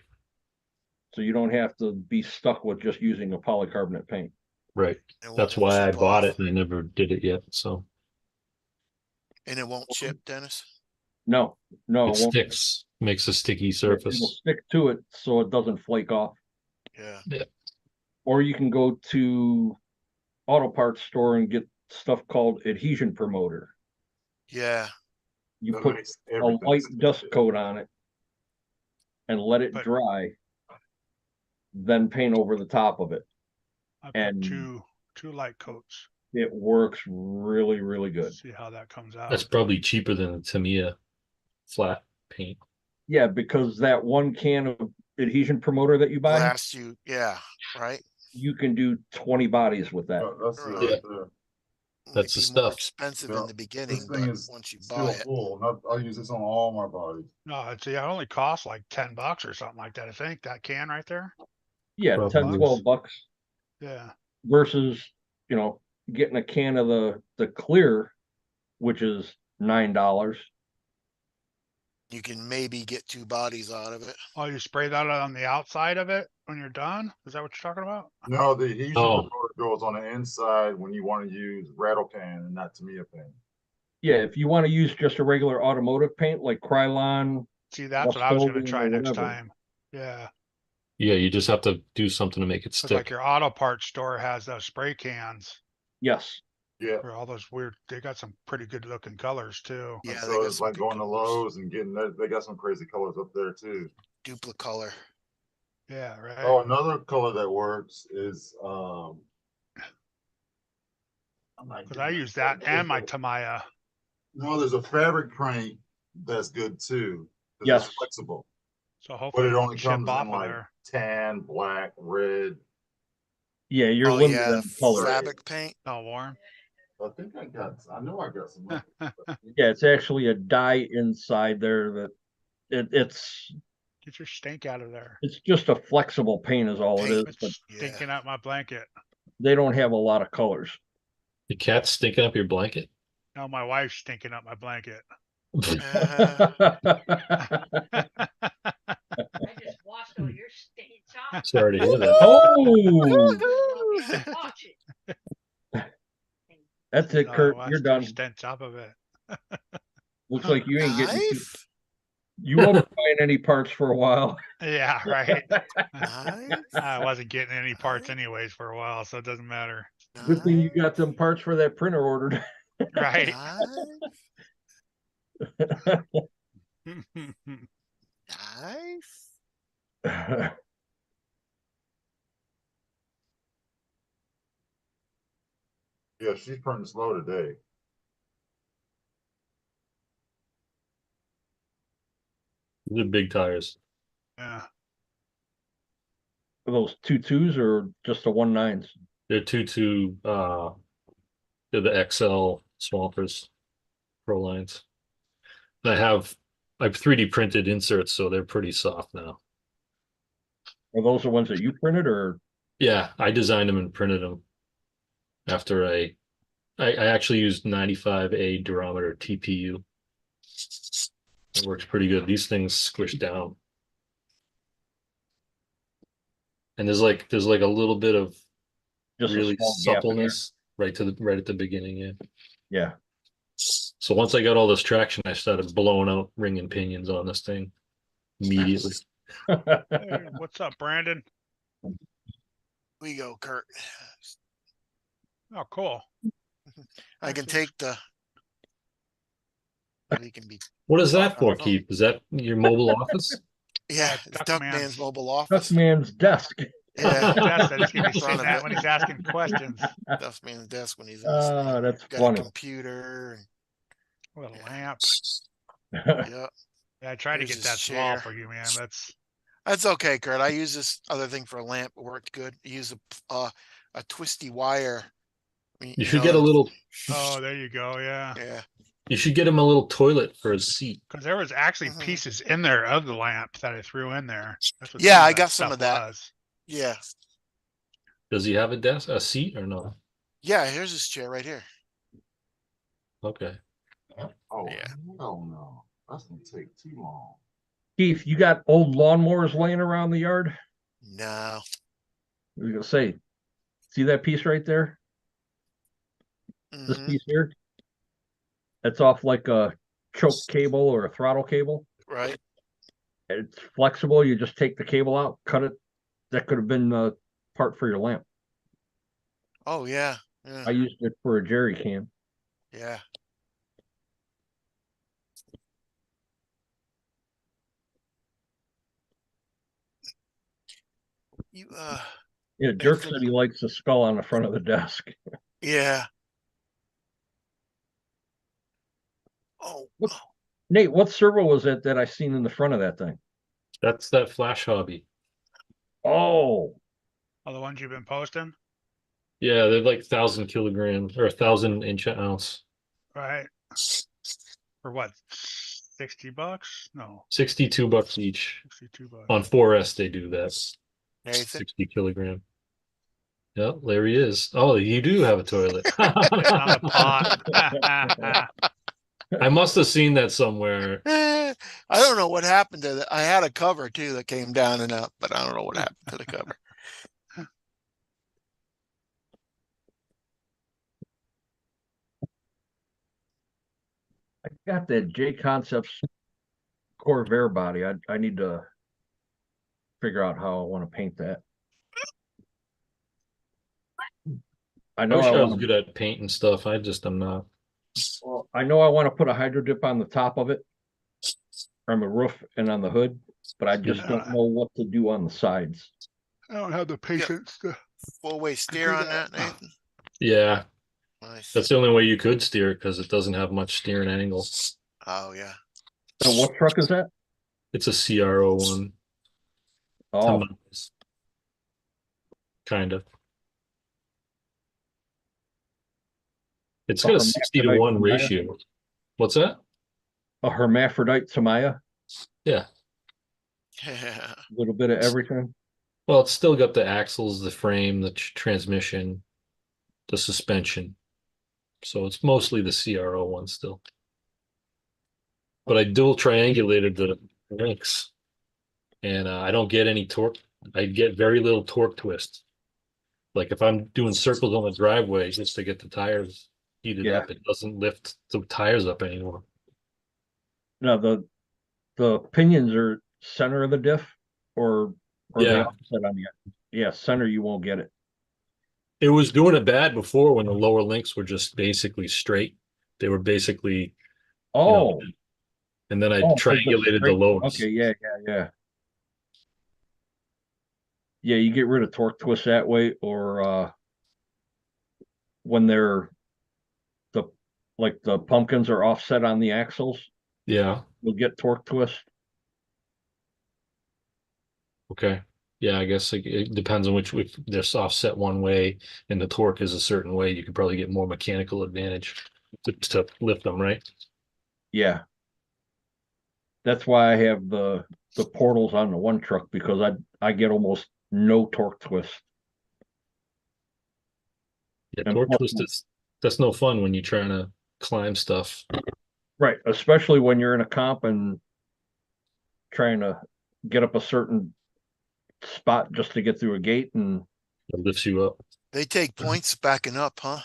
So you don't have to be stuck with just using a polycarbonate paint. Right. It won't That's never why I chip bought off. it and I never did it yet. So And it won't chip, Dennis. No, it won't. sticks, makes a sticky It'll surface. stick to it so it doesn't flake off. Yeah. Or you can go to auto parts store and get stuff called adhesion promoter. Yeah. You That put makes a everything light stick. dust coat on it and let it But- dry, then paint over the top of it. I put And- two light coats. It works really, really good. See how that comes out. That's probably cheaper than the Tamiya flat paint. Yeah, because that one can of adhesion promoter that you buy, Last you, yeah, right? you can do 20 bodies with that. That's it Right. right there. That's the Might be more stuff. expensive Yeah. in the This beginning, thing but is once you still buy it, full. And I'll use this on all my bodies. No, it's it only costs like $10 or something like that. I think that can right there. Yeah, Probably 10, is. 12 bucks Yeah. versus, getting a can of the clear, which is $9. you can maybe get 2 bodies out of it. Oh, you spray that on the outside of it when you're done? Is that what you're talking about? No, the adhesion Oh. promoter goes on the inside when you want to use rattle can and not Tamiya paint. Yeah, if you want to use just a regular automotive paint like Krylon, See, that's what I was gonna Rust-Oleum try or next whatever. time. Yeah, Yeah, you just have to do something to make it because like stick. your auto parts store has those spray cans yes. Yeah. for all those weird. They got some pretty good looking colors too. Yeah, And they so got it's some like good going to colors. Lowe's and getting that. They got some crazy colors up there too. Duplicolor. Yeah, right. Oh, another color that works is Because I use that and my Tamiya. No, there's a fabric paint that's good too. 'Cause Yes. It's flexible, So but hopefully it it only won't chip comes off in of like there. tan, black, red. Yeah, you're Oh limited yeah, on the color. fabric paint. Not warm. I think I know I got some. Yeah, it's actually a dye inside there that it's Get your stink out of there. just a flexible paint is all it is, Paint. but It's stinking out my blanket. they don't have a lot of colors. The cat's stinking up your blanket. Now my wife's stinking up my blanket. I just washed all your stinky chocolate. Sorry to hear that. Oh, Watch it. that's it, No, Kurt. I You're watched her done. stench up of it. Looks like you ain't getting Knife. you won't be buying any parts for a while. Yeah, right. Knife. I wasn't getting any parts anyways for a while, so it doesn't matter. Good thing you got them parts for that printer ordered. Right. Knife. Yeah, she's printing slow today. They're big tires. Yeah. Are those 2.2s or just the 1.9s? They're they're the XL Swampers Pro lines. And I've 3D printed inserts, so they're pretty soft now. Are those the ones that you printed or? Yeah, I designed them and printed them after I actually used 95A durometer TPU. It works pretty good. These things squish down. And there's like a little bit of Just a really small gap in there? suppleness right at the beginning, yeah. Yeah. So once I got all this traction, I started blowing out ring and pinions on this thing immediately. Hey, what's up, Brandon? We go, Kurt. Oh, cool. I can Nice. take the. We can be. What is that Talk on for, the phone. Keith? Is that your mobile office? Yeah, That's it's Duckman's- Duckman's mobile office. Duckman's desk. Yeah, That's that he's gonna be Front sitting of at it. when he's asking questions. Duckman's desk when he's in his thing. That's Got funny. a computer. With a Yeah. lamp. Yeah, Yeah, I tried to Here's get his that small chair. for you, man. That's that's okay, Kurt. I use this other thing for a lamp. It worked good. I use a twisty wire. You should get a little. oh, there you go. Yeah, Yeah. You should get him a little toilet for his seat. because there was actually Mhm. pieces in there of the lamp that I threw in there. That's what Yeah, some of I that got some stuff of that. was. Yeah. Does he have a seat or no? Yeah. Here's his chair right here. Okay. Oh, Yeah. hell no. That's gonna take too long. Keith, you got old lawnmowers laying around the yard? No. I was gonna say, see that piece right there? This Mhm. piece here? That's off like a choke cable or a throttle cable. Right. It's flexible. You just take the cable out, cut it. That could have been the part for your lamp. Oh yeah. Yeah. I used it for a jerry can. Yeah. You Yeah, Dirk said he likes the skull on the front of the desk. yeah. Oh, What- oh, Nate, what servo was it that I seen in the front of that thing? That's that Flash Hobby. Oh, All the ones you've been posting, Yeah, they're like 1,000 kilogram or 1,000 inch ounce. right? For what? $60? No, $62 each. $62. On 4S they do that. Nathan. 60 kilogram. Yeah, there he is. Oh, you do have a toilet. Sitting on the pot. I must have seen that somewhere. I don't know what happened to that. I had a cover too that came down and up, but I don't know what happened to the cover. I got that J Concepts Corvair body. I need to figure out how I want to paint that. I I know wish I I was want good at painting stuff. I just am not. well, I know I want to put a hydro dip on the top of it, on the roof and on the hood, but I just don't know what to do on the sides. I don't have the patience to. Full way steer do on that. that, Nathan. Yeah, Nice. that's the only way you could steer it because it doesn't have much steering angle. Oh yeah. So what truck is that? It's a CR01. Oh, Kind of. It's A got a 60-1 hermaphrodite ratio. What's that? a hermaphrodite Tamaya, Yeah. Yeah. a little bit of everything. Well, it's still got the axles, the frame, the transmission, the suspension. So it's mostly the CR01 still. But I dual triangulated the links and I don't get any torque. I get very little torque twist. Like if I'm doing circles on the driveway just to get the tires heated Yeah. up, it doesn't lift the tires up anymore. Now the pinions are center of the diff or they Yeah. offset on the end? Yeah, center you won't get it. It was doing it bad before when the lower links were just basically straight. They were basically, Oh, and then I oh, so just triangulated the straight- lowers. Okay, yeah. Yeah, you get rid of torque twist that way, or when they're the pumpkins are offset on the axles, Yeah. you'll get torque twist. Okay. Yeah, I guess it depends on which they're offset one way and the torque is a certain way. You could probably get more mechanical advantage to lift them, right? Yeah. That's why I have the portals on the one truck, because I get almost no torque twist. Yeah, And torque plus- twist is that's no fun when you're trying to climb stuff. Right, especially when you're in a comp and trying to get up a certain spot just to get through a gate, and It lifts you up. They take points backing up, huh?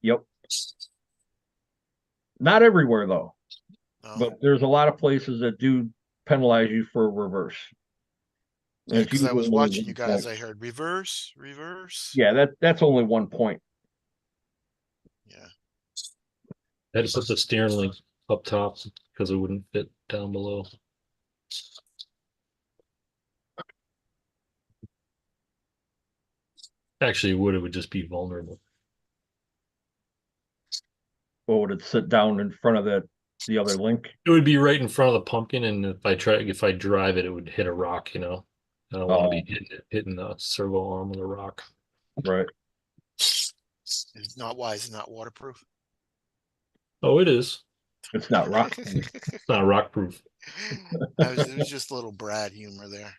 yep. Not everywhere though, No. but there's a lot of places that do penalize you for reverse. And Yeah, it's because I was usually only watching you 1 guys, point. I heard reverse, reverse. Yeah, that's only 1 point. Yeah. I had to put the steering link up top because it wouldn't fit down below. Actually, it would just be vulnerable. Or would it sit down in front of the other link? It would be right in front of the pumpkin, and if I drive it, it would hit a rock, you know. I don't want to be hitting the servo arm with a rock. Right. It's not wise, it's not waterproof. Oh, it is. It's not rock. It's not rock proof. It was just a little Brad humor there.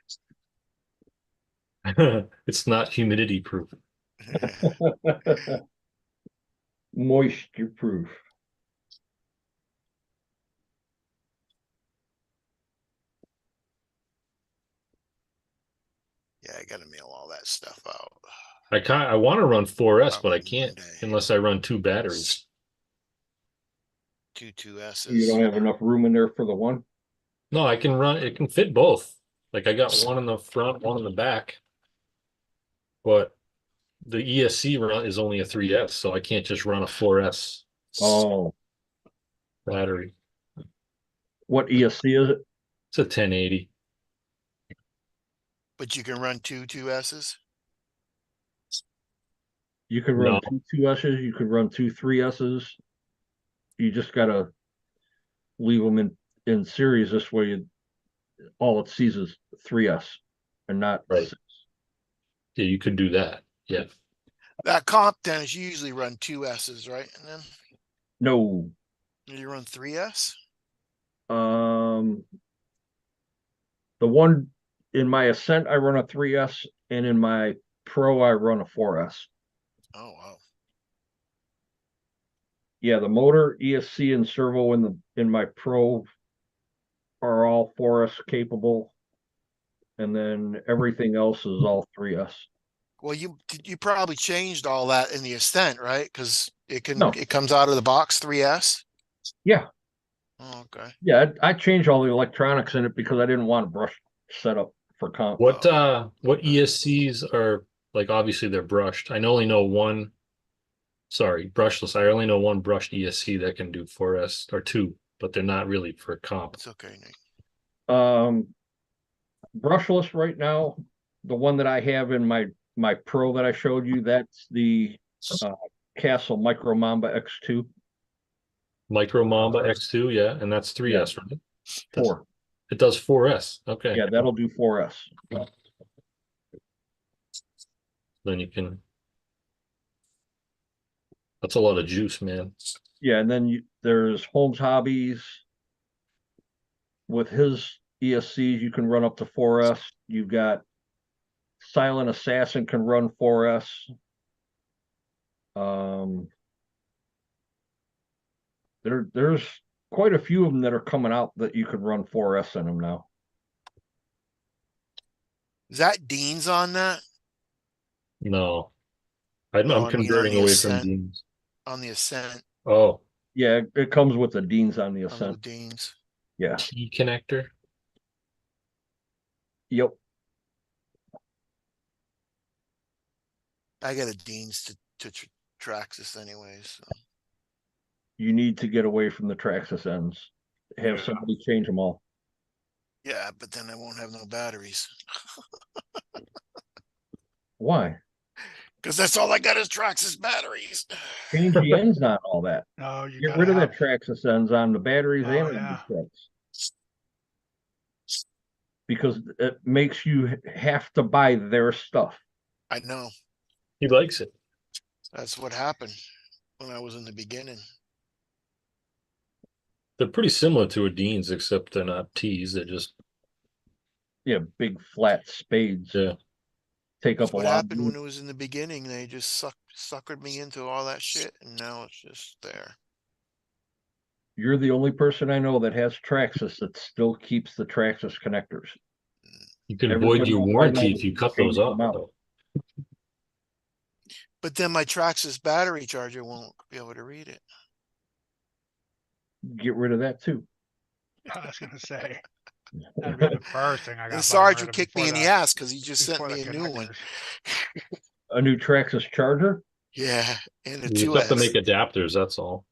It's not humidity proof. Moisture proof. Yeah, I gotta mail all that stuff out. I want to run 4S, but I Probably can't Monday. unless I run 2 batteries. Two S's. You don't have enough room in there for the one? No, I can run. It can fit both. Like I got one in the front, one in the back. But the ESC run is only a 3S, so I can't just run a 4S Oh, battery. what ESC is it? It's a 1080. But you can run two S's. You could run No. two S's, you could run 2 3S's. You just gotta leave them in series. This way, all it sees is 3S and not Right. 6. Yeah, you could do that. Yeah. That comp tennis, you usually run 2 S's, right? And then No. you run 3S. The one in my Ascent, I run a 3S, and in my Pro, I run a 4S. Oh wow. Yeah, the motor, ESC, and servo in my Pro are all 4S capable, and then everything else is all 3S. Well, you probably changed all that in the Ascent, right? Because it No. comes out of the box 3S. Yeah, Oh, okay. yeah. I changed all the electronics in it because I didn't want a brush setup for comp. What ESCs are like? Obviously, they're brushed. I only know one. Sorry, brushless. I only know one brushed ESC that can do 4S or 2, but they're not really for comp. It's okay, Nate. Brushless right now, the one that I have in my Pro that I showed you, that's the Castle Micro Mamba X2. Micro Mamba X2, yeah, and that's 3S, right? 4. It does 4S. Okay. Yeah, that'll do 4S. Then you can. That's a lot of juice, man. Yeah, and then there's Holmes Hobbies. With his ESCs, you can run up to 4S. You've got Silent Assassin can run 4S. There's quite a few of them that are coming out that you could run 4S in them now. Is that Dean's on that? No, No, I'm I mean on converting the away from Ascent. Deans. On the Ascent, Oh, Yeah, it comes with the Deans on the on the Ascent. Dean's. Yeah. T connector. Yep. I got a Dean's to Traxxas anyways. So. You need to get away from the Traxxas ends. Have somebody change them all. Yeah, but then I won't have no batteries. Why? Because that's all I got is Traxxas batteries. Change the ends on all that. No, you Get gotta rid of have, that Traxxas ends on the batteries Oh, and on yeah. the trucks. Because it makes you have to buy their stuff. I know. He likes it. That's what happened when I was in the beginning. They're pretty similar to a Dean's, except they're not T's. They're just Yeah, big flat spades. yeah. Take That's up a what lot. happened when it was in the beginning. They just suckered me into all that shit, and now it's just there. You're the only person I know that has Traxxas that still keeps the Traxxas connectors. You can avoid Everybody your else I warranty know if you cut those changes them off. out. But then my Traxxas battery charger won't be able to read it. Get rid of that too. I was gonna say, that'd be the first thing I got. And Sarge would kick me in the ass because he just sent before me the a new one. connectors. A new Traxxas charger. Yeah, and a You just have to 2S. make adapters, that's all.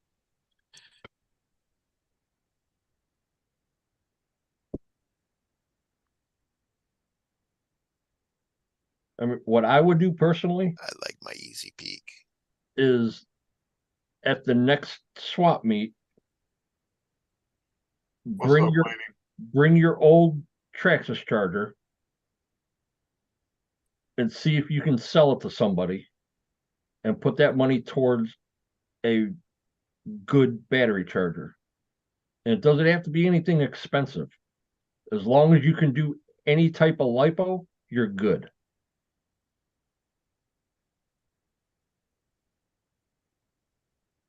I mean, what I would do personally I like my Easy Peak. is at the next swap meet, What's up, Laney? bring your old Traxxas charger and see if you can sell it to somebody and put that money towards a good battery charger. And it doesn't have to be anything expensive. As long as you can do any type of lipo, you're good.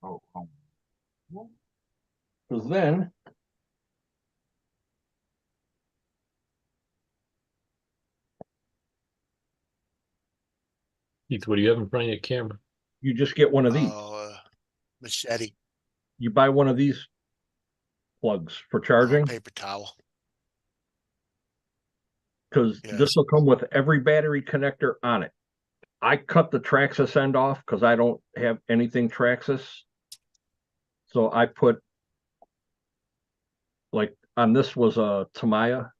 Oh, Because then Keith, what do you have in front of your camera? you just get one of these. Oh, machete. You buy one of these plugs for Oh, charging, paper towel. because Yes. this will come with every battery connector on it. I cut the Traxxas end off because I don't have anything Traxxas. So I put, like, on this was a Tamiya.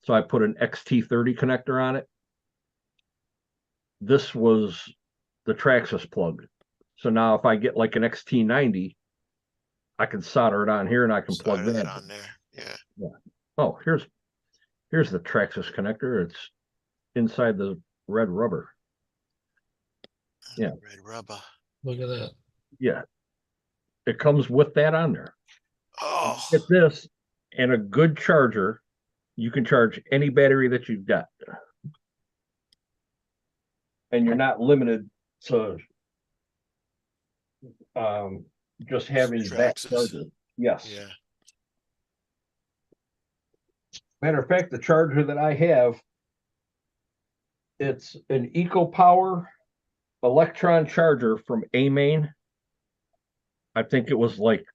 So I put an XT30 connector on it. This was the Traxxas plug. So now if I get like an XT90, I can solder it on here and I can plug Solder that that in. on there. Yeah. Oh, here's the Traxxas connector. It's inside the red rubber. Yeah. Red rubber. Look at that. Yeah. It comes with that on there. Oh, Get this and a good charger. You can charge any battery that you've got. And you're not limited to just having that Traxxas. charger. Yes. yeah. Matter of fact, the charger that I have, it's an EcoPower Electron charger from A-Main. I think it was like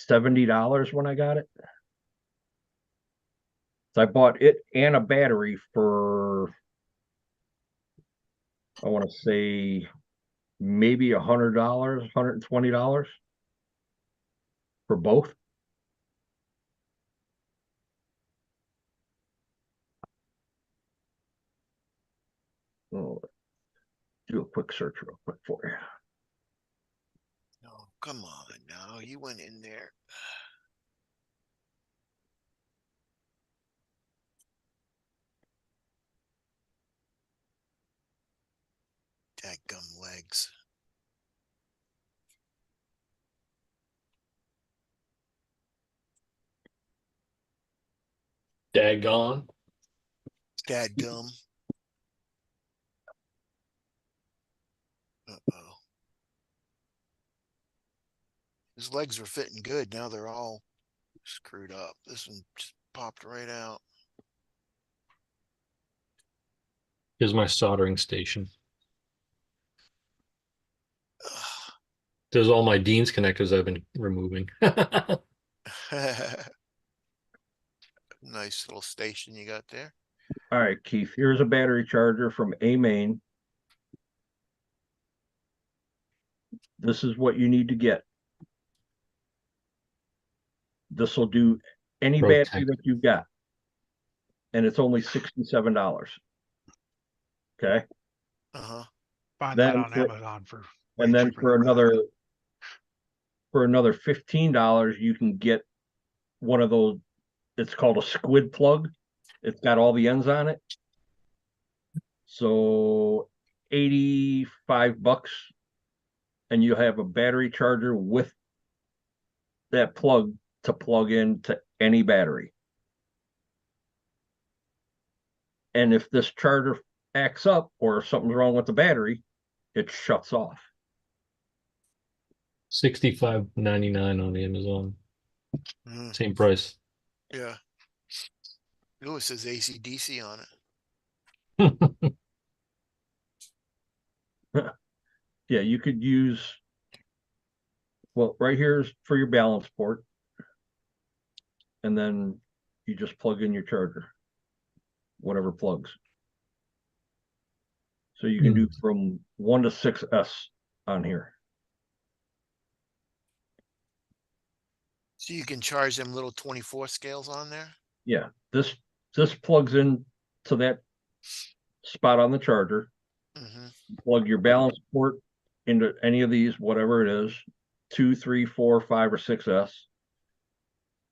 $70 when I got it. So I bought it and a battery for, I want to say, maybe $100, $120 for both. Oh, do a quick search real quick for you. No, come on now. You went in there. Dadgum legs. Daggone. Dadgum. Uh-oh. His legs were fitting good. Now they're all screwed up. This one just popped right out. Here's my soldering station. Ugh. There's all my Dean's connectors I've been removing. Nice little station you got there. All right, Keith, here's a battery charger from A-Main. This is what you need to get. This will do any battery Protect. that you've got. And it's only $67. Okay. Uh-huh. Find Then that on for- Amazon for. And way then cheaper for than that. another $15, you can get one of those. It's called a squid plug. It's got all the ends on it. So $85, and you have a battery charger with that plug to plug into any battery. And if this charger acts up or something's wrong with the battery, it shuts off. $65.99 on Amazon. Mm, Same price. yeah. Lewis says AC/DC on it. Yeah, you could use, well, right here is for your balance port. And then you just plug in your charger, whatever plugs. So you can do from 1 to 6S on here. So you can charge them little 24 scales on there? Yeah, this plugs in to that spot on the charger. Mm-hmm. Plug your balance port into any of these, whatever it is, 2, 3, 4, 5, or 6S.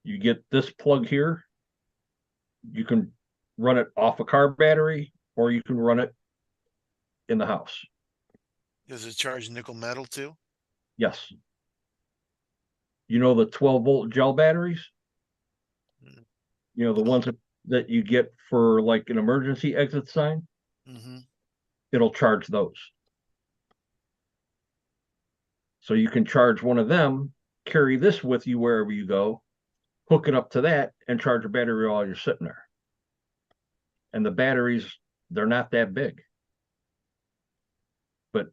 You get this plug here. You can run it off a car battery, or you can run it in the house. Does it charge nickel metal too? Yes. You know the 12-volt gel batteries? Mm. You know, the ones that you get for like an emergency exit sign? Mm-hmm. It'll charge those. So you can charge one of them, carry this with you wherever you go, hook it up to that, and charge a battery while you're sitting there. And the batteries, they're not that big. But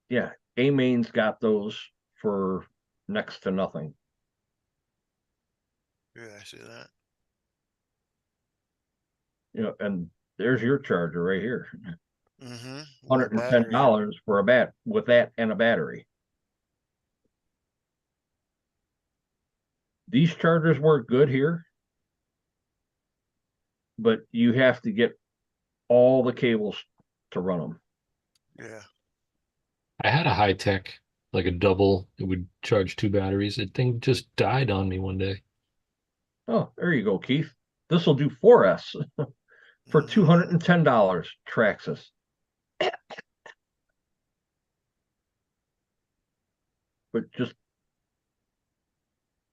yeah, A-Main's got those for next to nothing. Yeah, I see that. You know, and there's your charger right here. Mm-hmm. $110 for a bat with that and a battery. These chargers work good here, but you have to get all the cables to run them. Yeah. I had a high tech, like a double, it would charge 2 batteries. That thing just died on me one day. Oh, there you go, Keith. This will do 4S for $210, Traxxas. But just,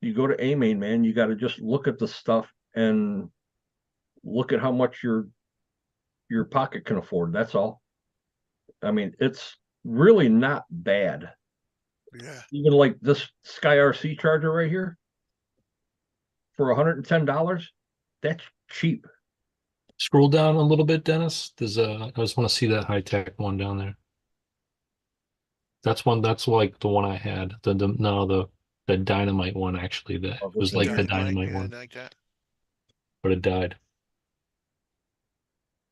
you go to A-Main, man, you got to just look at the stuff and look at how much your pocket can afford. That's all. I mean, it's really not bad. Yeah. Even like this Sky RC charger right here for $110, that's cheap. Scroll down a little bit, Dennis. There's I just want to see that high tech one down there. That's like the one I had. The dynamite one actually. That Oh, was this like the Dynamite, dynamite yeah, one, like that. but it died.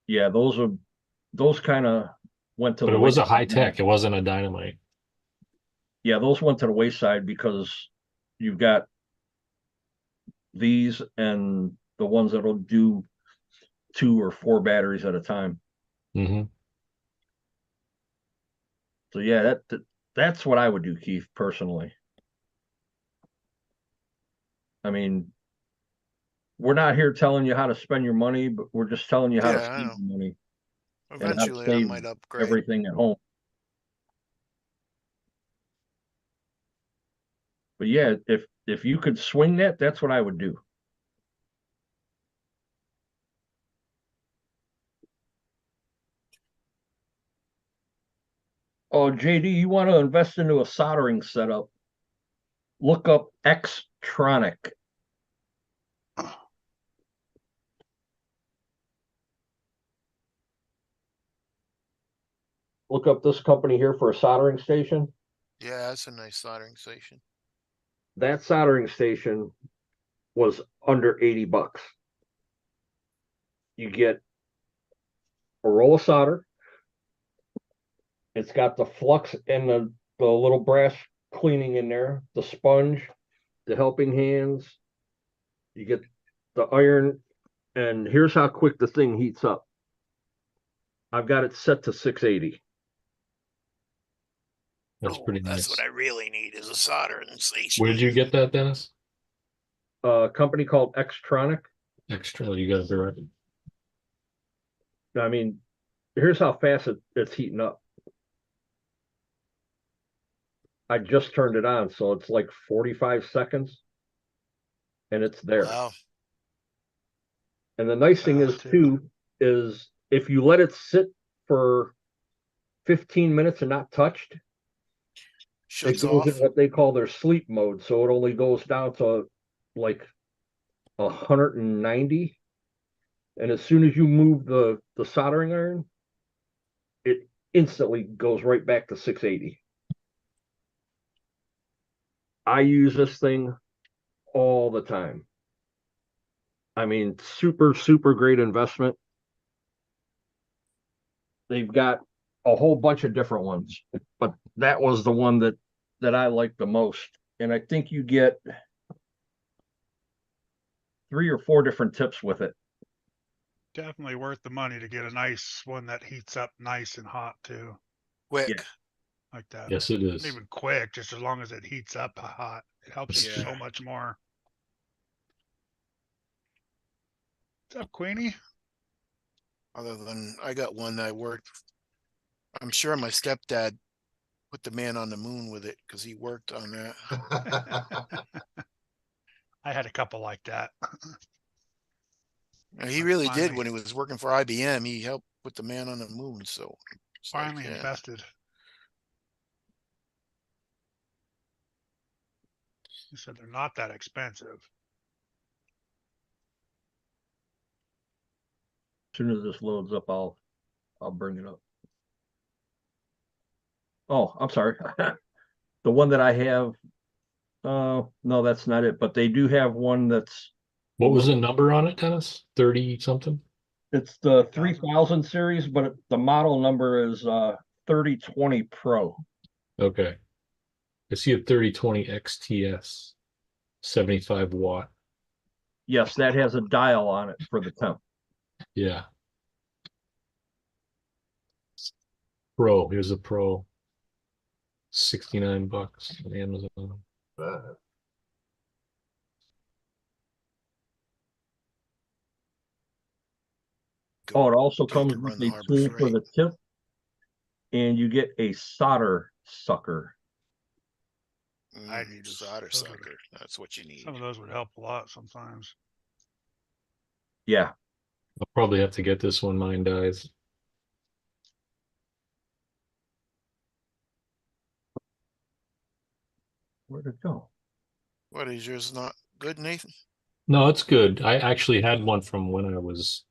Yeah, those kind of went to But the it was a wayside. high tech. It wasn't a dynamite. Yeah, those went to the wayside because you've got these and the ones that'll do 2 or 4 batteries at a time. Mm-hmm. So yeah, that's what I would do, Keith, personally. I mean, we're not here telling you how to spend your money, but we're just telling you how to Yeah, I save know. your money and how to Eventually I save might upgrade. everything at home. But yeah, if you could swing that, that's what I would do. Oh, JD, you want to invest into a soldering setup? Look up Xtronic. Look up this company here for a soldering station. Yeah, that's a nice soldering station. That soldering station was under $80. You get a roll of solder. It's got the flux and the little brass cleaning in there, the sponge, the helping hands. You get the iron, and here's how quick the thing heats up. I've got it set to 680. That's pretty That's nice. what I really need is a soldering station. Where did you get that, Dennis? A company called Xtronic. Extra. You got to be right. I mean, here's how fast it's heating up. I just turned it on, so it's like 45 seconds. and it's there. Wow. And the nice thing Wow, is too. too, is if you let it sit for 15 minutes and not touched, it Shuts goes in off. what they call their sleep mode. So it only goes down to like 190. And as soon as you move the soldering iron, it instantly goes right back to 680. I use this thing all the time. I mean, super, super great investment. They've got a whole bunch of different ones, but that was the one that I liked the most. And I think you get 3 or 4 different tips with it. Definitely worth the money to get a nice one that heats up nice and hot too, Quick. Yeah. like that. Yes, it Not is. even quick, just as long as it heats up hot, it helps you Yeah. so much more. What's up, Queenie? Other than I got one that I worked. I'm sure my stepdad put the man on the moon with it because he worked on that. I had a couple like that. And he I really did finally- when he was working for IBM. He helped put the man on the moon. So it's like, Finally yeah. invested. He said they're not that expensive. As soon as this loads up, I'll bring it up. Oh, I'm sorry. The one that I have, no, that's not it, but they do have one that's What was the number on it, Dennis? 30 something? it's the 3000 series, but the model number is 3020 Pro. Okay. I see a 3020 XTS, 75 watt. Yes, that has a dial on it for the temp. Yeah. Pro. Here's a Pro. $69 on Amazon. Go Oh, it also take comes to with run the a Harbor tool for Freight. the tip, and you get a solder sucker. I need those- solder those are- sucker. That's what you need. Some of those would help a lot sometimes. Yeah, I'll probably have to get this when mine dies. where'd it go? What is yours not good, Nathan? No, it's good. I actually had one from when I was,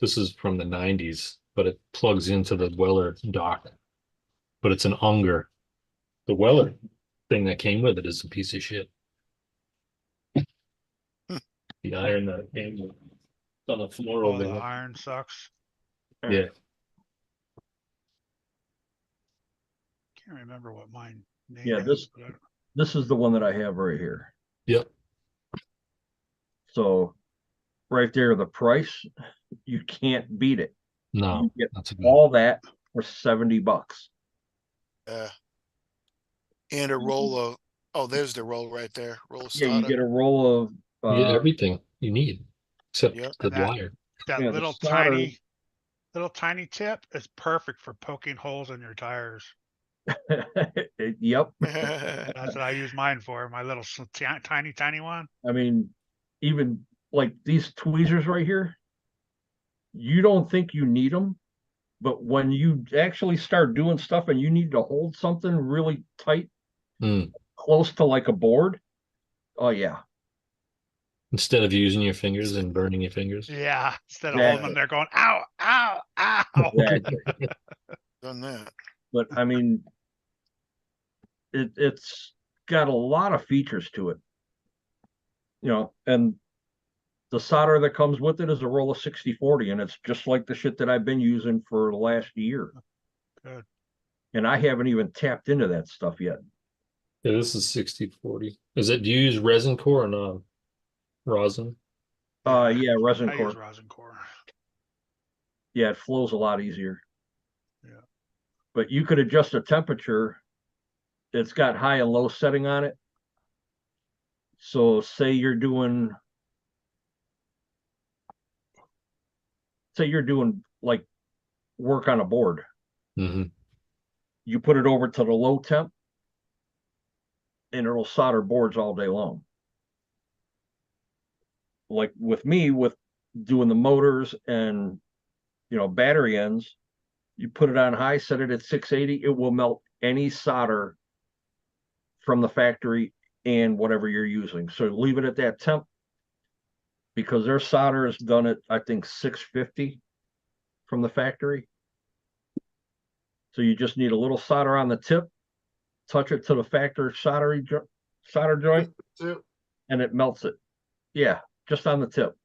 this is from the 90s, but it plugs into the Weller dock. But it's an Unger. The Weller thing that came with it is a piece of shit. The iron that came with it's on the floor Oh, over the there. iron sucks. Yeah. Can't remember what mine name Yeah, is, but this is the one that I have right here. Yep. So right there, the price, you can't beat it. No, You get that's a good. all that for $70. And a roll of, oh, there's the roll right there. Roll of Yeah, you solder. get a roll of You get everything you need except Yep. the And that- wire. that Yeah, the little solder- tiny tip is perfect for poking holes in your tires. Yep. That's what I use mine for. My little tiny one. I mean, even like these tweezers right here, you don't think you need them, but when you actually start doing stuff and you need to hold something really tight, Mm. close to like a board, oh yeah. Instead of using your fingers and burning your fingers. Yeah. Instead of Exactly. holding them there going, ow, ow, ow. Exactly. Done that. But I mean, it's got a lot of features to it, and the solder that comes with it is a roll of 6040, and it's just like the shit that I've been using for the last year. Good. And I haven't even tapped into that stuff yet. Yeah, this is 6040. Is it, do you use resin core or not? Rosin? Yeah, resin I core. use rosin core. Yeah, it flows a lot easier. Yeah. But you could adjust the temperature. It's got high and low setting on it. So say you're doing like work on a board. Mm-hmm. You put it over to the low temp and it'll solder boards all day long. like with me, with doing the motors and, battery ends, you put it on high, set it at 680, it will melt any solder from the factory and whatever you're using. So leave it at that temp, because their solder is done at, I think, 650 from the factory. So you just need a little solder on the tip, touch it to the factory solder joint, Tip. and it melts it. Yeah, just on the tip.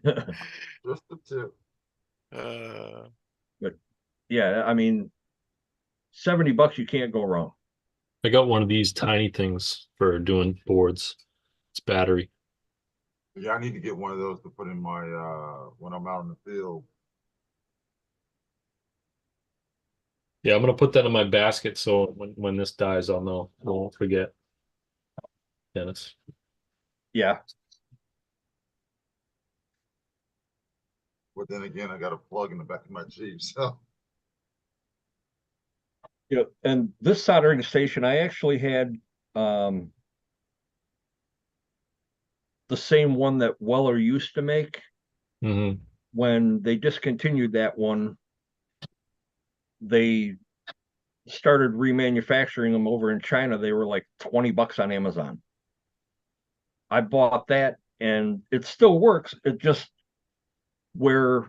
Just the tip. But yeah, I mean, $70 you can't go wrong. I got one of these tiny things for doing boards. It's battery. Yeah, I need to get one of those to put in my when I'm out in the field. Yeah, I'm gonna put that in my basket so when this dies, I'll know. I won't forget. Dennis. Yeah. But then again, I got a plug in the back of my Jeep, so And this soldering station, I actually had the same one that Weller used to make. Mm-hmm. When they discontinued that one, they started remanufacturing them over in China. They were like $20 on Amazon. I bought that and it still works. It just where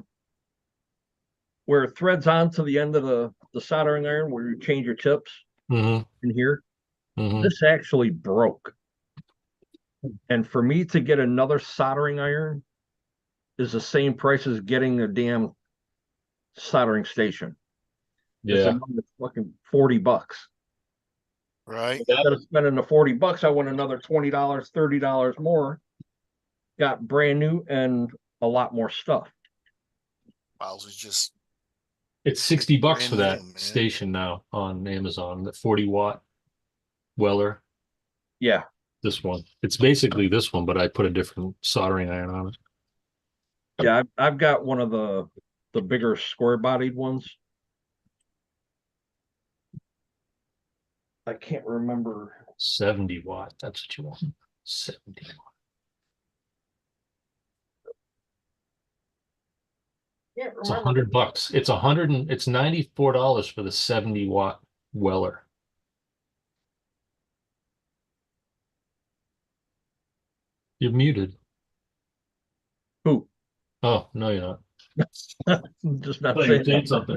it threads onto the end of the soldering iron where you change your tips Mm-hmm. in here, Mm-hmm. this actually broke. And for me to get another soldering iron is the same price as getting a damn soldering station. It's Yeah. another fucking $40. Right? Instead of spending the $40, I went another $20, $30 more. Got brand new and a lot more stuff. Miles is just It's $60 brand for that new, man. station now on Amazon, the 40-watt Weller. Yeah. This one. It's basically this one, but I put a different soldering iron on it. Yeah, I've got one of the bigger square bodied ones. I can't remember. 70 watt. That's what you want. 70 watt. It's $100. It's it's $94 for the 70-watt Weller. You're muted. Who? Oh, no, you're not. Just not Oh, you're saying saying something.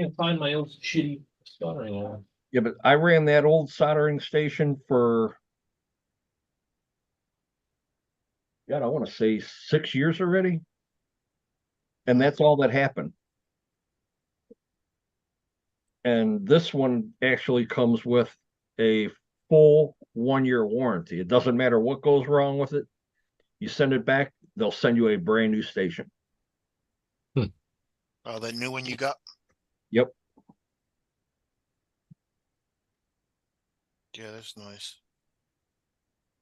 Can't find my old shitty soldering iron. Yeah, but I ran that old soldering station for, God, I want to say 6 years already. And that's all that happened. And this one actually comes with a full 1-year warranty. It doesn't matter what goes wrong with it. You send it back, they'll send you a brand new station. Oh, that new one you got? Yep. Yeah, that's nice.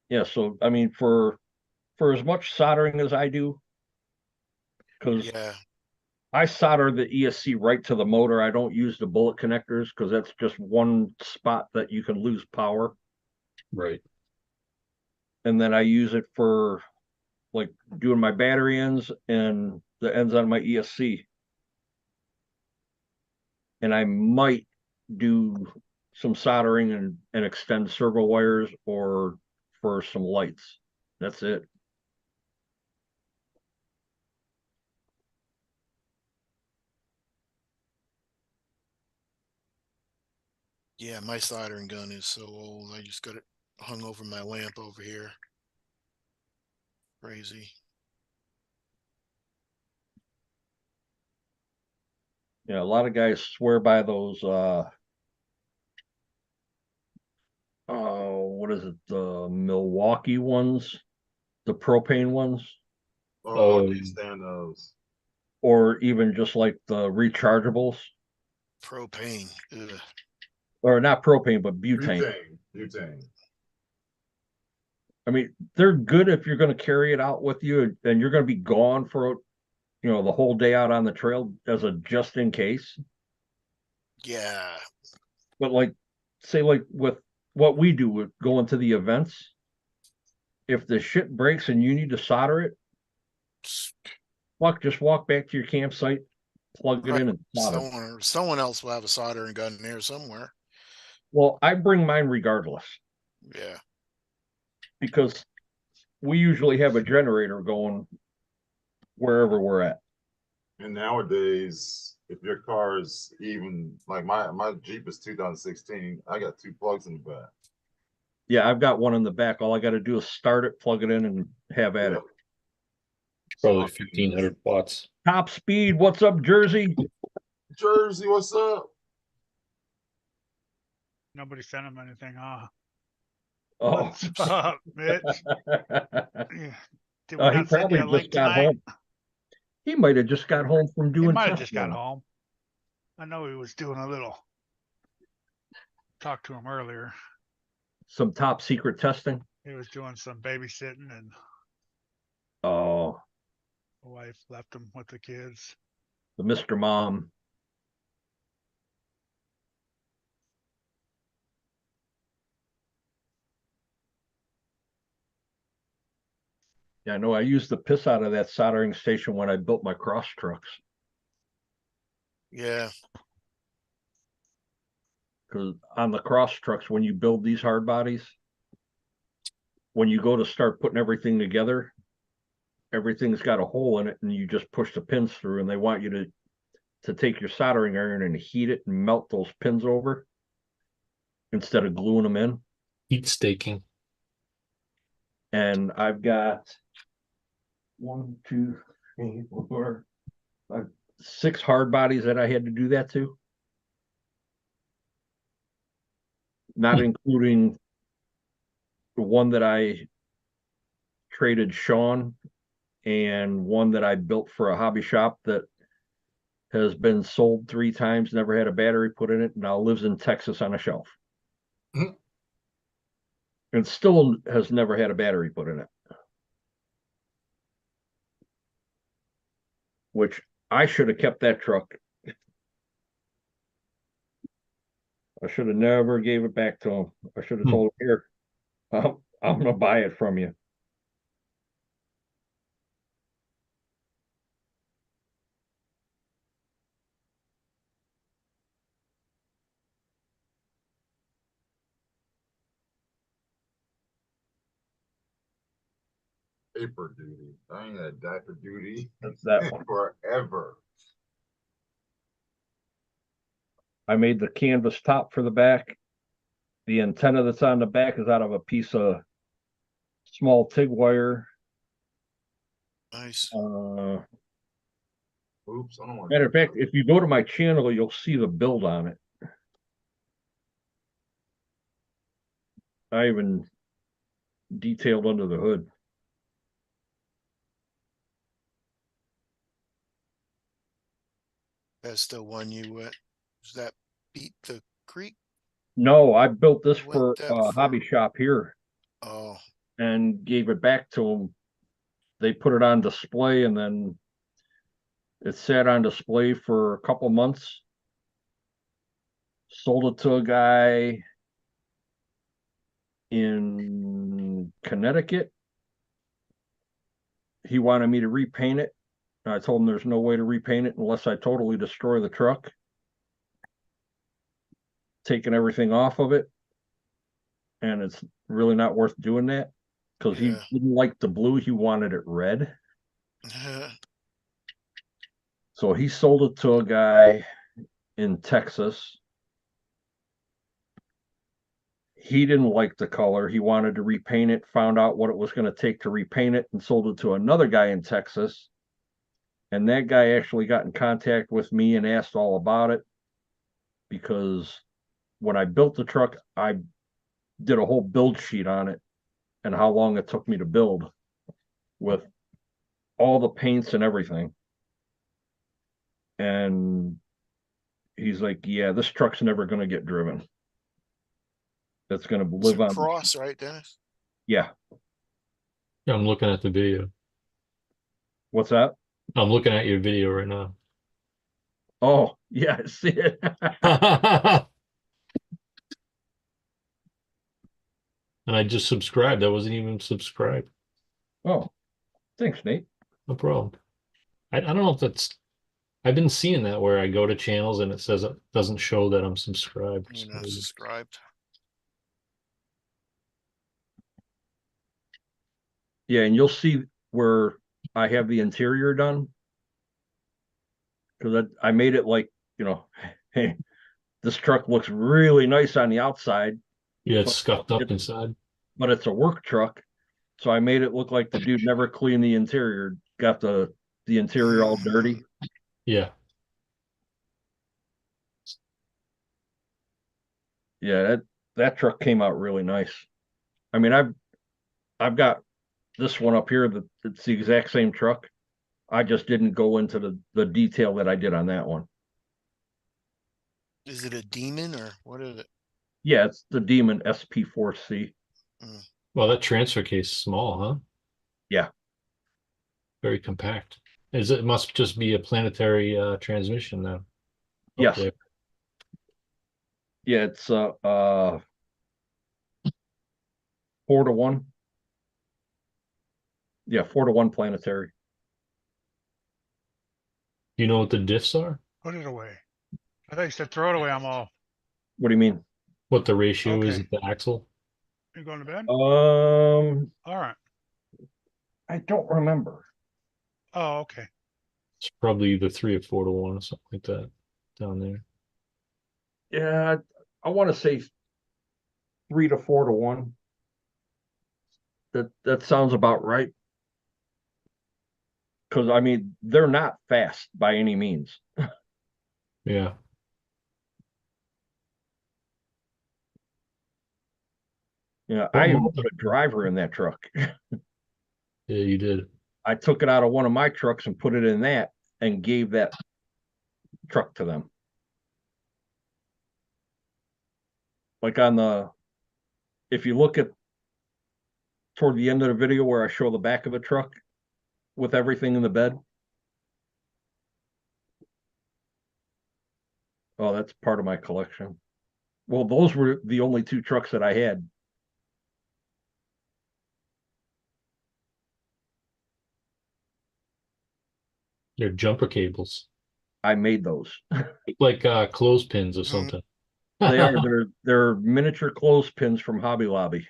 Yeah, so I mean, for as much soldering as I do, because Yeah. I solder the ESC right to the motor. I don't use the bullet connectors because that's just one spot that you can lose power. Right. And then I use it for like doing my battery ends and the ends on my ESC. And I might do some soldering and extend servo wires or for some lights. That's it. Yeah, my soldering gun is so old. I just got it hung over my lamp over here. Crazy. Yeah, a lot of guys swear by those what is it, the Milwaukee ones, the propane ones, oh, I Oh. can't stand those. or even just like the rechargeables, Propane. Ugh. or not propane, but butane. Butane. I mean, they're good if you're going to carry it out with you and you're going to be gone for, the whole day out on the trail as a just in case. Yeah. But like say like with what we do with going to the events, if the shit breaks and you need to solder it, just walk back to your campsite, plug it Right. in and solder. Someone else will have a soldering gun there somewhere. Well, I bring mine regardless Yeah. because we usually have a generator going wherever we're at. And nowadays, if your car is even like my Jeep is 2016, I got 2 plugs in the back. Yeah, I've got one in the back. All I got to do is start it, plug it in, and have at it. Yep. Probably So, 1500 watts. Top speed. What's up, Jersey? Jersey, what's up? Nobody sent him anything, huh? Oh, What's up, Mitch? Yeah. Did we he not send you probably a just link got tonight? home. He might have just got home from He doing. might have just got testing. home. I know he was doing a little. Talked to him earlier. Some top secret testing. He was doing some babysitting, and Oh, the wife left him with the kids. the Mr. Mom. Yeah, I know. I used the piss out of that soldering station when I built my cross trucks Yeah. because on the cross trucks, when you build these hard bodies, when you go to start putting everything together, everything's got a hole in it, and you just push the pins through, and they want you to take your soldering iron and heat it and melt those pins over instead of gluing them in. Heat staking. And I've got 1, 2, 3, 4, 5, 6 hard bodies that I had to do that to. Not including the one that I traded Sean and one that I built for a hobby shop that has been sold 3 times, never had a battery put in it, now lives in Texas on a shelf. Mhm. And still has never had a battery put in it. Which I should have kept that truck. I should have never gave it back to him. I should have told him, here, I'm gonna buy it from you. Paper duty. I ain't had diaper duty That's that one. forever. I made the canvas top for the back. The antenna that's on the back is out of a piece of small TIG wire. Nice. Oops, I don't want Matter of fact, if you go to my channel, you'll see the build on it. I even detailed under the hood. That's the one you went. Was that beat the creek? No, I built this Went for that a far? hobby shop here Oh, and gave it back to them. They put it on display and then it sat on display for a couple months. Sold it to a guy in Connecticut. He wanted me to repaint it. I told him there's no way to repaint it unless I totally destroy the truck. Taking everything off of it. And it's really not worth doing that because yeah. he didn't like the blue. He wanted it red. So he sold it to a guy in Texas. He didn't like the color. He wanted to repaint it, found out what it was going to take to repaint it, and sold it to another guy in Texas. And that guy actually got in contact with me and asked all about it because when I built the truck, I did a whole build sheet on it and how long it took me to build with all the paints and everything. And he's like, yeah, this truck's never going to get driven. That's going to It's live a on. cross, right, Dennis? Yeah. Yeah, I'm looking at the video. What's that? I'm looking at your video right now. Oh, yeah, I see it. And I just subscribed. I wasn't even subscribed. Oh, thanks, Nate. No problem. I don't know if that's. I've been seeing that where I go to channels and it says it doesn't show that I'm subscribed. You're not subscribed. Yeah, and you'll see where I have the interior done. Because I made it like, hey, this truck looks really nice on the outside, Yeah, it's But scuffed up it- inside. but it's a work truck. So I made it look like the dude never cleaned the interior, got the interior all dirty. Yeah. Yeah, that truck came out really nice. I mean, I've got this one up here that it's the exact same truck. I just didn't go into the detail that I did on that one. Is it a demon or what is it? Yeah, it's the Demon SP4C. Well, that transfer case is small, huh? Yeah. Very compact. It must just be a planetary transmission now. Yes. There. Yeah, it's 4-to-1. Yeah, 4-to-1 planetary. Do you know what the diffs are? Put it away. I thought you said throw it away. I'm all. What do you mean? What the ratio is Okay. of the axle? You going to bed? All Right. I don't remember. Oh, okay. It's probably either 3 or 4-to-1 or something like that down there. Yeah, I want to say 3 to 4-to-1. That sounds about right. Because I mean, they're not fast by any means. Yeah. Yeah, Well, I even put a driver in that truck. Yeah, you did. I took it out of one of my trucks and put it in that and gave that truck to them. Like if you look at toward the end of the video where I show the back of the truck with everything in the bed. Oh, that's part of my collection. Well, those were the only 2 trucks that I had. They're jumper cables. I made those. Like clothespins or something. They are. They're miniature clothespins from Hobby Lobby,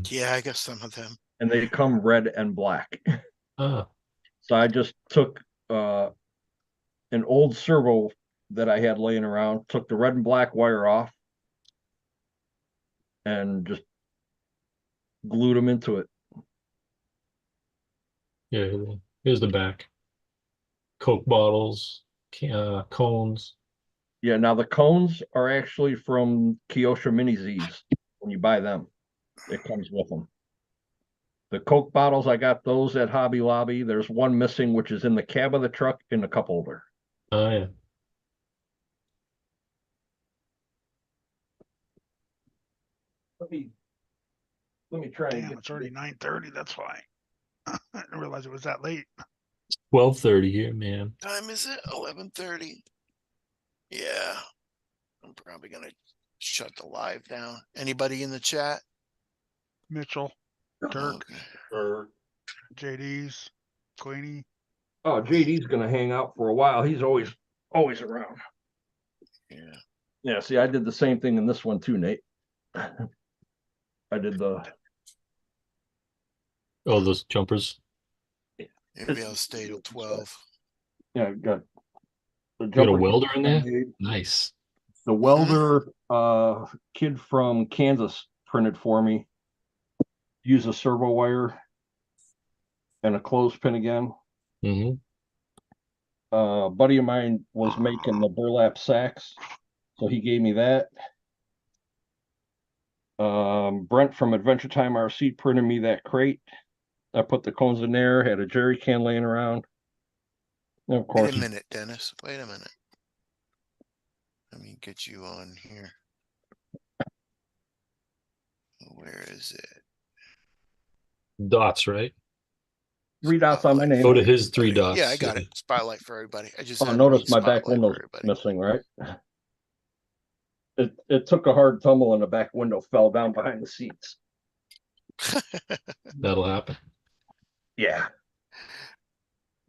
Yeah, I got some of them. and they come red and black. Ah, So I just took an old servo that I had laying around, took the red and black wire off, and just glued them into it. yeah. Here's the back. Coke bottles, cones. Yeah, now the cones are actually from Kyosho Mini Z's. When you buy them, it comes with them. The Coke bottles, I got those at Hobby Lobby. There's one missing, which is in the cab of the truck in the cup holder. Oh yeah. Let me try and Damn, get it's already 9:30. That's why. I didn't realize it was that late. 12:30 here, man. Time is it? 11:30. Yeah. I'm probably gonna shut the live down. Anybody in the chat? Mitchell, Dirk, Okay. JD's, Queenie. Oh, JD's gonna hang out for a while. He's always around. Yeah. Yeah, see, I did the same thing in this one too, Nate. I did Oh, those jumpers. Maybe I'll stay till 12. yeah, got the You got a jumper welder in there? made. Nice. The welder kid from Kansas printed for me. Use a servo wire and a clothespin again. Mm-hmm. A buddy of mine was making the burlap sacks, so he gave me that. Brent from Adventure Time RC printed me that crate. I put the cones in there, had a jerry can laying around. And of course, Wait a minute, Dennis. Wait a minute. Let me get you on here. Where is it? Dots, right? 3 dots on my name. Go to his 3 dots. Yeah, I got it. Spotlight for everybody. I just Oh, had to notice read my back Spotlight for window's everybody. missing, right? It took a hard tumble and the back window fell down behind the seats. That'll happen. Yeah.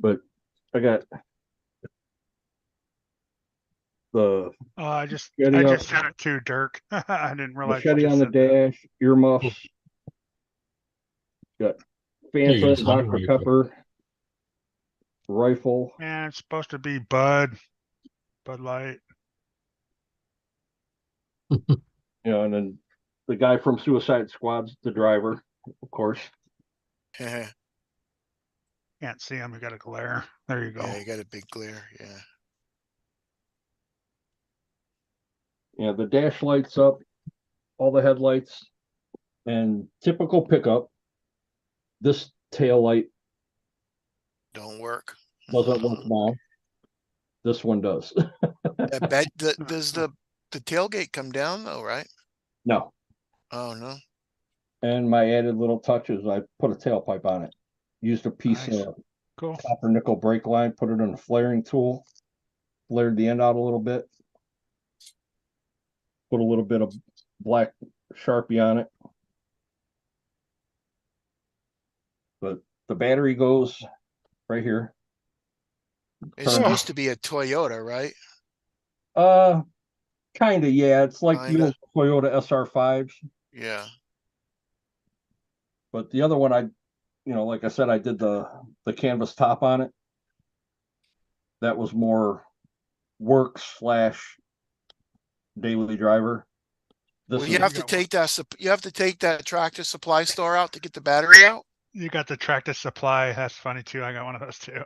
But I got the I just Machete sent it to Dirk. I didn't realize. machete on the dash, earmuffs, got You Fanta, can tell me Dr. where you Pepper, rifle. Man, it's supposed to be Bud Light. And then the guy from Suicide Squad's the driver, of course. Yeah, Can't see him. You got a glare. There you go. you got a big glare. Yeah. Yeah, the dash lights up, all the headlights, and typical pickup. This tail light Don't work. doesn't work now. This one does. I bet does the tailgate come down though, right? No. Oh no. And my added little touches, I put a tailpipe on it. Used a piece Nice. of Cool. copper nickel brake line, put it in a flaring tool, flared the end out a little bit, put a little bit of black Sharpie on it. But the battery goes right here. It's supposed to be a Toyota, right? Kind of, yeah. It's like the Kinda. old Toyota SR5s. Yeah. But the other one, like I said, I did the canvas top on it. That was more work / daily driver. Well, This you is have to take that. You have to take that Tractor Supply store out to get the battery out. You got the Tractor Supply. That's funny too. I got one of those too.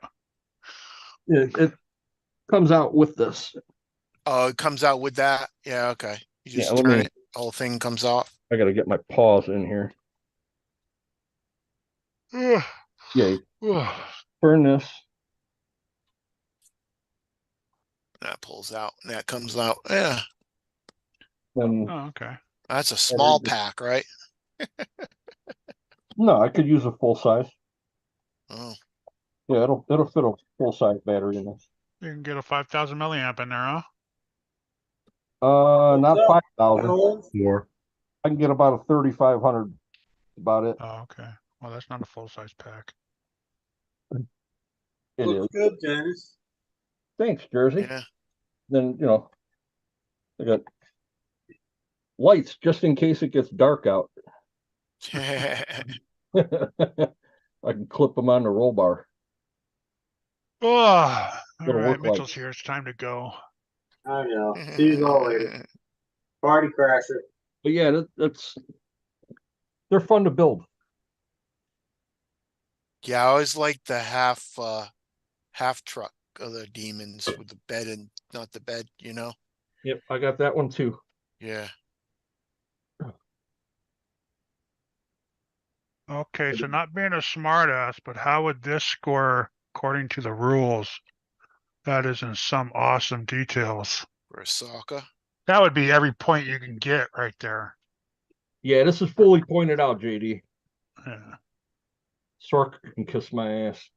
it comes out with this. Oh, it comes out with that. Yeah. Okay. You just let turn me- it. The whole thing comes off. I gotta get my paws in here. Yeah, turn this. That pulls out. And that comes out. Yeah. Then Oh, okay. That's a small pack, right? no, I could use a full size. Oh. Yeah, it'll fit a full size battery in this. You can get a 5,000 milliamp in there, huh? Not 5,000. More. I can get about a 3,500. About it. Oh, okay. Well, that's not a full size pack. It is. Good, Dennis. Thanks, Jersey. Yeah. Then I got lights just in case it gets dark out. I can clip them on the roll bar. Oh, all Little right. work light. Mitchell's here. It's time to go. I know. See you all later. Party crasher. But yeah, they're fun to build. Yeah, I always like the half truck of the demons with the bed and not the bed, Yep, I got that one too. Yeah. Okay, so not being a smartass, but how would this score according to the rules? That is in some awesome details. For a soccer. That would be every point you can get right there. Yeah, this is fully pointed out, JD. Yeah. Sork can kiss my ass.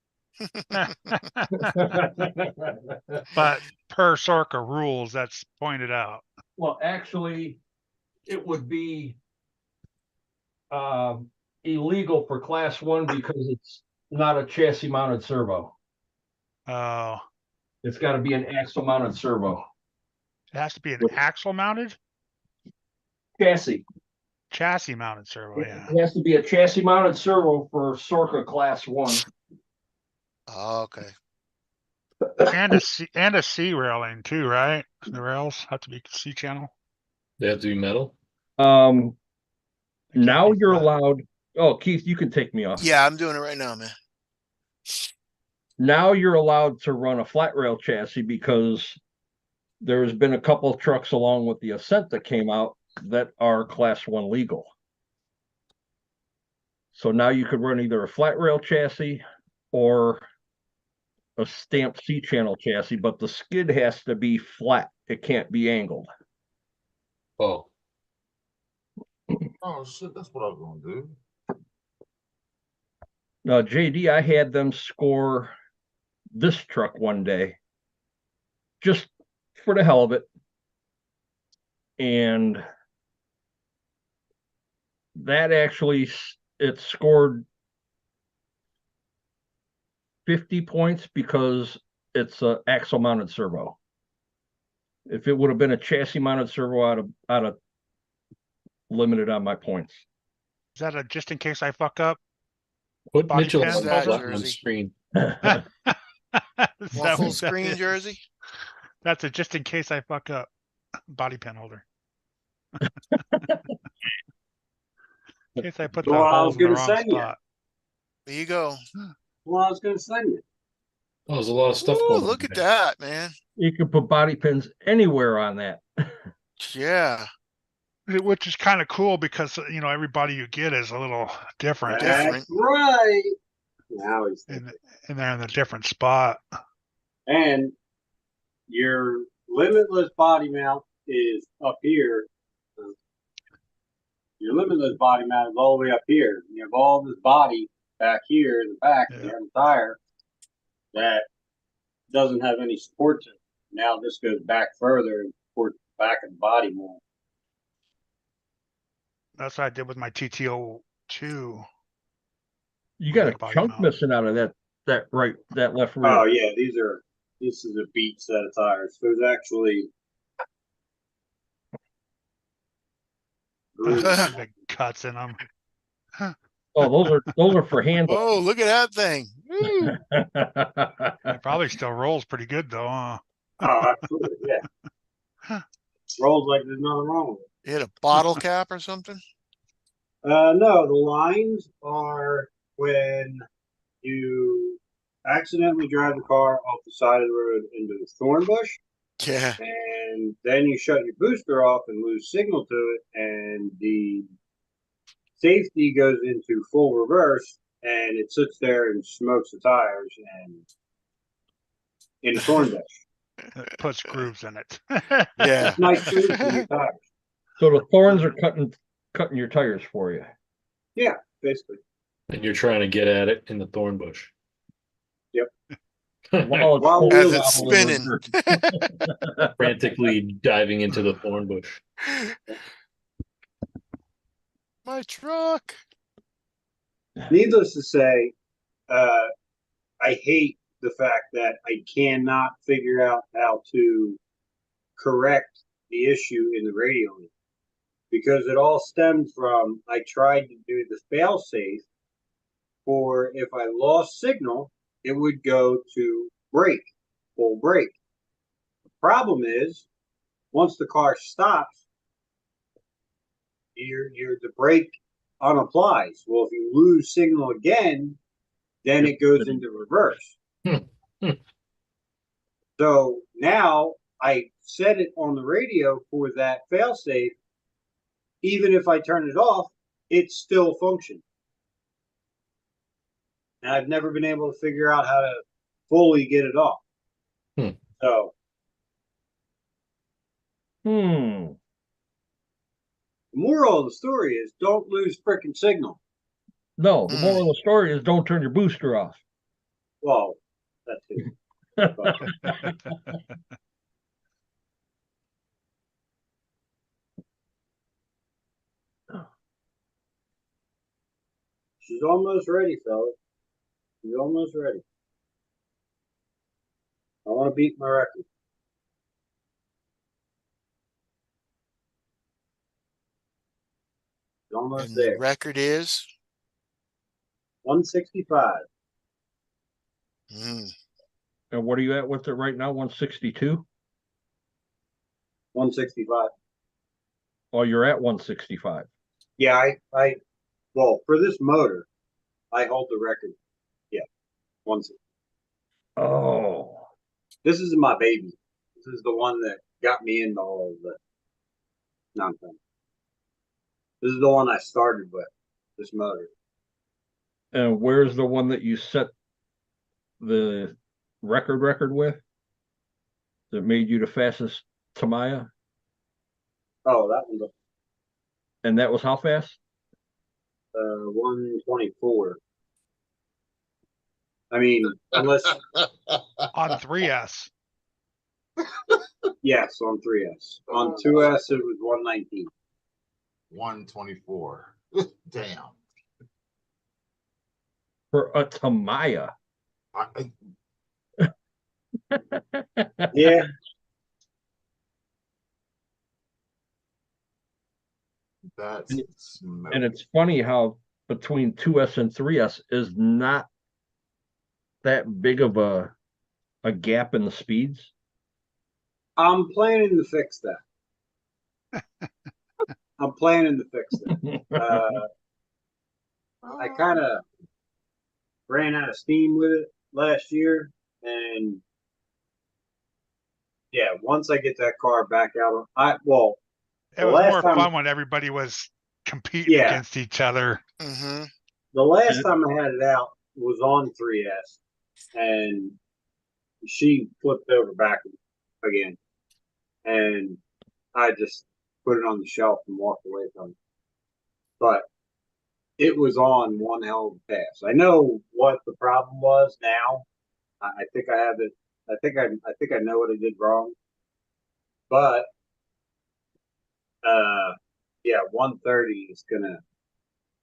But per Sorka rules, that's pointed out. Well, actually, it would be illegal for class 1 because it's not a chassis mounted servo. Oh, It's got to be an axle mounted servo. it has to be an Which- axle mounted, Chassis. chassis mounted servo. Yeah. It has to be a chassis mounted servo for Sorka class 1. Oh, okay. And a C railing too, right? The rails have to be C channel. They have to be metal. Now be you're flat. allowed. Oh, Keith, you can take me off. Yeah, I'm doing it right now, man. Now you're allowed to run a flat rail chassis because there's been a couple of trucks along with the Ascent that came out that are class 1 legal. So now you could run either a flat rail chassis or a stamped C channel chassis, but the skid has to be flat. It can't be angled. Oh, Oh shit, that's what I was gonna do. Now, JD, I had them score this truck one day just for the hell of it. And that actually it scored 50 points because it's a axle mounted servo. If it would have been a chassis mounted servo, I'd have limited on my points. Is that a just in case I fuck up? Put Body Mitchell pen on that the jersey? screen. Is Want that full what that screen is? jersey? That's a just in case I fuck up body pen holder. In case I put the Well, I was holes in the gonna wrong send you. spot. There you go. Well, I was gonna send you. Oh, there's a lot of stuff Ooh, going on. look at today. that, man. You can put body pins anywhere on that. Yeah, Which is kind of cool because everybody you get is a little different, Different. That's right. Now he's and they're in a different spot. and your limitless body mount is up here. Your limitless body mount is all the way up here. You have all this body back here in the back of the Yeah. tire that doesn't have any support to it. Now this goes back further and supports the back of the body more. That's what I did with my TTO2. You got a Body chunk mount. missing out of that left rear. Oh yeah, this is a beat set of tires. There's actually Big cuts in them. Oh, those are for handle. Whoa, look at that thing. Woo. It probably still rolls pretty good though, huh? Oh, absolutely, yeah. Rolls like there's nothing wrong with You hit a bottle cap or something? it. No, the lines are when you accidentally drive the car off the side of the road into the thorn bush, Yeah. and then you shut your booster off and lose signal to it, and the safety goes into full reverse, and it sits there and smokes the tires and in the thorn bush. It puts grooves in it. Yeah. It's nice food for your tires. So the thorns are cutting your tires for you. Yeah, basically. And you're trying to get at it in the thorn bush. Yep. While it's While full As throttle it's in spinning. reverse. Frantically diving into the thorn bush. My truck. Needless to say, I hate the fact that I cannot figure out how to correct the issue in the radio link, because it all stemmed from I tried to do the fail safe for if I lost signal, it would go to brake, full brake. The problem is once the car stops, the brake unapplies. Well, if you lose signal again, then it goes into reverse. So now I set it on the radio for that failsafe. Even if I turn it off, it still functions. And I've never been able to figure out how to fully get it off. So the moral of the story is don't lose frickin' signal. No, the moral of the story is don't turn your booster off. Well, that too. But she's almost ready, fellas. She's almost ready. I want to beat my record. She's almost And there. the record is 165. And what are you at with it right now? 162? 165. Oh, you're at 165. Yeah, well, for this motor, I hold the record. Yeah, 160. Oh. This is my baby. This is the one that got me into all of the nonsense. This is the one I started with, this motor. And where's the one that you set the record with? That made you the fastest Tamiya? Oh, that one's And that was how fast? 124. I mean, unless On 3S. yes, on 3S. On 2S, it was 119. 124. Damn. For a Tamiya. I, Yeah, that's And smoke. And it's funny how between 2S and 3S is not that big of a gap in the speeds. I'm planning to fix that. I'm planning to fix that. I kind of ran out of steam with it last year, and yeah, once I get that car back out, It the was last more time, fun when everybody was competing Yeah. against each other. Mm-hmm. the last time I had it out was on 3S, and she flipped over backwards again, and I just put it on the shelf and walked away from it. But it was on one hell of a pass. I know what the problem was now. I think I have it. I think I know what I did wrong. But yeah, 130 is gonna.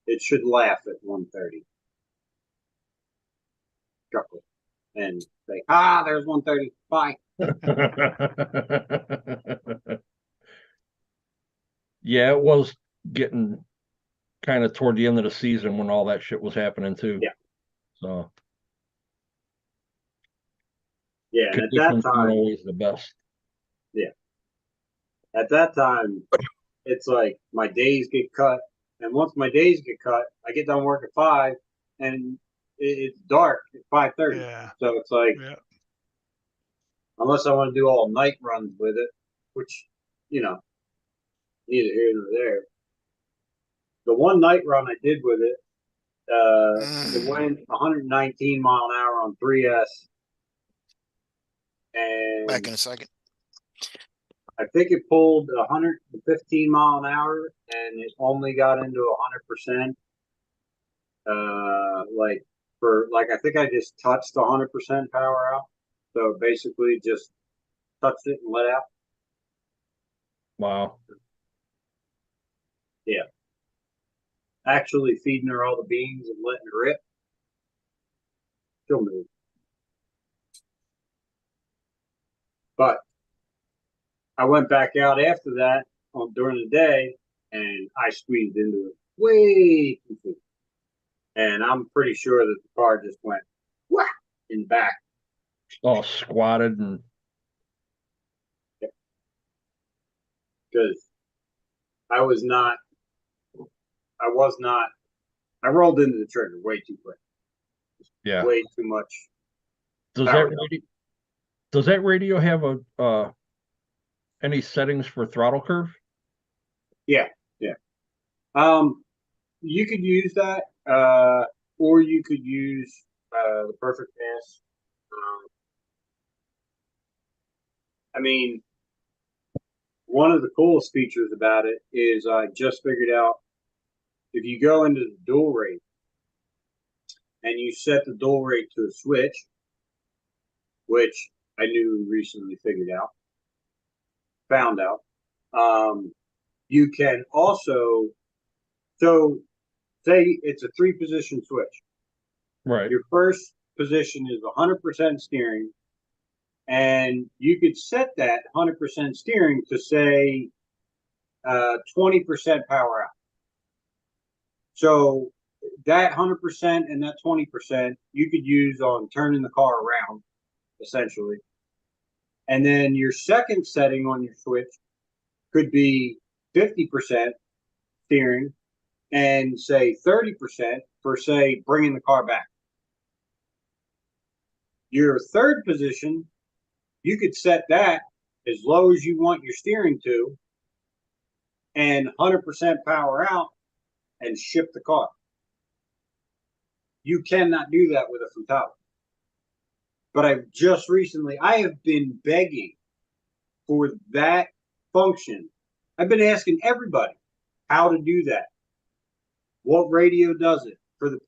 It should laugh at 130. Chuckle and say, there's 130. Bye. Yeah, it was getting kind of toward the end of the season when all that shit was happening too. Yeah. So Yeah, and at that conditions weren't time, always the best. it's like my days get cut, and once my days get cut, I get done work at 5, and it's dark at 5:30. Yeah. So it's like, Yeah. unless I want to do all night runs with it, which, neither here nor there. The one night run I did with it, it went 119 mile an hour on 3S, Back and in a second. I think it pulled 115 mile an hour, and it only got into 100%. I think I just touched 100% power out. So basically, just touched it and let out. Wow. Yeah. Actually feeding her all the beans and letting her rip. She'll move. But I went back out after that during the day, and I squeezed into it way too soon. And I'm pretty sure that the car just went whack in the back. All squatted and Because I rolled into the trigger way too quick. yeah. Way too much. Does power. that radio have any settings for throttle curve? Yeah. You could use that, or you could use the perfect pass. I mean, one of the coolest features about it is I just figured out if you go into the dual rate and you set the dual rate to a switch, which I knew recently found out, you can also, so say it's a 3-position switch. Right. Your first position is 100% steering, and you could set that 100% steering to say 20% power out. So that 100% and that 20% you could use on turning the car around, essentially. And then your second setting on your switch could be 50% steering and say 30% for, say, bringing the car back. Your third position, you could set that as low as you want your steering to and 100% power out and ship the car. You cannot do that with a Futaba. But I have been begging for that function. I've been asking everybody how to do that. What radio does it for the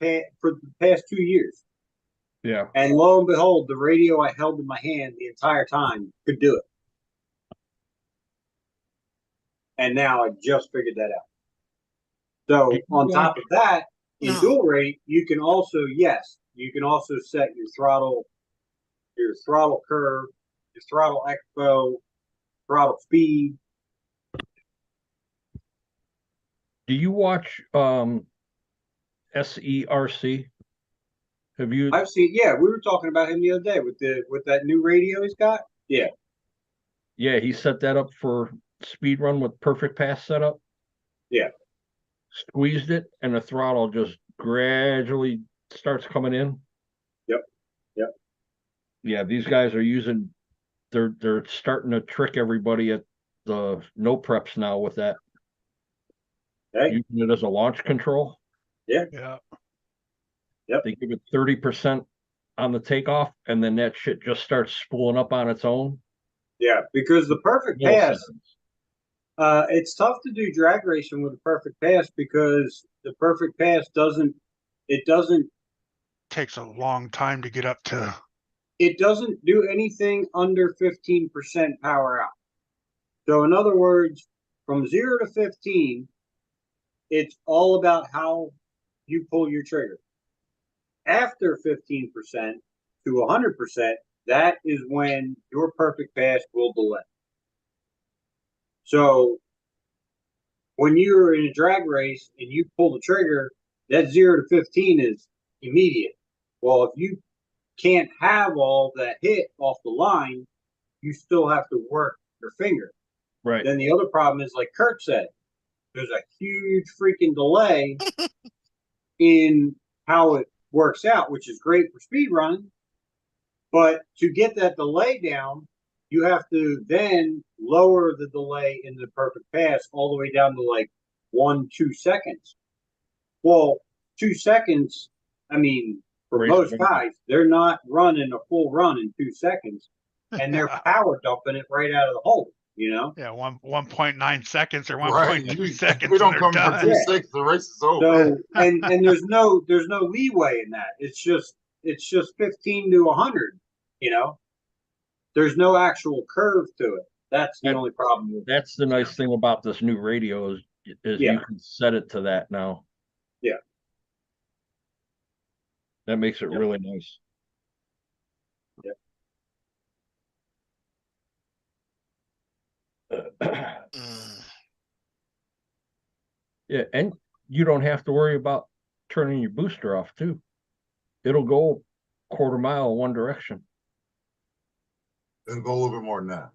past 2 years? Yeah. And lo and behold, the radio I held in my hand the entire time could do it. And now I just figured that out. So on top of that, In No. dual rate, you can also set your throttle curve, your throttle expo, throttle speed. Do you watch SERC? Have you? I've seen, yeah, we were talking about him the other day with that new radio he's got. Yeah. Yeah, he set that up for speed run with perfect pass setup. Yeah. Squeezed it, and the throttle just gradually starts coming in. Yep. Yep. Yeah, these guys are using. They're starting to trick everybody at the no preps now with that. Hey. Using it as a launch control. Yeah. They give it 30% on the takeoff, and then that shit just starts spooling up on its own. Yeah, because the perfect pass, Milliseconds. it's tough to do drag racing with a perfect pass because the perfect pass doesn't Takes a long time to get up to. it doesn't do anything under 15% power out. So in other words, from 0 to 15, it's all about how you pull your trigger. After 15% to 100%, that is when your perfect pass will delay. So when you're in a drag race and you pull the trigger, that 0 to 15 is immediate. Well, if you can't have all that hit off the line, you still have to work your finger. Right. Then the other problem is, like Kurt said, there's a huge freaking delay in how it works out, which is great for speed running. But to get that delay down, you have to then lower the delay in the perfect pass all the way down to like 1-2 seconds. Well, 2 seconds, I mean, for most guys, they're not running a full run in 2 seconds, and they're power dumping it right out of the hole, you know? Yeah, 1.9 seconds or Right. 1.2 seconds. If we don't and come they're for done. 2 Yeah. seconds, the race is over. So and there's no leeway in that. It's just 15 to 100, you know? There's no actual curve to it. That's the only problem with it. That's the nice thing about this new radio is Yeah. you can set it to that now. Yeah. That makes it Yep. really nice. Mm. Yeah, and you don't have to worry about turning your booster off too. It'll go quarter mile one direction. It'll go a little bit more than that.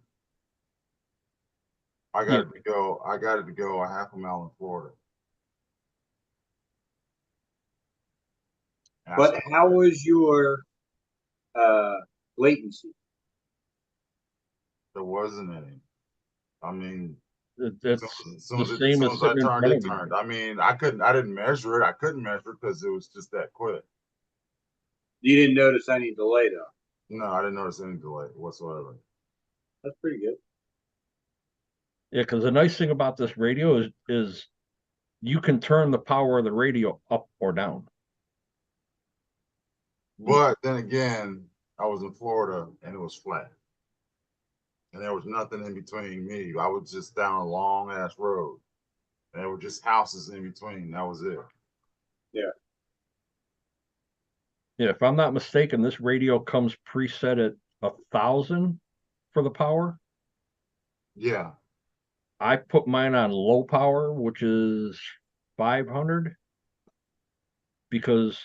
I got it to go a half a mile in Florida. And I But stopped how there. was your latency? There wasn't any. I mean, That's as soon the as same as I sitting in turned, front it of you. turned. I mean, I didn't measure it. I couldn't measure it because it was just that quick. You didn't notice any delay though. No, I didn't notice any delay whatsoever. That's pretty good. Yeah, because the nice thing about this radio is you can turn the power of the radio up or down. But then again, I was in Florida and it was flat. And there was nothing in between me. I was just down a long ass road. And there were just houses in between. That was it. Yeah. Yeah, if I'm not mistaken, this radio comes preset at 1,000 for the power. Yeah. I put mine on low power, which is 500, because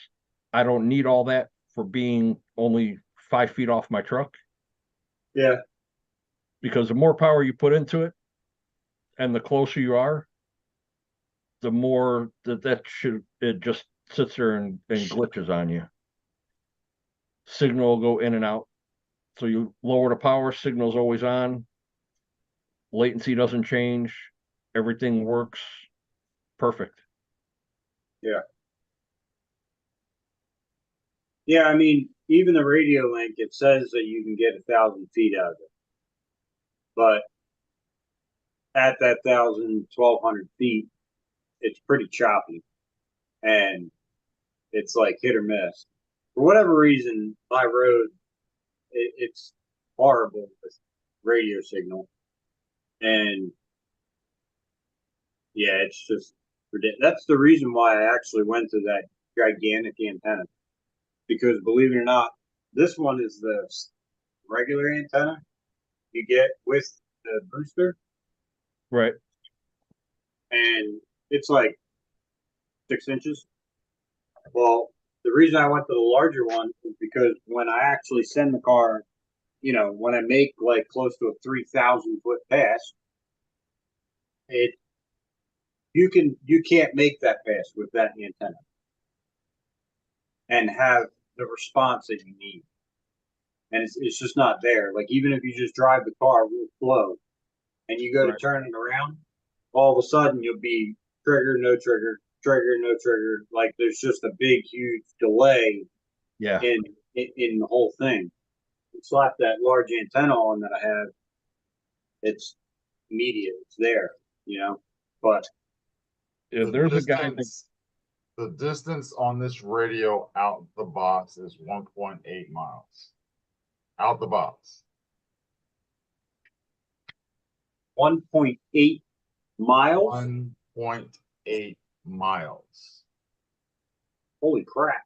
I don't need all that for being only 5 feet off my truck. Yeah. Because the more power you put into it and the closer you are, the more it just sits there and glitches on you. Signal will go in and out. So you lower the power, signal's always on. Latency doesn't change. Everything works perfect. Yeah. Yeah, I mean, even the radio link, it says that you can get 1,000 feet out of it. But at that 1,200 feet, it's pretty choppy. And it's like hit or miss. For whatever reason, my road, it's horrible with radio signal. And yeah, it's just That's the reason why I actually went to that gigantic antenna. Because believe it or not, this one is the regular antenna you get with the booster, Right. and it's like 6 inches. Well, the reason I went to the larger one is because when I actually send the car, when I make like close to a 3,000-foot pass, you can't make that pass with that antenna and have the response that you need. And it's just not there. Like even if you just drive the car real slow and you go to Right. turn it around, all of a sudden you'll be trigger, no trigger, trigger, no trigger. Like there's just a big, huge delay Yeah. in the whole thing. You slap that large antenna on that I have, it's immediate. It's there, But If The there's a guy that, distance, the distance on this radio out the box is 1.8 miles. Out the box. 1.8 miles. 1.8 miles. Holy crap!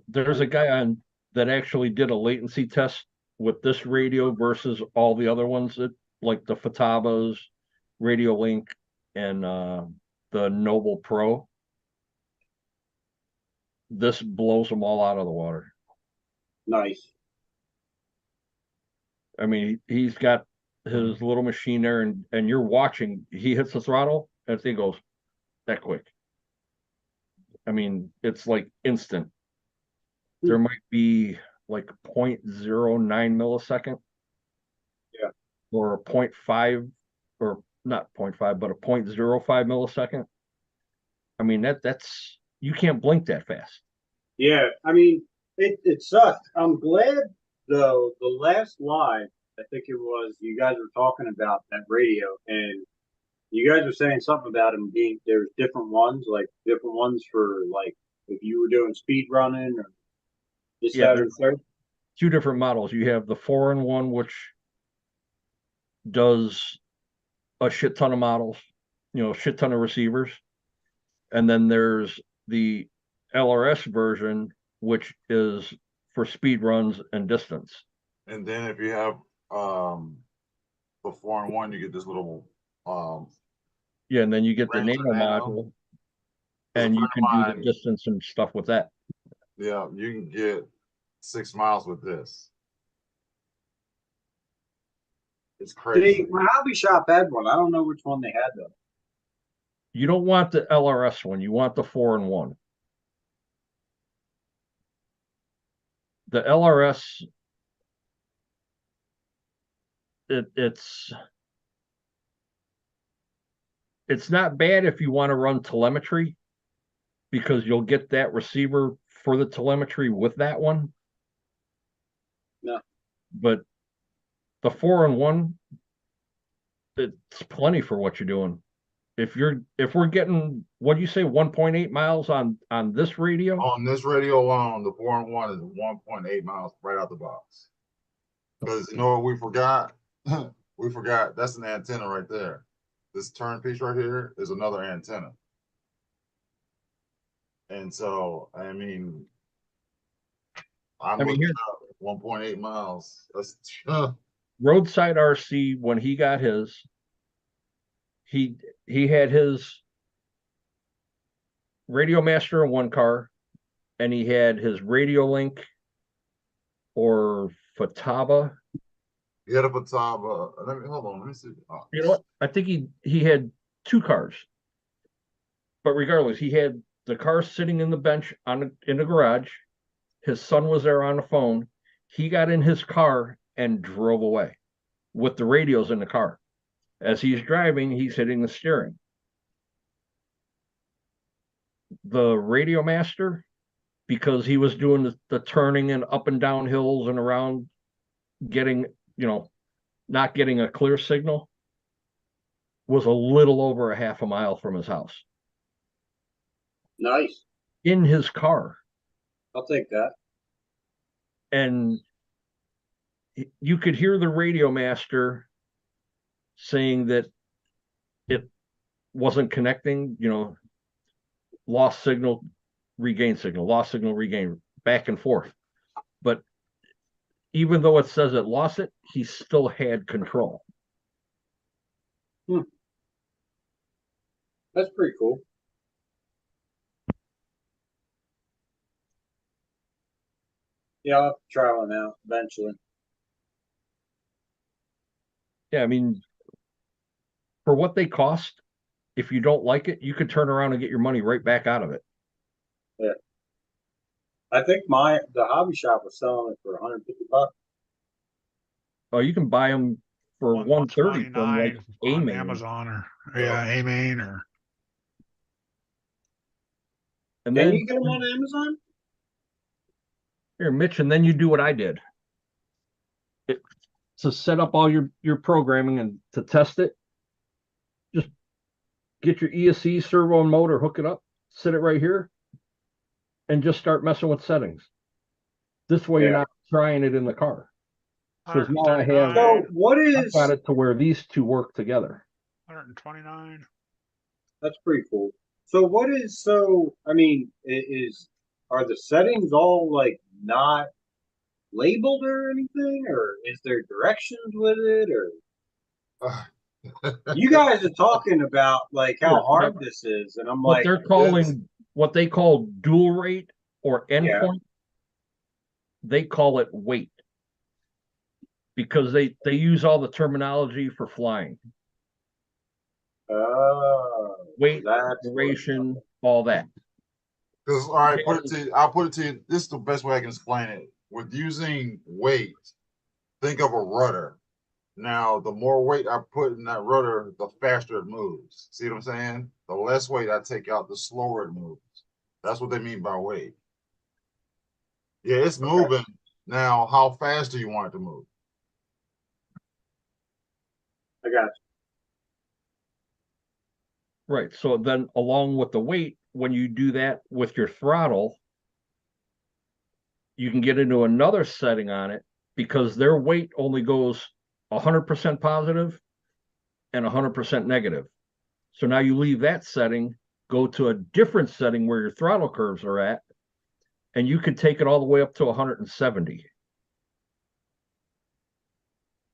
there's a guy on that actually did a latency test with this radio versus all the other ones that like the Fatabas, Radio Link, and the Noble Pro. This blows them all out of the water. Nice. I mean, he's got his little machine there, and you're watching. He hits the throttle, and the thing goes that quick. I mean, it's like instant. There might be like 0.09 millisecond. Yeah. Or a 0.5, or not 0.5, but a 0.05 millisecond. I mean, that's you can't blink that fast. Yeah, I mean, it sucked. I'm glad though. The last live, I think it was, you guys were talking about that radio, and you guys were saying something about them being there's different ones, like different ones for like if you were doing speed running or this, Yeah, that, or there's the third. two different models. You have the 4-in-1, which does a shit ton of models, shit ton of receivers. And then there's the LRS version, which is for speed runs and distance. And then if you have the 4-in-1, you get this little Yeah, and then you get the Ranger nano Nano. module, There's a and you friend can of do the mine- distance and stuff with that. Yeah, you can get 6 miles with this. It's crazy. See, my hobby shop had one. I don't know which one they had though. You don't want the LRS one. You want the 4-in-1. The LRS, it's not bad if you want to run telemetry, because you'll get that receiver for the telemetry with that one. No. But the 4-in-1, it's plenty for what you're doing. If we're getting, what do you say, 1.8 miles on this radio? On this radio alone, the 4-in-1 is 1.8 miles right out the box. Because you know what we forgot? We forgot that's an antenna right there. This turn piece right here is another antenna. And so, I mean, I'm looking here, up 1.8 miles. That's Roadside RC, when he got his, he had his Radio Master in one car, and he had his Radio Link or Fataba. He had a Fataba. Hold on, let me see. Oh, You know what? I think he had two cars. But regardless, he had the car sitting in the bench in the garage. His son was there on the phone. He got in his car and drove away with the radios in the car. As he's driving, he's hitting the steering. The Radio Master, because he was doing the turning and up and down hills and around, getting, not getting a clear signal, was a little over a half a mile from his house. Nice. In his car. I'll take that. And you could hear the Radio Master saying that wasn't connecting, lost signal, regain signal, lost signal, regain, back and forth. But even though it says it lost it, he still had control. That's pretty cool. Yeah, I'll have to try one out eventually. Yeah, I mean, for what they cost, if you don't like it, you could turn around and get your money right back out of it. Yeah. I think the hobby shop was selling it for $150. Oh, you can buy them for 130 from like 129 on A-Main. Amazon or A-Main or And Can then you get them on Amazon? here, Mitch, and then you do what I did. To set up all your programming and to test it, just get your ESC servo and motor, hook it up, sit it right here, and just start messing with settings. This way you're Yeah. not trying it in the car. Because now I have 139, So what I've is got it to where these two work together. 129. that's pretty cool. So what is I mean, are the settings all like not labeled or anything, or is there directions with it, or you guys are talking about like how hard this is, and I'm What like, they're calling what they call dual rate or Yeah. endpoint, they call it weight. Because they use all the terminology for flying. Weight, that's duration, all that. Because all right, I'll put it to you. This is the best way I can explain it. With using weight, think of a rudder. Now, the more weight I put in that rudder, the faster it moves. See what I'm saying? The less weight I take out, the slower it moves. That's what they mean by weight. Yeah, it's moving. Now, how fast do you want it to move? I got Right. So then along with the weight, when you do that with your throttle, you can get into another setting on it because their weight only goes 100% positive and 100% negative. So now you leave that setting, go to a different setting where your throttle curves are at, and you can take it all the way up to 170.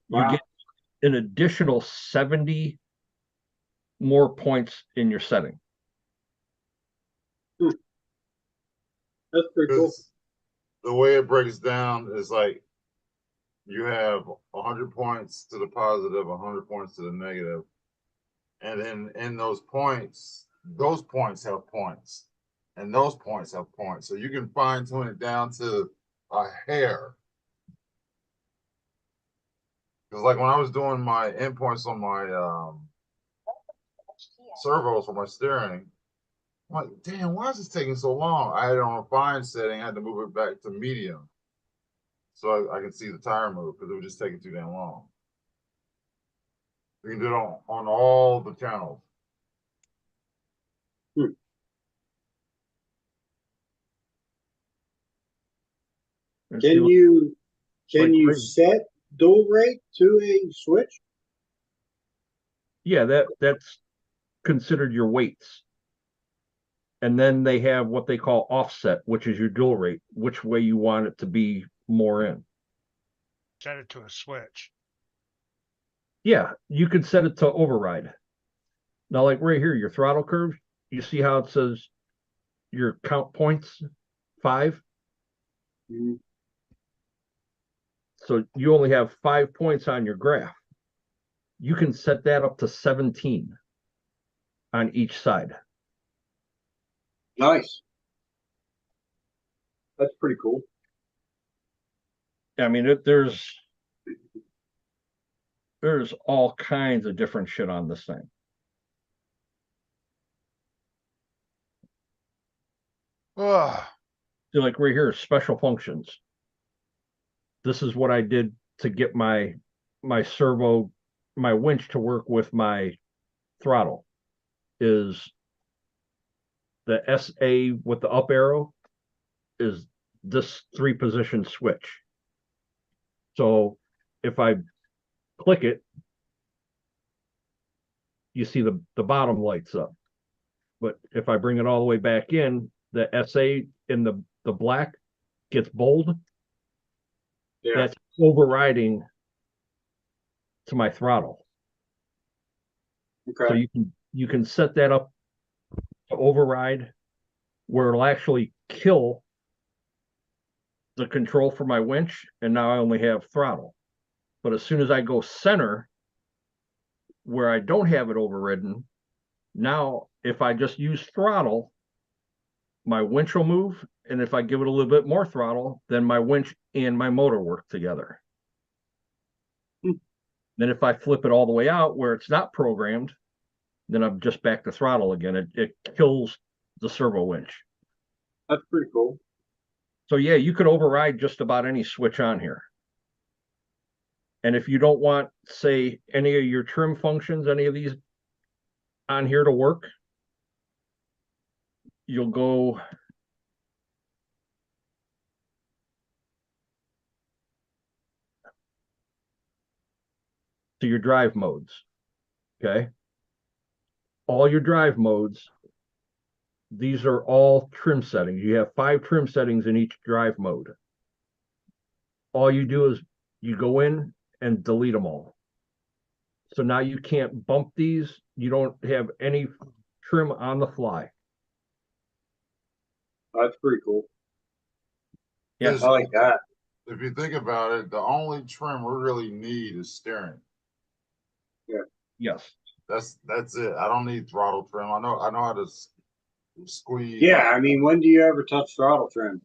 You Wow. get an additional 70 more points in your setting. That's pretty cool. The way it breaks down is like you have 100 points to the positive, 100 points to the negative. And then in those points have points. And those points have points. So you can fine tune it down to a hair. Because like when I was doing my endpoints on my servos for my steering, I'm like, damn, why is this taking so long? I had it on a fine setting. I had to move it back to medium so I can see the tire move because it was just taking too damn long. You can do it on all the channels. Can you set dual rate to a switch? Yeah, that's considered your weights. And then they have what they call offset, which is your dual rate, which way you want it to be more in. Set it to a switch. Yeah, you could set it to override. Now, like right here, your throttle curve, you see how it says your count points 5? Mhm. So you only have 5 points on your graph. You can set that up to 17 on each side. Nice. That's pretty cool. I mean, there's all kinds of different shit on this thing. Ugh. So like right here, special functions. This is what I did to get my servo, my winch to work with my throttle. Is the SA with the up arrow is this 3-position switch. So if I click it, you see the bottom lights up. But if I bring it all the way back in, the SA in the black gets bold. Yeah. That's overriding to my throttle. So Okay. you can set that up to override where it'll actually kill the control for my winch, and now I only have throttle. But as soon as I go center, where I don't have it overridden, now if I just use throttle, my winch will move, and if I give it a little bit more throttle, then my winch and my motor work together. Then if I flip it all the way out where it's not programmed, then I'm just back to throttle again. It kills the servo winch. That's pretty cool. So yeah, you could override just about any switch on here. And if you don't want, say, any of your trim functions, any of these on here to work, you'll go to your drive modes. Okay. All your drive modes, these are all trim settings. You have 5 trim settings in each drive mode. All you do is you go in and delete them all. So now you can't bump these. You don't have any trim on the fly. That's pretty cool. Yes. I like that. If you think about it, the only trim we really need is steering. Yes. That's it. I don't need throttle trim. I know how to squeeze. Yeah, I mean, when do you ever touch throttle trim?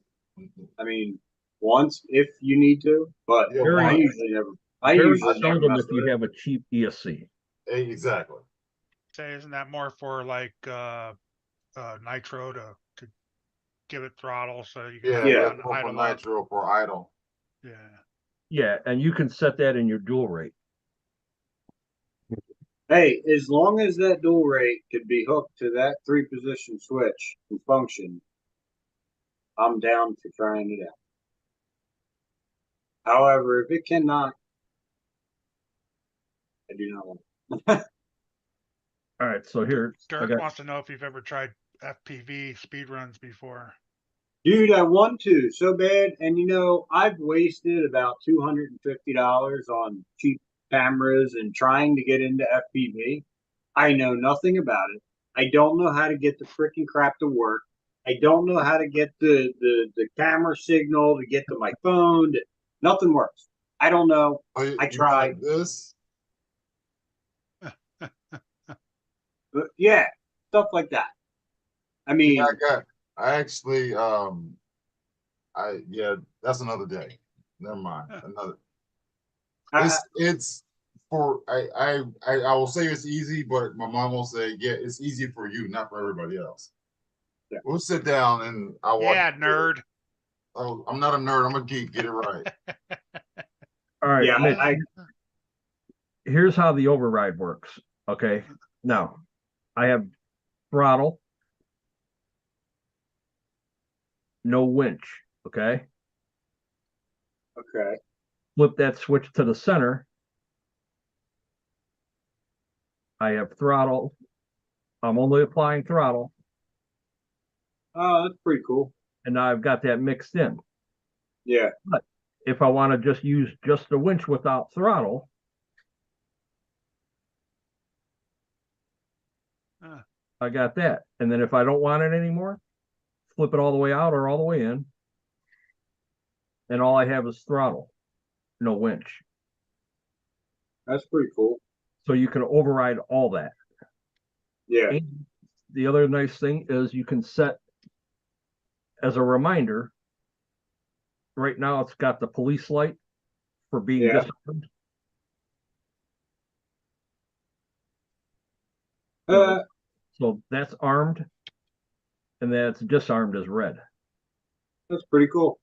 I mean, once if you need to, but Yeah, Very- I usually never. I Very usually never seldom mess if you with it. have a cheap ESC. Exactly. Say, isn't that more for like nitro to give it throttle so you can Yeah, have it Yeah. on for idle up? nitro for idle. Yeah. Yeah, and you can set that in your dual rate. Hey, as long as that dual rate could be hooked to that 3-position switch and function, I'm down for trying it out. However, if it cannot, I do not want it. All right, so here I Dirk got wants to know if you've ever tried FPV speed runs before. Dude, I want to so bad, and I've wasted about $250 on cheap cameras and trying to get into FPV. I know nothing about it. I don't know how to get the freaking crap to work. I don't know how to get the camera signal to get to my phone. Nothing works. I don't know. Oh, I you tried. got this. But yeah, stuff like that. I mean, Yeah, I actually that's another day. Never mind. Another. It's for I will say it's easy, but my mom will say, yeah, it's easy for you, not for everybody else. Yeah. We'll sit down and I'll watch. Yeah, nerd. Oh, I'm not a nerd. I'm a geek. Get it right. all right, yeah, Mitch, here's how the override works. Okay. Now I have throttle, no winch. Okay. okay. Flip that switch to the center. I have throttle. I'm only applying throttle. Oh, that's pretty cool. And now I've got that mixed in. Yeah. But if I want to just use just the winch without throttle, I got that. And then if I don't want it anymore, flip it all the way out or all the way in. And all I have is throttle, no winch. That's pretty cool. So you can override all that. Yeah. And the other nice thing is you can set as a reminder. Right now it's got the police light for being Yeah. disarmed. So that's armed, and that's disarmed as red. That's pretty cool.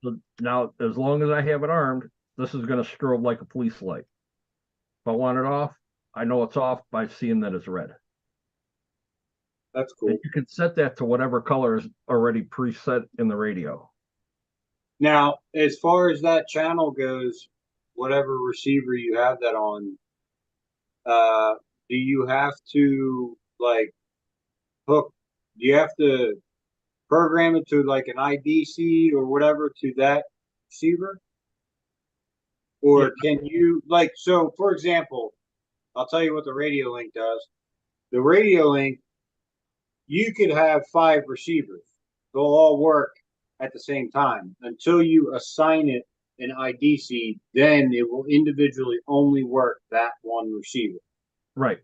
So now, as long as I have it armed, this is going to strobe like a police light. If I want it off, I know it's off by seeing that it's red. That's cool. And you can set that to whatever color is already preset in the radio. Now, as far as that channel goes, whatever receiver you have that on, do you have to like hook? Do you have to program it to like an IDC or whatever to that receiver? Or can you like so? For example, I'll tell you what the radio link does. The radio link, you could have 5 receivers. They'll all work at the same time until you assign it an IDC. Then it will individually only work that one receiver. Right.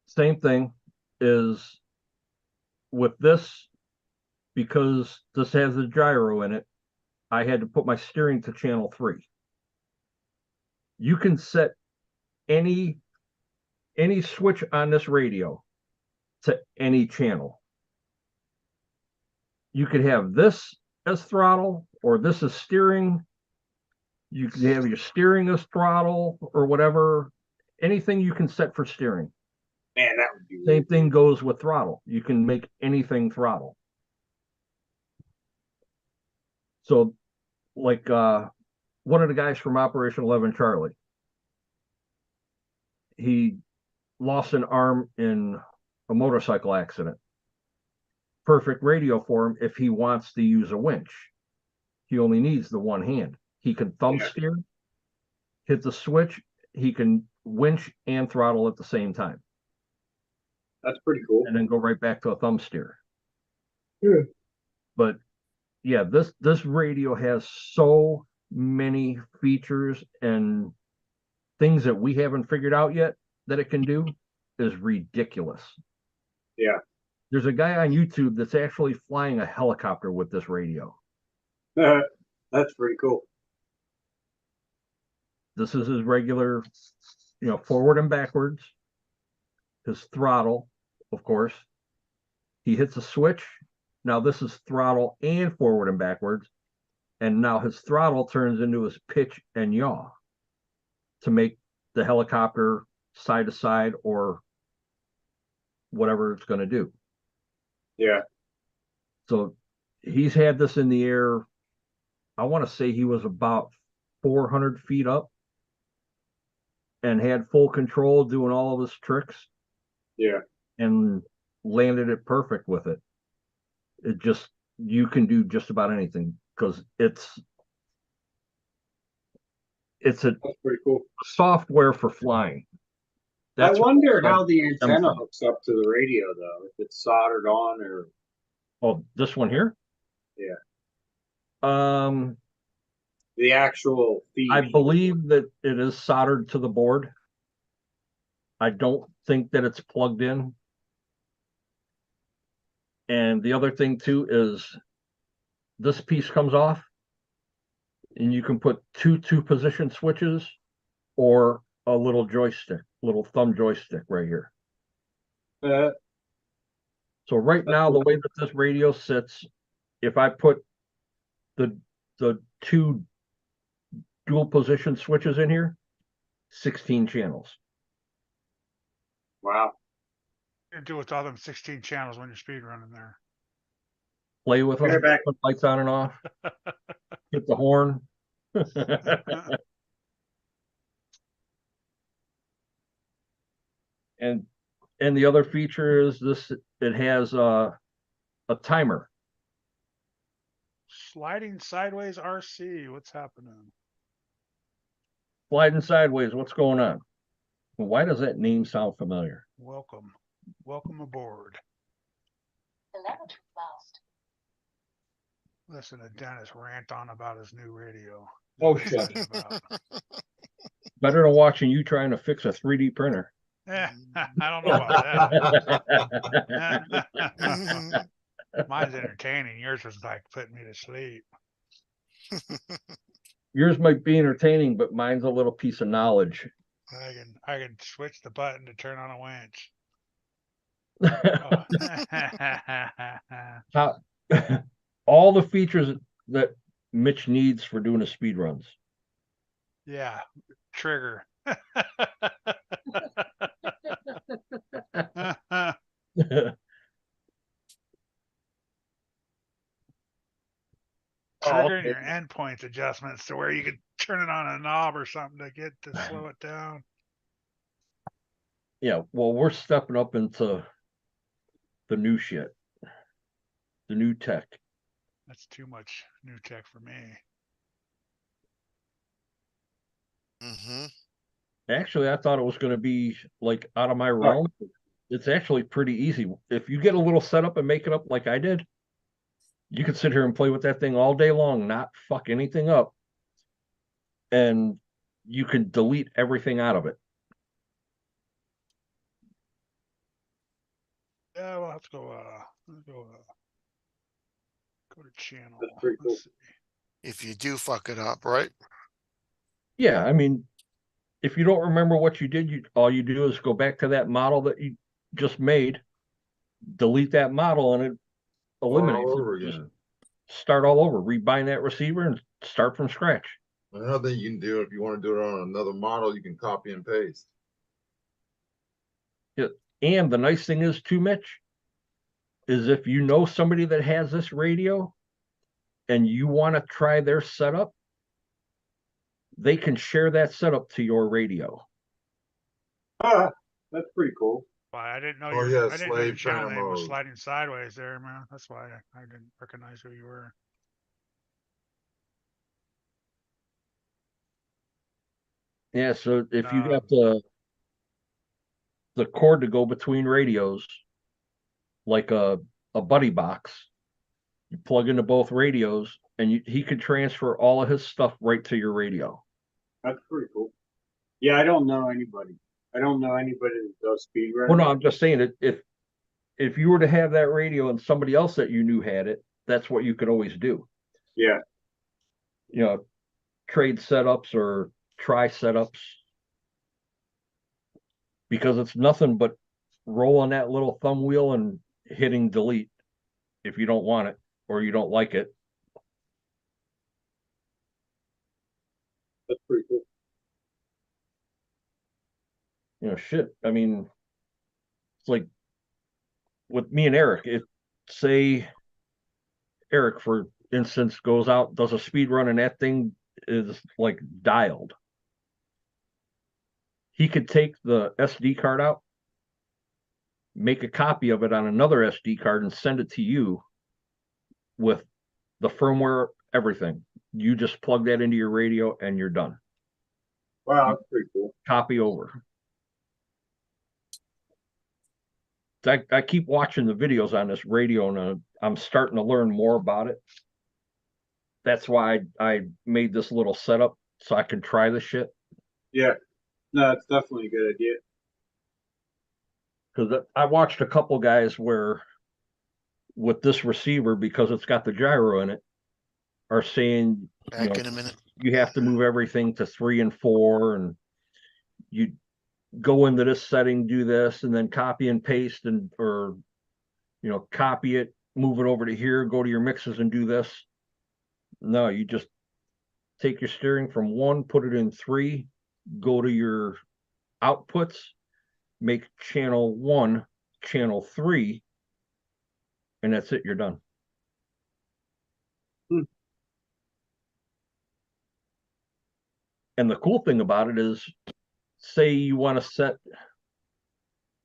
Same thing is with this, because this has a gyro in it, I had to put my steering to channel 3. You can set any switch on this radio to any channel. You could have this as throttle, or this is steering. You can have your steering as throttle or whatever. Anything you can set for steering. Man, that would be Same thing goes with throttle. You can make anything throttle. So like one of the guys from Operation 11 Charlie, he lost an arm in a motorcycle accident. Perfect radio for him if he wants to use a winch. He only needs the one hand. He can thumb steer, hit the switch, he can winch and throttle at the same time. That's pretty cool. And then go right back to a thumb steer. Yeah. But yeah, this radio has so many features and things that we haven't figured out yet that it can do is ridiculous. Yeah. There's a guy on YouTube that's actually flying a helicopter with this radio. That's pretty cool. This is his regular, forward and backwards. His throttle, of course. He hits a switch. Now this is throttle and forward and backwards. And now his throttle turns into his pitch and yaw to make the helicopter side to side or whatever it's going to do. Yeah. So he's had this in the air. I want to say he was about 400 feet up and had full control doing all of his tricks. Yeah. And landed it perfect with it. You can do just about anything because it's That's pretty cool. software for flying. I wonder how the stems antenna from. hooks up to the radio though, if it's soldered on or Oh, this one here? Yeah. The actual feed. I believe that it is soldered to the board. I don't think that it's plugged in. And the other thing too is this piece comes off and you can put two position switches or a little joystick, little thumb joystick right here. So right now, the way that this radio sits, if I put the 2 dual position switches in here, 16 channels. Wow. You do with all them 16 channels when you're speed running there. Play with them, put lights on and off, hit the horn. And the other feature is it has a timer. Sliding sideways RC, what's happening? Sliding sideways, what's going on? Why does that name sound familiar? Welcome aboard. Listen to Dennis rant on about his new radio. Oh shit. Better than watching you trying to fix a 3D printer. I don't know about that. Mine's entertaining. Yours was like putting me to sleep. Yours might be entertaining, but mine's a little piece of knowledge. I can switch the button to turn on a winch. All the features that Mitch needs for doing his speed runs. Yeah, trigger. Triggering your endpoint adjustments to where you could turn it on a knob or something to slow it down. Yeah, well, we're stepping up into the new shit, the new tech. That's too much new tech for me. Mm-hmm. Actually, I thought it was going to be like out of my realm. It's actually pretty easy. If you get a little setup and make it up like I did, you can sit here and play with that thing all day long, not fuck anything up. And you can delete everything out of it. Yeah, we'll have to go to channel. That's pretty cool. Let's see. If you do fuck it up, right? Yeah, I mean, if you don't remember what you did, all you do is go back to that model that you just made, delete that model, and it eliminates all it. over Just again. start all over, rebind that receiver, and start from scratch. Another thing you can do if you want to do it on another model, you can copy and paste. Yeah. And the nice thing is, too, Mitch, is if you know somebody that has this radio and you want to try their setup, they can share that setup to your radio. Ah, that's pretty cool. Why I didn't know Oh, your yeah, I didn't know your slave channel trainer name was mode. sliding sideways there, man. That's why I didn't recognize who you were. Yeah, so if you Um, got the cord to go between radios, like a buddy box, you plug into both radios, and he could transfer all of his stuff right to your radio. That's pretty cool. Yeah, I don't know anybody. I don't know anybody that does speed Well, run. no, I'm just saying that if you were to have that radio and somebody else that you knew had it, that's what you could always do. Yeah, You know, trade setups or try setups, because it's nothing but rolling that little thumb wheel and hitting delete if you don't want it or you don't like it. that's pretty cool. You know, shit. I mean, it's like with me and Eric, if say Eric, for instance, goes out, does a speed run, and that thing is like dialed, he could take the SD card out, make a copy of it on another SD card, and send it to you with the firmware, everything. You just plug that into your radio and you're done. Wow, that's pretty cool. Copy over. I keep watching the videos on this radio, and I'm starting to learn more about it. That's why I made this little setup so I can try the shit. Yeah, no, it's definitely a good idea. Because I watched a couple guys where with this receiver, because it's got the gyro in it, are saying Back in a minute. you have to move everything to 3 and 4, and you go into this setting, do this, and then copy and paste, and or copy it, move it over to here, go to your mixes and do this. No, you just take your steering from 1, put it in 3, go to your outputs, make channel 1 channel 3, and that's it, you're done. And the cool thing about it is, say you want to set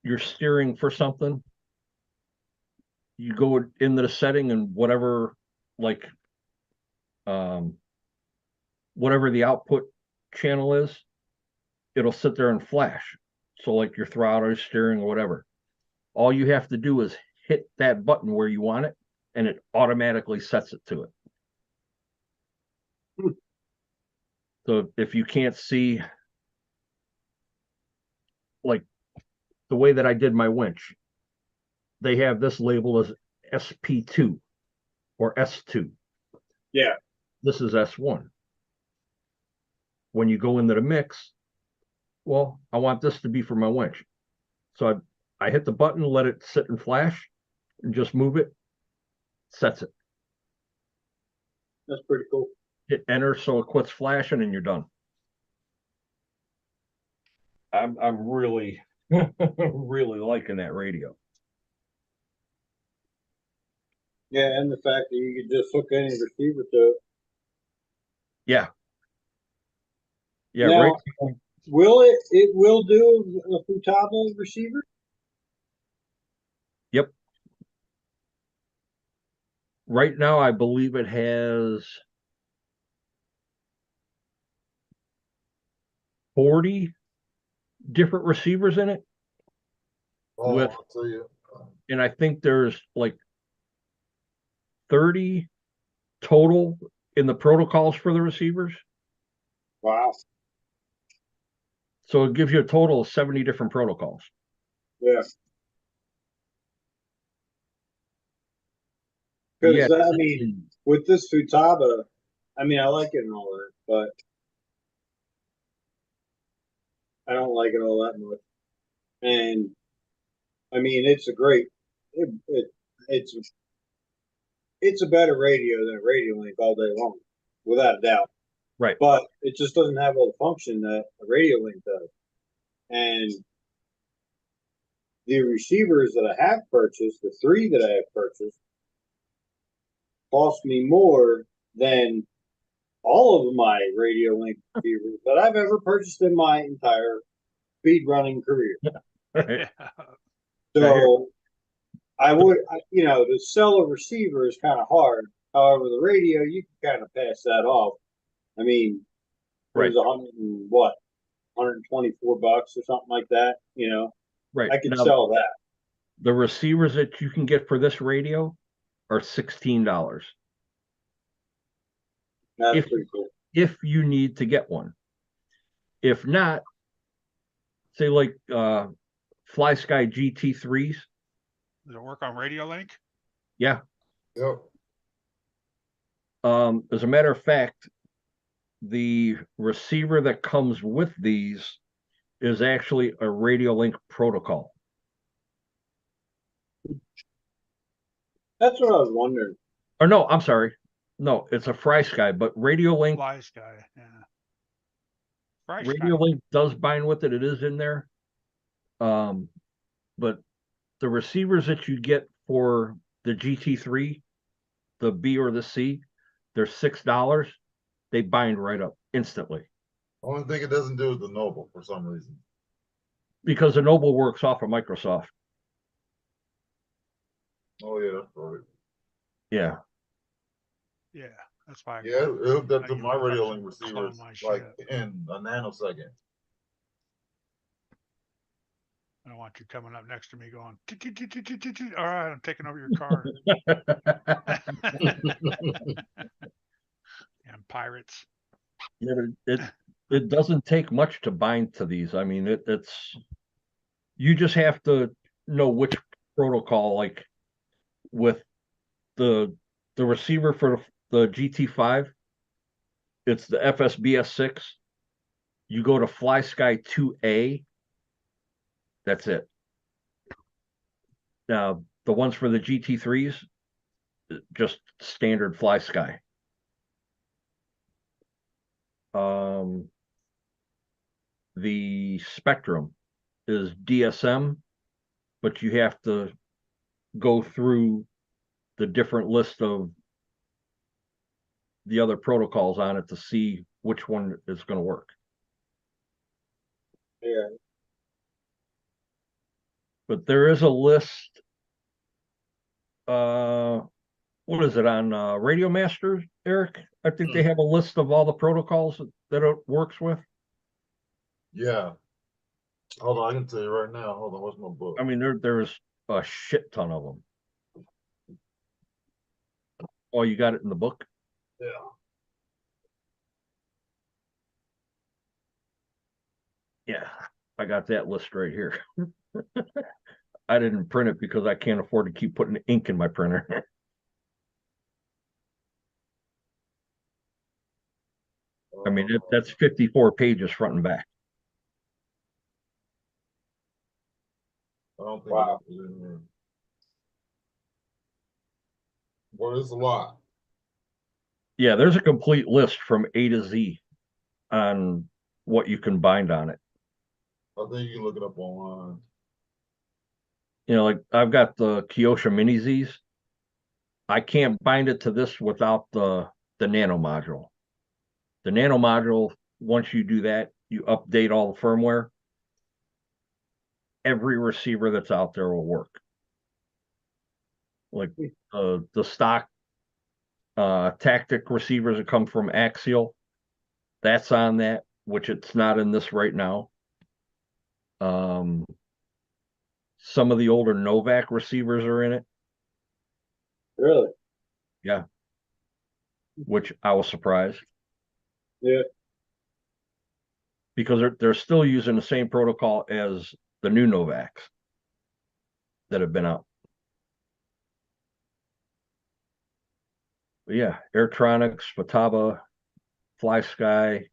your steering for something, you go into the setting, and whatever whatever the output channel is, it'll sit there and flash. So like your throttle, steering, or whatever. All you have to do is hit that button where you want it, and it automatically sets it to it. So if you can't see, like the way that I did my winch, they have this label as SP2 or S2. Yeah, This is S1. When you go into the mix, well, I want this to be for my winch. So I hit the button, let it sit and flash, and just move it, sets it. that's pretty cool. Hit enter so it quits flashing, and you're done. I'm really really liking that radio. Yeah, and the fact that you could just hook any receiver to it. Yeah. Yeah, Now- radio, will it will do a Futaba receiver? Yep. Right now, I believe it has 40 different receivers in it. Oh, With- I'll tell you. And I think there's like 30 total in the protocols for the receivers. Wow. So it gives you a total of 70 different protocols. Yeah. Yeah, Because I mean, with this Futaba, I mean, I like it and all that, but I don't like it all that much. And I mean, it's a great, it's it's a better radio than a radio link all day long, without a doubt. right. But it just doesn't have all the function that a radio link does. And the receivers that I have purchased, the 3 that I have purchased, cost me more than all of my radio link receivers that I've ever purchased in my entire speed running career. Right. So I would, to sell a receiver is kind of hard. However, the radio, you can kind of pass that off. I mean, it Right. was 100 and what, $124 or something like that. Right. I could Now, sell that. the receivers that you can get for this radio are $16 That's If- pretty cool. if you need to get one. If not, say like Fly Sky GT3s. Does it work on Radio Link? Yeah. Yep. As a matter of fact, the receiver that comes with these is actually a Radio Link protocol. That's what I was wondering. Or no, I'm sorry. No, it's a Fly Sky, but Radio Link, Fly Sky, yeah. Fry Sky. Radio Link does bind with it. It is in there. But the receivers that you get for the GT3, the B or the C, they're $6. They bind right up instantly Only thing it doesn't do is the Noble for some reason. because the Noble works off of Microsoft. Oh yeah, that's right. Yeah. Yeah, that's why. Yeah, it hooked up I to use my my radio custom link clone receivers my like shit. in a nanosecond. I don't want you coming up next to me going, all right, I'm taking over your car. And pirates. Yeah, but it doesn't take much to bind to these. I mean, it's you just have to know which protocol, like with the receiver for the GT5, it's the FSBS6. You go to Fly Sky 2A. That's it. Now, the ones for the GT3s, just standard Fly Sky. The Spectrum is DSM, but you have to go through the different list of the other protocols on it to see which one is going to work. Yeah. But there is a list. What is it on Radio Master, Eric? I think they have a list of all the protocols that it works with. Yeah. Hold on, I can tell you right now. Hold on, what's my book? I mean, there's a shit ton of them. Oh, you got it in the book? Yeah. Yeah, I got that list right here. I didn't print it because I can't afford to keep putting ink in my printer. I mean, that's 54 pages front and back. I don't think Wow. it's in there. Well, it's a lot. Yeah, there's a complete list from A to Z on what you can bind on it. I think you can look it up online. You know, like I've got the Kyosha Mini Zs. I can't bind it to this without the nano module. The nano module, once you do that, you update all the firmware, every receiver that's out there will work. Like the stock tactic receivers that come from Axial, that's on that, which it's not in this right now. Some of the older Novak receivers are in it. Really? Yeah. Which I was surprised. Yeah. Because they're still using the same protocol as the new Novaks that have been out. But yeah, Airtronics, Fataba, Fly Sky,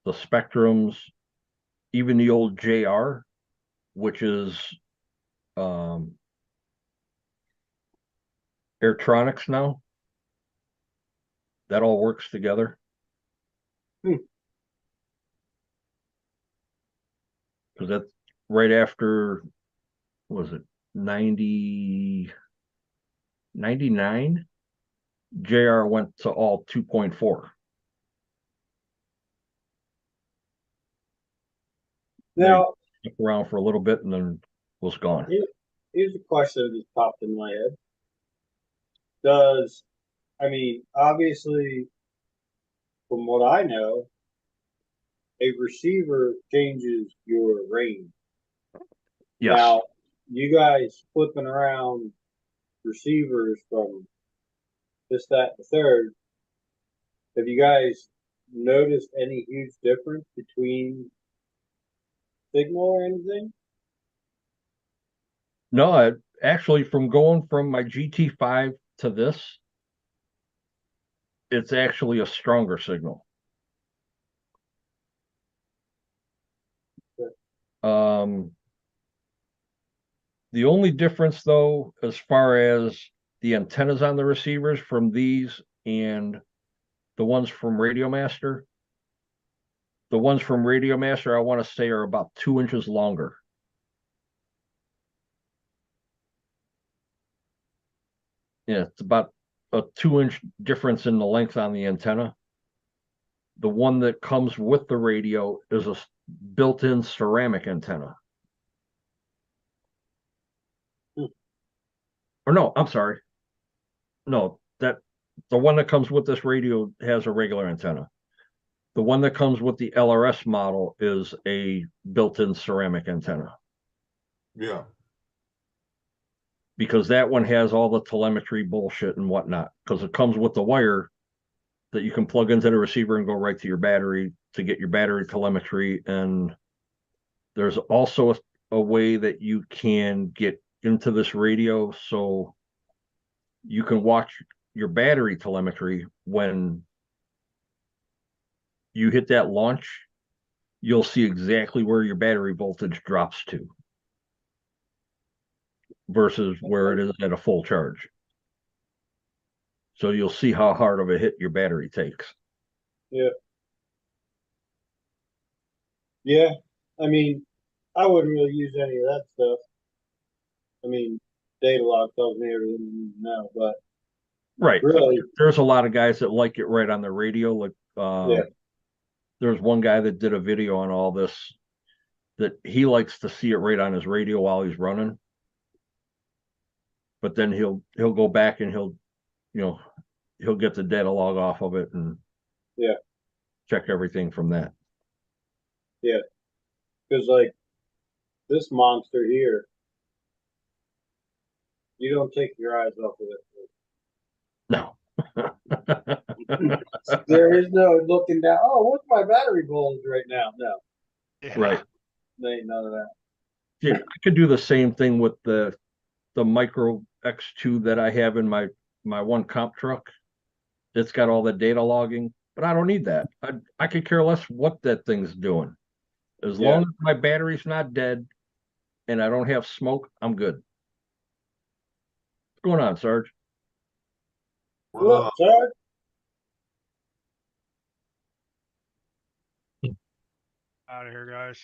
the Spectrums, even the old JR, which is Airtronics now. That all works together. Because that's right after, what was it 99? JR went to all 2.4. Now, Stuck around for a little bit and then was gone. here's a question that just popped in my head. Obviously, from what I know, a receiver changes your range. Yes. Now, you guys flipping around receivers from this, that, and the third, have you guys noticed any huge difference between signal or anything? No, actually, from going from my GT5 to this, it's actually a stronger signal. The only difference, though, as far as the antennas on the receivers from these and the ones from Radio Master, the ones from Radio Master, I want to say, are about 2 inches longer. Yeah, it's about a 2-inch difference in the length on the antenna. The one that comes with the radio is a built-in ceramic antenna. Or no, I'm sorry. No, the one that comes with this radio has a regular antenna. The one that comes with the LRS model is a built-in ceramic antenna. Yeah. Because that one has all the telemetry bullshit and whatnot. Because it comes with the wire that you can plug into the receiver and go right to your battery to get your battery telemetry. And there's also a way that you can get into this radio so you can watch your battery telemetry. When you hit that launch, you'll see exactly where your battery voltage drops to versus where it is at a full charge. So you'll see how hard of a hit your battery takes. Yeah. Yeah. I wouldn't really use any of that stuff. Data log tells me everything you need to know, but right. Really, there's a lot of guys that like it right on the radio. Like, yeah. There's one guy that did a video on all this that he likes to see it right on his radio while he's running. But then he'll go back and he'll get the data log off of it and check everything from that. Yeah. Because like this monster here, you don't take your eyes off of it. No. There is no looking down. Oh, what's my battery voltage right now? No. Yeah. Right. There ain't none of that. Yeah, I could do the same thing with the Micro X2 that I have in my one comp truck. It's got all the data logging, but I don't need that. I could care less what that thing's doing. As long as my battery's not dead and I don't have smoke, I'm good. What's going on, Sarge? What up, Sarge? Out of here, guys.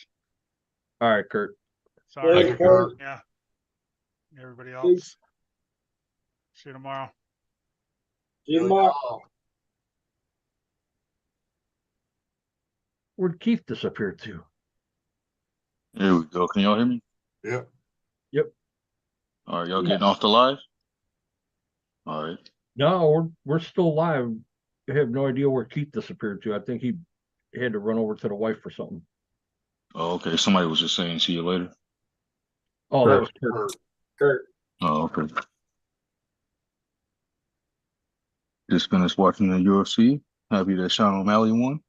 All right, Kurt. Sorry. Later, Kurt. Yeah. Everybody else. See you tomorrow. See you tomorrow. Where'd Keith disappear to? There we go. Can y'all hear me? Yep. Yep. All right, y'all Yeah. getting off the live? All right. No, we're still live. I have no idea where Keith disappeared to. I think he had to run over to the wife or something. Oh, okay. Somebody was just saying, see you later. Oh, that was Kurt. Kurt, Oh, okay. Just finished watching the UFC. Happy that Sean O'Malley won.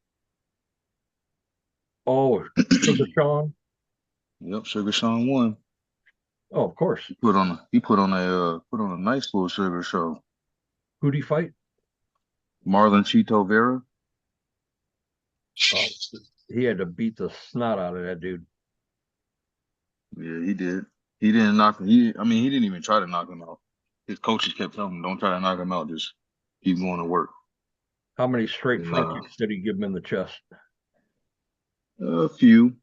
Oh, Sugar Sean. Yep, Sugar Sean won. Oh, of course. He put on a nice little Sugar show. Who'd he fight? Marlon Chito Vera. Oh, he had to beat the snot out of that dude. Yeah, he did. He didn't knock him. He didn't even try to knock him out. His coaches kept telling him, "Don't try to knock him out. Just keep going to work." How many straight And, front kicks did he give him in the chest? a few.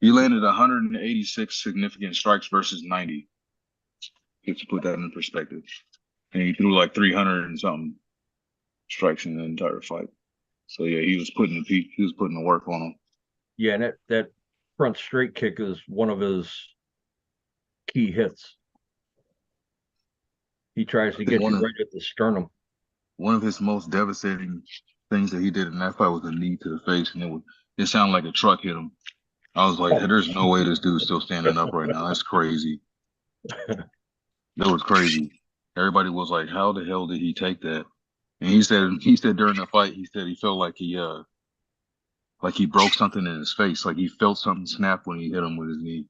He landed 186 significant strikes versus 90. Just to put that in perspective. And he threw like 300 and something strikes in the entire fight. So yeah, he was putting the work on him. Yeah, and that front straight kick is one of his key hits. He tries to get you right at the sternum. One of his most devastating things that he did in that fight was a knee to the face, and it sounded like a truck hit him. I was like, there's no way this dude's still standing up right now. That's crazy. That was crazy. Everybody was like, how the hell did he take that? And he said during the fight, he said he felt like he broke something in his face, like he felt something snap when he hit him with his knee.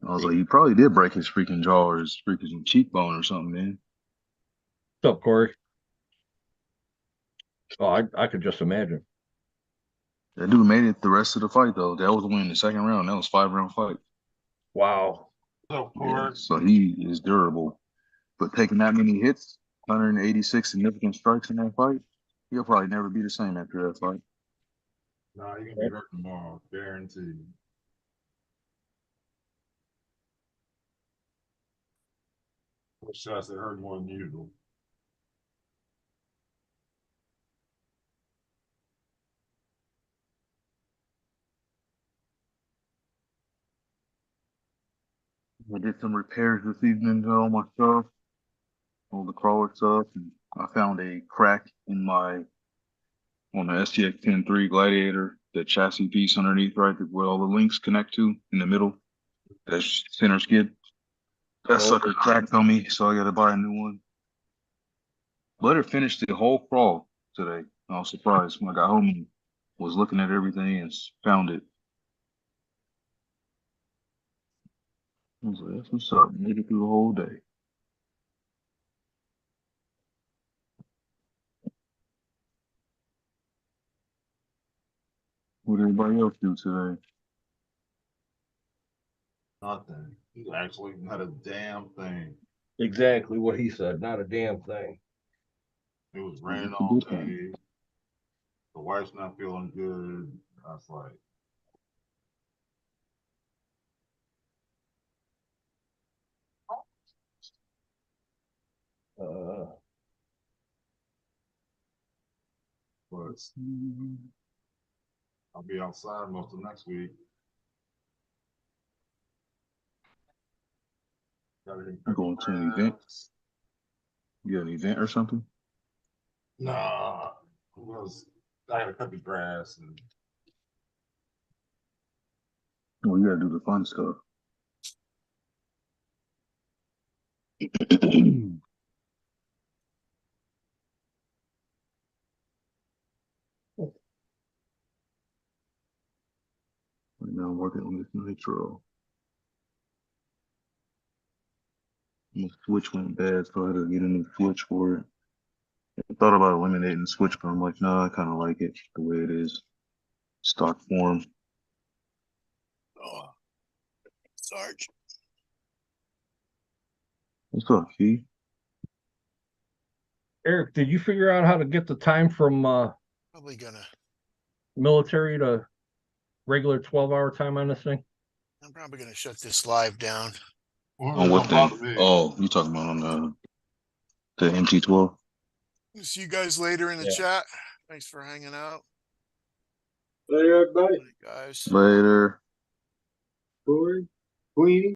And I was like, he probably did break his freaking jaw or his freaking cheekbone or something, man. What's up, Corey? Oh, I could just imagine. That dude made it the rest of the fight though. That was the win in the second round. That was 5-round fight. Wow. Yeah, so he is durable. But taking that many hits, 186 significant strikes in that fight, he'll probably never be the same after that fight. Nah, you're gonna be hurt tomorrow, guaranteed. What shots that hurt more than usual? I did some repairs this evening on my stuff, all the crawler stuff, and I found a crack on the STX 10-3 Gladiator, the chassis piece underneath, right, where all the links connect to in the middle, that center skid. That sucker cracked on me, so I got to buy a new one. But it finished the whole crawl today. I was surprised when I got home and was looking at everything and found it. I was like, that's what's up. Made it through the whole day. What did everybody else do today? Nothing. Actually, not a damn thing. Exactly what he said. Not a damn thing. It was raining all day. The wife's not feeling good. I was like, but I'll be outside most of next week. Going to an event? You got an event or something? Nah, I had to cut the grass and Well, you gotta do the fun stuff. Right now I'm working on this nitro. My switch went bad, so I had to get a new switch for it. I thought about eliminating the switch, but I'm like, no, I kind of like it the way it is. Stock form. Oh, Sarge. What's up, Key? Eric, did you figure out how to get the time from Probably gonna. military to regular 12-hour time on this thing? I'm probably gonna shut this live down. On what thing? Oh, you talking about on the MT-12? See you guys later in the chat. Thanks for hanging out. Later, everybody. Guys. Later. Corey, Queenie.